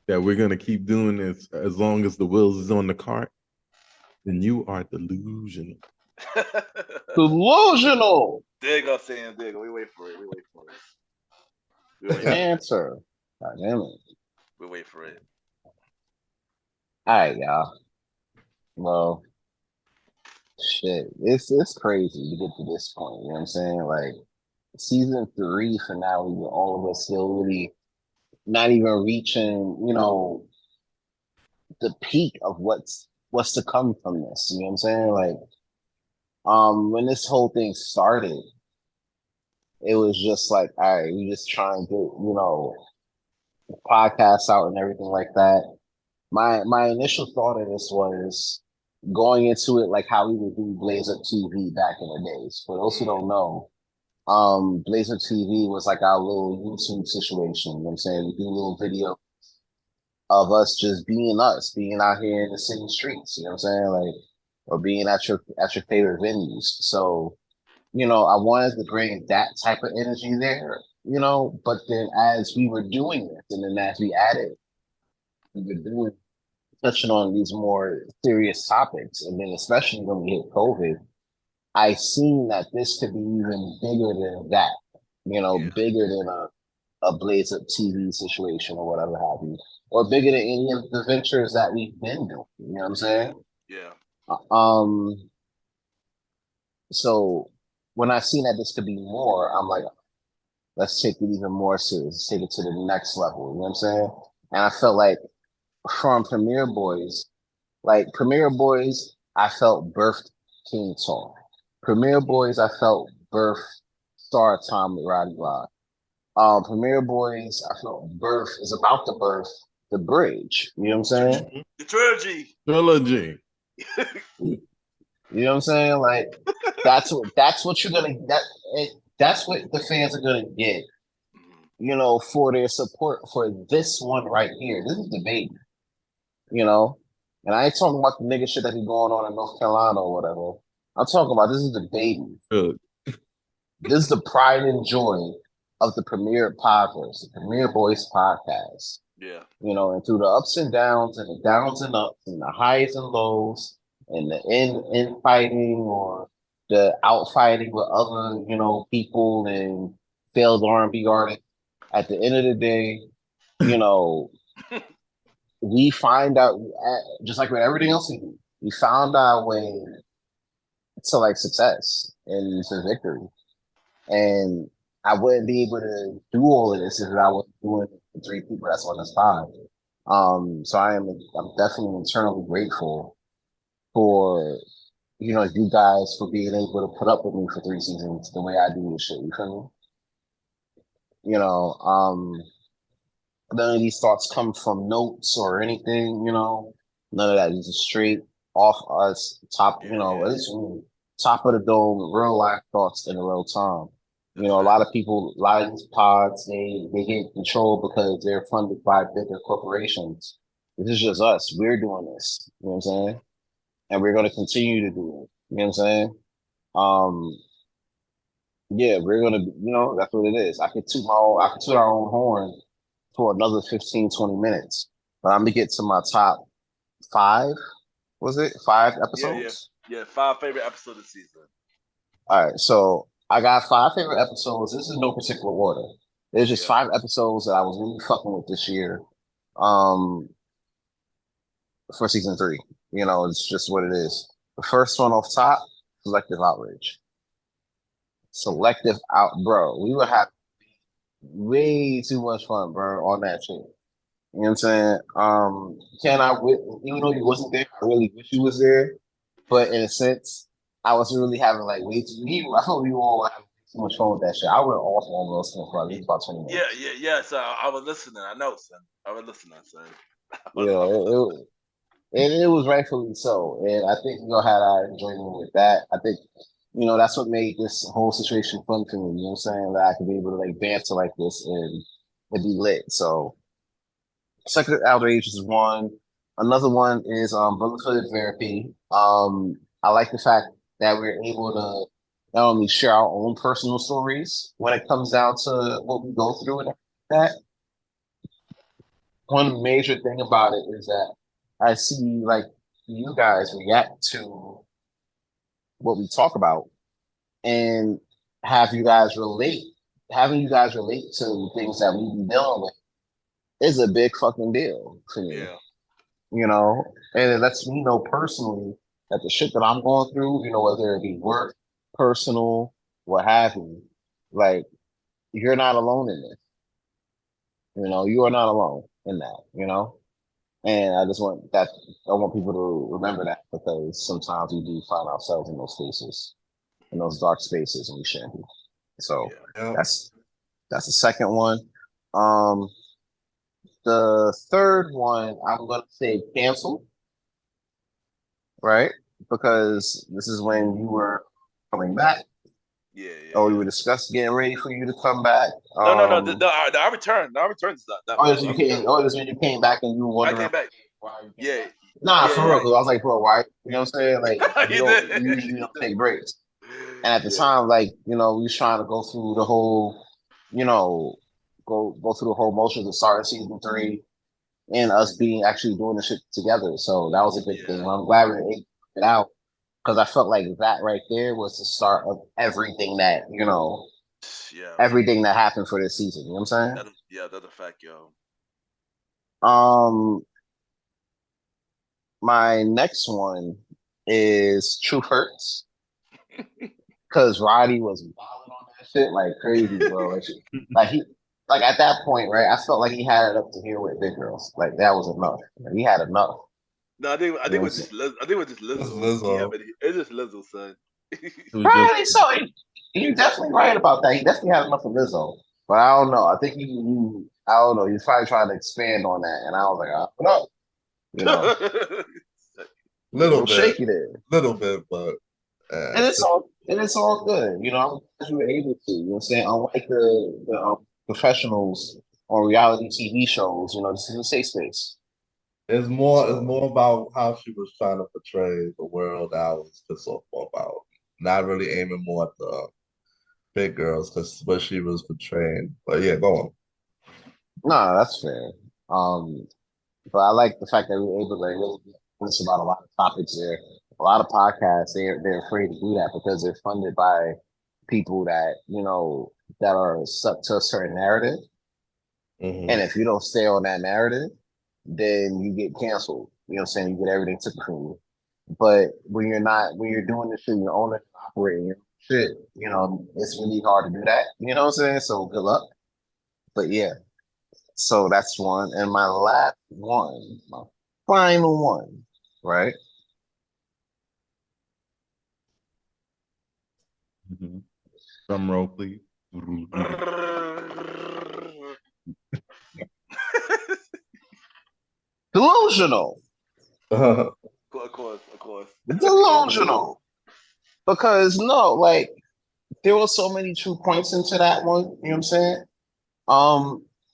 [SPEAKER 5] that we're gonna keep doing this as long as the wheels is on the cart, then you are delusional.
[SPEAKER 3] Delusional.
[SPEAKER 2] There you go, Sam. There you go. We wait for it.
[SPEAKER 3] Answer. God damn it.
[SPEAKER 2] We wait for it.
[SPEAKER 3] All right, y'all. Well, shit, it's crazy to get to this point. You know what I'm saying? Like season 3 finale, with all of us still really not even reaching, the peak of what's to come from this. You know what I'm saying? Like, when this whole thing started, it was just like, all right, we just trying to get, the podcast out and everything like that. my initial thought of this was going into it like how we would do Blaze Up TV back in the days. For those who don't know, Blaze Up TV was like our little YouTube situation. You know what I'm saying? We do a little video of us just being us, being out here in the city streets, you know what I'm saying? Like, or being at your favorite venues. So, I wanted to bring that type of energy there, but then as we were doing this and then as we added, we were doing touching on these more serious topics, and then especially when we hit COVID, I seen that this could be even bigger than that,
[SPEAKER 2] Yeah.
[SPEAKER 3] bigger than a Blaze Up TV situation or whatever have you, or bigger than any of the ventures that we've been doing. You know what I'm saying?
[SPEAKER 2] Yeah.
[SPEAKER 3] So when I seen that this could be more, I'm like, let's take it even more serious. Let's take it to the next level. You know what I'm saying? And I felt like from Premier Boys, I felt birthed King Tall. Premier Boys, I felt birthed Star Time with Roddy Rod. Premier Boys, I felt birth is about to birth the bridge. You know what I'm saying?
[SPEAKER 2] The trilogy.
[SPEAKER 5] Trilogy.
[SPEAKER 3] You know what I'm saying? Like that's what you're gonna that's what the fans are gonna get. For their support for this one right here. This is the baby. And I ain't talking about the nigga shit that be going on in North Carolina or whatever. I'm talking about this is the baby.
[SPEAKER 5] Good.
[SPEAKER 3] This is the pride and joy of the Premier Podverse, the Premier Boys podcast.
[SPEAKER 2] Yeah.
[SPEAKER 3] And through the ups and downs and the downs and ups and the highs and lows and the infighting or the outfighting with other, people and failed R&B artists. At the end of the day, we find out, just like with everything else we do, we found our way to like success and to victory. And I wouldn't be able to do all of this if I wasn't doing it for three people that's on this pod. So I'm definitely internally grateful for you guys for being able to put up with me for 3 seasons the way I do this shit. You feel me? None of these thoughts come from notes or anything, none of that. It's just straight off us, top, at least top of the dome, real life thoughts in real time. A lot of people, a lot of these pods, they get control because they're funded by bigger corporations. This is just us. We're doing this. You know what I'm saying? And we're going to continue to do it. You know what I'm saying? Yeah, we're going to, that's what it is. I could toot our own horn for another 15, 20 minutes. But I'm going to get to my top 5. Was it 5 episodes?
[SPEAKER 2] Yeah, 5 favorite episodes of the season.
[SPEAKER 3] All right, so I got 5 favorite episodes. This is no particular order. There's just 5 episodes that I was really fucking with this year. For season 3. It's just what it is. The first one off top, Selective Outrage. Bro. We would have way too much fun, bro, on that shit. You know what I'm saying? Even though you wasn't there, I really wish you was there. But in a sense, I was really having like way too. I thought we all having too much fun with that shit. I went off on those things for at least about 20 minutes.
[SPEAKER 2] Yeah. So I was listening. I know, son. I was listening, son.
[SPEAKER 3] It was rightfully so, and I think had our enjoyment with that. I think that's what made this whole situation fun for me. You know what I'm saying? That I could be able to like banter like this and be lit. So, Second Outrage is one. Another one is Brotherhood Therapy. I like the fact that we're able to not only share our own personal stories when it comes down to what we go through and that. One major thing about it is that I see like you guys react to what we talk about and having you guys relate to things that we be dealing with is a big fucking deal for me.
[SPEAKER 2] Yeah.
[SPEAKER 3] And it lets me know personally that the shit that I'm going through, whether it be work, personal, what have you, like you're not alone in this. You are not alone in that, And I want people to remember that because sometimes we do find ourselves in those spaces, in those dark spaces, and we shouldn't be. So that's the second one. The third one, I'm gonna say cancel, right? Because this is when you were coming back,
[SPEAKER 2] Yeah,
[SPEAKER 3] or we
[SPEAKER 2] yeah.
[SPEAKER 3] were discussing getting ready for you to come back.
[SPEAKER 2] No. I returned. No, I returned.
[SPEAKER 3] Oh, this you came. Oh, this when you came back and you were
[SPEAKER 2] I
[SPEAKER 3] wondering,
[SPEAKER 2] came back.
[SPEAKER 3] why you came
[SPEAKER 2] Yeah,
[SPEAKER 3] back. Nah, for real.
[SPEAKER 2] yeah.
[SPEAKER 3] Because I was like, bro, why? You know what I'm saying? Like, you
[SPEAKER 2] You
[SPEAKER 3] don't
[SPEAKER 2] did.
[SPEAKER 3] you usually
[SPEAKER 2] You
[SPEAKER 3] don't
[SPEAKER 2] did.
[SPEAKER 3] take breaks. And at the
[SPEAKER 2] Yeah.
[SPEAKER 3] time, like, we was trying to go through the whole, you know, go through the whole motions of starting season 3 and us being actually doing the shit together. So that was a good thing.
[SPEAKER 2] Yeah.
[SPEAKER 3] I'm glad we were able to get it out because I felt like that right there was the start of everything that,
[SPEAKER 2] Yeah.
[SPEAKER 3] everything that happened for this season. You know what I'm saying?
[SPEAKER 2] That's a fact, yo.
[SPEAKER 3] Um, my next one is True Hurts because Roddy was wilding on that shit like crazy, bro. Like he, like at that point, right? I felt like he had it up to here with big girls. Like that was enough. Like, he had enough.
[SPEAKER 2] No, I
[SPEAKER 3] You know
[SPEAKER 2] think
[SPEAKER 3] what
[SPEAKER 2] it
[SPEAKER 3] I'm
[SPEAKER 2] was
[SPEAKER 3] saying?
[SPEAKER 2] just I think it was just
[SPEAKER 4] It's
[SPEAKER 2] Lizzo. Yeah,
[SPEAKER 4] Lizzo.
[SPEAKER 2] but it's just Lizzo, son.
[SPEAKER 5] It was just
[SPEAKER 3] Probably so. You're definitely right about that. He definitely had enough of Lizzo, but I don't know. I think I don't know. He's probably trying to expand on that, and I was like, I don't know. A
[SPEAKER 4] Little
[SPEAKER 3] little
[SPEAKER 4] bit,
[SPEAKER 3] shaky there,
[SPEAKER 4] but
[SPEAKER 3] and it's all good. I'm glad you were able to. You know what I'm saying? Unlike the professionals on reality TV shows, this is a safe space.
[SPEAKER 4] it's
[SPEAKER 3] So
[SPEAKER 4] more about how she was trying to portray the world I was pissed off about. Not really aiming more at the big girls because what she was portraying. But yeah, go on.
[SPEAKER 3] no, that's fair. Um, But I like the fact that we were able to really listen about a lot of topics there. A lot of podcasts, they're afraid to do that because they're funded by people that are stuck to a certain narrative. And
[SPEAKER 4] Hmm.
[SPEAKER 3] if you don't stay on that narrative, then you get canceled. You know what I'm saying? You get everything taken from you. But when you're doing this shit, you're owning and operating your shit, it's really hard to do that. You know what I'm saying? So good luck. But yeah, so that's one. And my last one, my final one, right?
[SPEAKER 5] mhm. Drum roll, please.
[SPEAKER 3] Delusional.
[SPEAKER 2] Of course.
[SPEAKER 3] Delusional. Because no, like there were so many true points into that one. You know what I'm saying?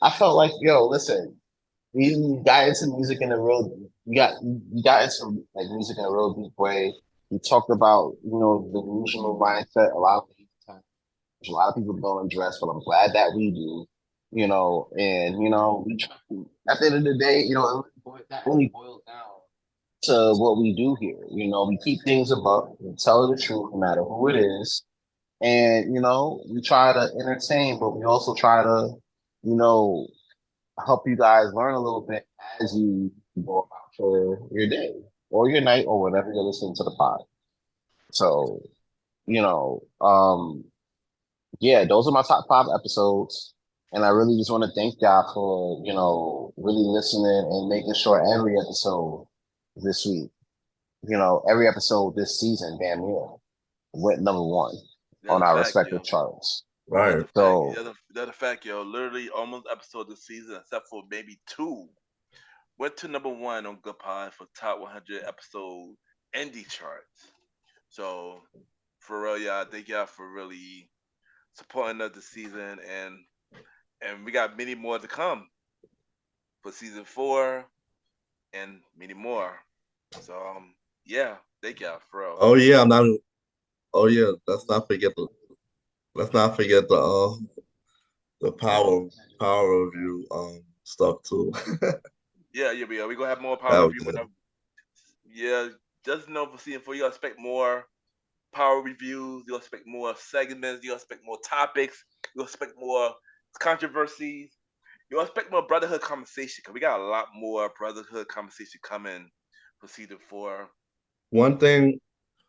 [SPEAKER 3] I felt like, yo, listen, we got into music in a real you got into like music in a real deep way. We talked about, the delusional mindset a lot of times. A lot of people don't address, but I'm glad that we do. And we try at the end of the day, that really boils down to what we do here. We keep things above, we tell the truth no matter who it is. And, we try to entertain, but we also try to, you know, help you guys learn a little bit as you go about your day or your night or whenever you're listening to the pod. So, you know, um, yeah, those are my top 5 episodes. And I really just want to thank y'all for, really listening and making sure every episode this week, every episode this season, damn near, went #1
[SPEAKER 2] That's
[SPEAKER 3] on
[SPEAKER 2] a
[SPEAKER 3] our
[SPEAKER 2] fact,
[SPEAKER 3] respective
[SPEAKER 2] yo.
[SPEAKER 3] charts.
[SPEAKER 2] That's
[SPEAKER 4] Right.
[SPEAKER 2] a fact.
[SPEAKER 3] So,
[SPEAKER 2] That's a fact, yo. Literally, almost episode this season, except for maybe two, went to #1 on Good Pod for top 100 episode indie charts. So, for real, y'all, thank y'all for really supporting us this season, and we got many more to come for season 4 and many more. So, yeah, thank y'all for real.
[SPEAKER 4] Oh yeah, I'm not. Oh yeah, let's not forget the power review stuff too.
[SPEAKER 2] Yeah. We gonna have more
[SPEAKER 4] That
[SPEAKER 2] power
[SPEAKER 4] was
[SPEAKER 2] review
[SPEAKER 4] good.
[SPEAKER 2] whenever. Yeah, just know for season 4, you expect more power reviews. You expect more segments. You expect more topics. You expect more controversies. You expect more brotherhood conversation because we got a lot more brotherhood conversation coming for season 4.
[SPEAKER 4] One thing,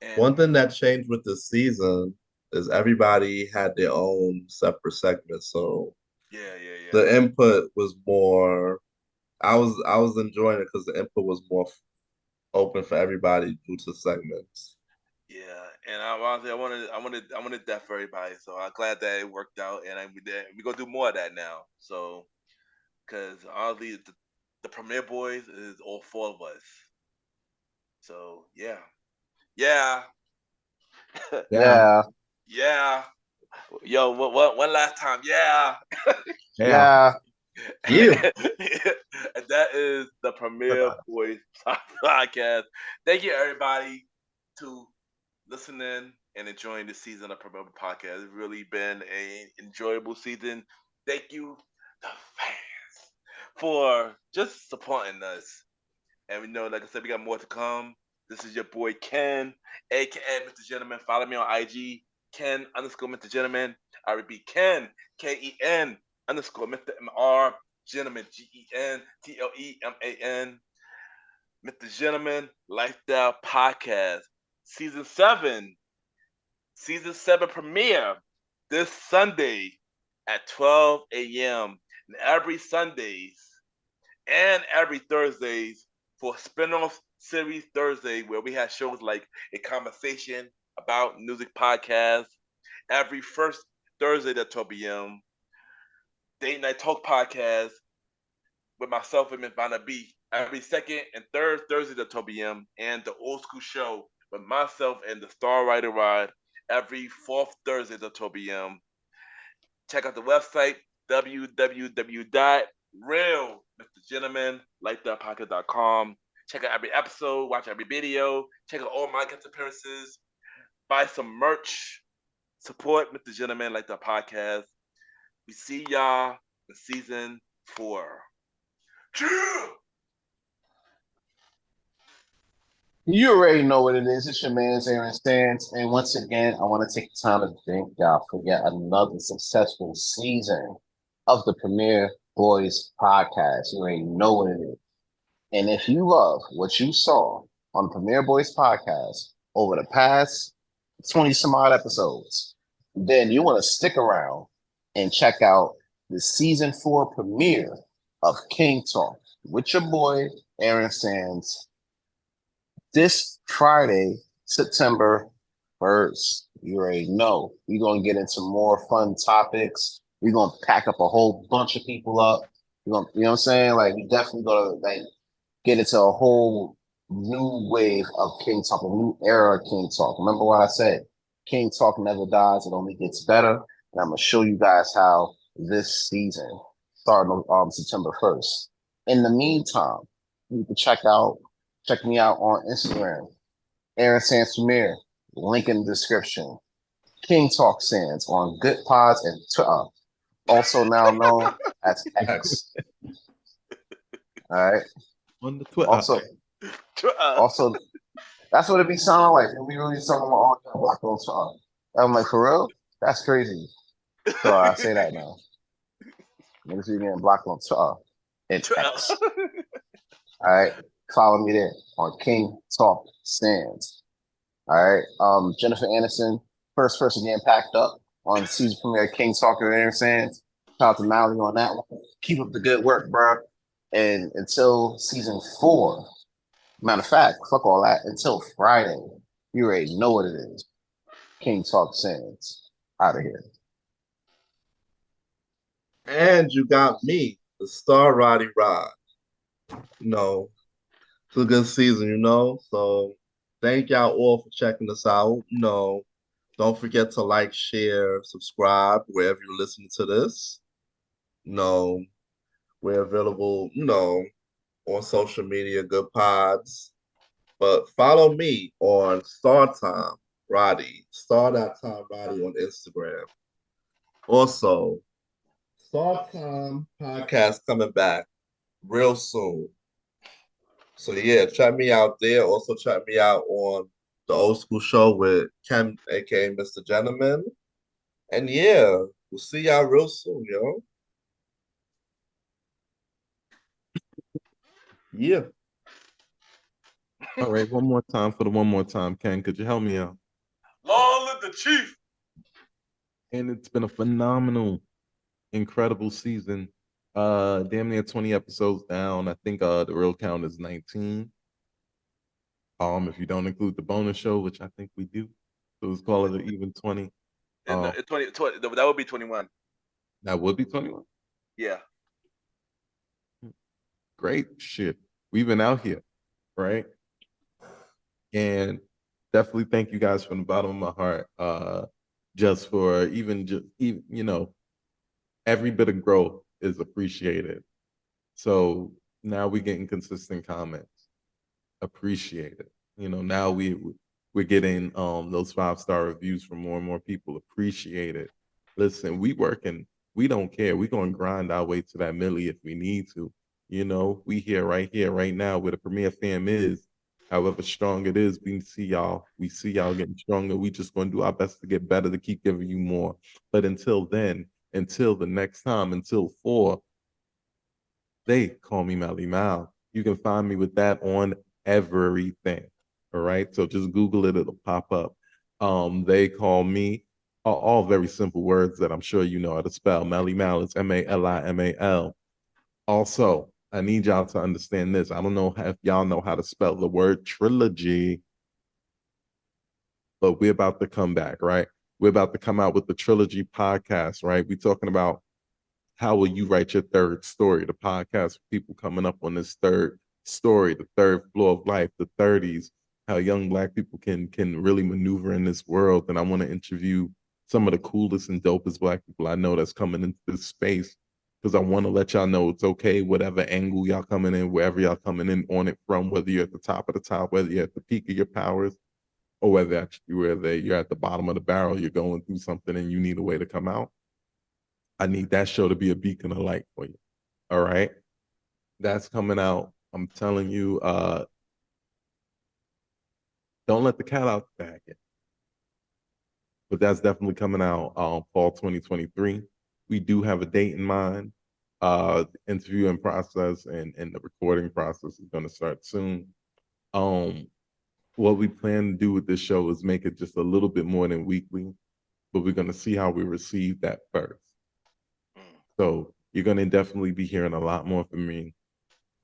[SPEAKER 2] And
[SPEAKER 4] one thing that changed with this season is everybody had their own separate segments. So
[SPEAKER 2] yeah.
[SPEAKER 4] the input was more. I was enjoying it because the input was more open for everybody due to segments.
[SPEAKER 2] Yeah, and honestly, I wanted that for everybody. So I'm glad that it worked out, and we gonna do more of that now. So because honestly, the Premier Boys is all four of us. So yeah, yeah,
[SPEAKER 3] Yeah,
[SPEAKER 2] yeah. Yo, what one last time? Yeah.
[SPEAKER 3] yeah.
[SPEAKER 4] Yeah.
[SPEAKER 2] And that is the Premier Boys podcast. Thank you, everybody, to listening and enjoying this season of Premier Podcast. It's really been an enjoyable season. Thank you, the fans, for just supporting us. And we know, like I said, we got more to come. This is your boy Ken, aka Mr. Gentleman. Follow me on IG, Ken _ Mr. Gentleman. I repeat, Ken, KEN _ Mr. MR Gentleman, GENTLEMAN. Mr. Gentleman Lifestyle Podcast, Season 7. Season 7 premiere this Sunday at 12 a.m. And every Sundays and every Thursdays for spin-off series Thursday, where we have shows like A Conversation About Music Podcast. Every first Thursday at 12 p.m. Date Night Talk Podcast with myself and Miss Vanna B. Every second and third Thursday at 12 p.m. And the Old School Show with myself and the Star Rider Ride every fourth Thursday at 12 p.m. Check out the website, www.realmrgentlemanlifestylepodcast.com. Check out every episode, watch every video, check out all my guest appearances, buy some merch, support Mr. Gentleman Lifestyle Podcast. We see y'all in season 4.
[SPEAKER 3] You already know what it is. It's your man's Aaron Stans. And once again, I want to take the time to thank y'all for yet another successful season of the Premier Boys podcast. You already know what it is. And if you love what you saw on the Premier Boys podcast over the past 20 some odd episodes, then you want to stick around and check out the season 4 premiere of King Talk with your boy, Aaron Sands, this Friday, September 1st. You already know. We're going to get into more fun topics. We're going to pack up a whole bunch of people up. We're gonna, you know what I'm saying? Like, we definitely going to get into a whole new wave of King Talk, a new era of King Talk. Remember what I said? King Talk never dies. It only gets better. And I'm going to show you guys how this season, starting on September 1st. In the meantime, you can check me out on Instagram, Aaron Sands Premier, link in the description. King Talk Sands on Good Pods and Twitter, also now known as X. All right.
[SPEAKER 5] On the Twitter.
[SPEAKER 3] Also, that's what it be sounding like. It be really sounding like block on Twitter. I'm like, for real? That's crazy. So I say that now. Niggas be getting blocked on Twitter and X. All right. Follow me there on King Talk Sands. All right. Jennifer Anderson, first person getting packed up on the season premiere King Talk with Aaron Sands. Shout out to Malimal on that one. Keep up the good work, bro. And until season 4, matter of fact, fuck all that. Until Friday, you already know what it is. King Talk Sands. Out of here.
[SPEAKER 4] And you got me, the Star Roddy Rod. It's a good season, So thank y'all all for checking us out. Don't forget to like, share, subscribe wherever you're listening to this. We're available, on social media, Good Pods. But follow me on StarTime Roddy, Star.Time Roddy on Instagram. Also, StarTime podcast coming back real soon. So yeah, check me out there. Also check me out on the Old School Show with Ken, aka Mr. Gentleman. And yeah, we'll see y'all real soon, yo. Yeah.
[SPEAKER 5] All right, one more time for the one more time, Ken. Could you help me out?
[SPEAKER 2] Long live the chief.
[SPEAKER 5] And it's been a phenomenal, incredible season. Damn near 20 episodes down. I think the real count is 19. If you don't include the bonus show, which I think we do. So let's call it an even 20.
[SPEAKER 2] 20, that would be 21.
[SPEAKER 5] That would be 21.
[SPEAKER 2] Yeah.
[SPEAKER 5] great shit. We've been out here, right? And definitely thank you guys from the bottom of my heart. Just for even you know, every bit of growth is appreciated. So now we're getting consistent comments. Appreciate it. You know, now we're getting those 5-star reviews from more and more people. Appreciate it. Listen, we working, we don't care. We're gonna grind our way to that milli if we need to. You know, we here right now where the premier fam is. However strong it is, we see y'all getting stronger. We just gonna do our best to get better to keep giving you more. But until then, until the next time, until 4, they call me Malimal. You can find me with that on everything. All right. So just Google it, it'll pop up. They call me all very simple words that I'm sure you know how to spell. Malimal is Malimal. Also, I need y'all to understand this. I don't know if y'all know how to spell the word trilogy, but we're about to come back, right? We're about to come out with the Trilogy podcast, right? We're talking about how will you write your third story, the podcast for people coming up on this third story, the third floor of life, the 30s, how young Black people can really maneuver in this world. And I want to interview some of the coolest and dopest Black people I know that's coming into this space, because I want to let y'all know it's okay, whatever angle y'all coming in, wherever y'all coming in on it from, whether you're at the top of the top, whether you're at the peak of your powers, or whether you're at the bottom of the barrel, you're going through something and you need a way to come out. I need that show to be a beacon of light for you. All right. That's coming out. I'm telling you, don't let the cat out the bag yet. But that's definitely coming out fall 2023. We do have a date in mind. The interviewing process and the recording process is going to start soon. What we plan to do with this show is make it just a little bit more than weekly, but we're going to see how we receive that first. So you're going to definitely be hearing a lot more from me.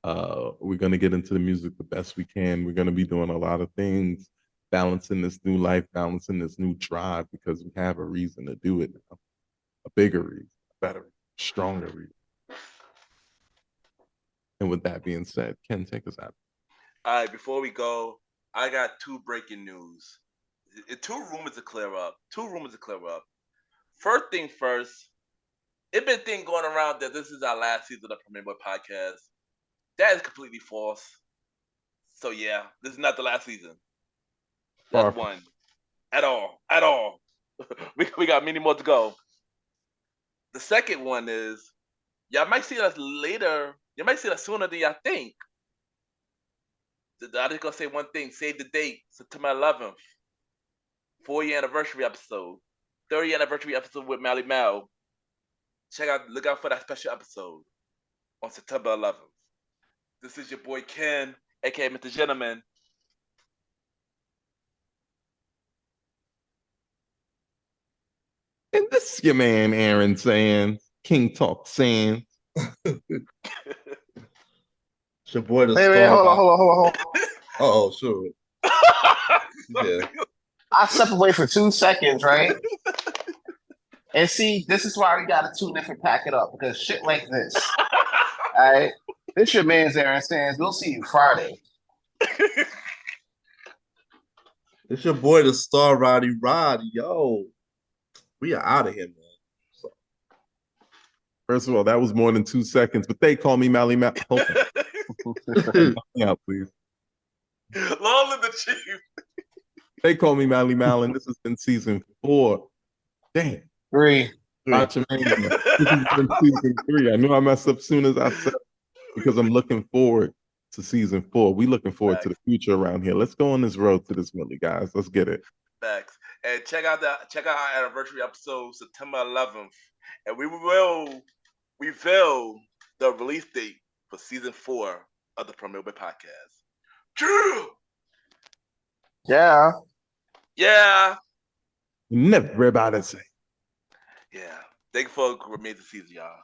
[SPEAKER 5] We're going to get into the music the best we can. We're going to be doing a lot of things, balancing this new life, balancing this new drive, because we have a reason to do it now. A bigger reason, a better, stronger reason. And with that being said, Ken, take us out.
[SPEAKER 2] All right, before we go, I got 2 breaking news. 2 rumors to clear up. First thing first, it's been a thing going around that this is our last season of Premier Boy Podcast. That is completely false. So yeah, this is not the last season. That's one. At all. we got many more to go. The second one is, y'all might see us later. You might see us sooner than y'all think. I'm just gonna say one thing. Save the date, September 11th. 4-year anniversary episode. 30th anniversary episode with Malimal. Look out for that special episode on September 11th. This is your boy Ken, aka MrGentleman.
[SPEAKER 5] And this is your man Aaron saying, King Talk saying.
[SPEAKER 4] It's your boy the
[SPEAKER 3] Wait, hold on.
[SPEAKER 4] Oh, sure. Yeah.
[SPEAKER 3] I step away for 2 seconds, right? And see, this is why we gotta tune in and pack it up, because shit like this. All right. This your man's Aaron Sands. We'll see you Friday.
[SPEAKER 4] It's your boy the star Roddy. Yo. We are out of here, man. So.
[SPEAKER 5] First of all, that was more than 2 seconds, but they call me Malimal. Yeah, please.
[SPEAKER 2] Long the Chief.
[SPEAKER 5] They call me Malimal, and this has been season 4. Damn.
[SPEAKER 3] 3.
[SPEAKER 5] This has been season 3. I knew I messed up soon as I said, because I'm looking forward to season 4. We looking forward to the future around here. Let's go on this road to this milli, guys. Let's get it.
[SPEAKER 2] Facts. And check out our anniversary episode, September 11th. And we will reveal the release date for season 4 of the Premier Boy Podcast. True.
[SPEAKER 3] Yeah.
[SPEAKER 2] Yeah.
[SPEAKER 5] Never about to say.
[SPEAKER 2] Yeah. Thank you for the remainder of the season, y'all.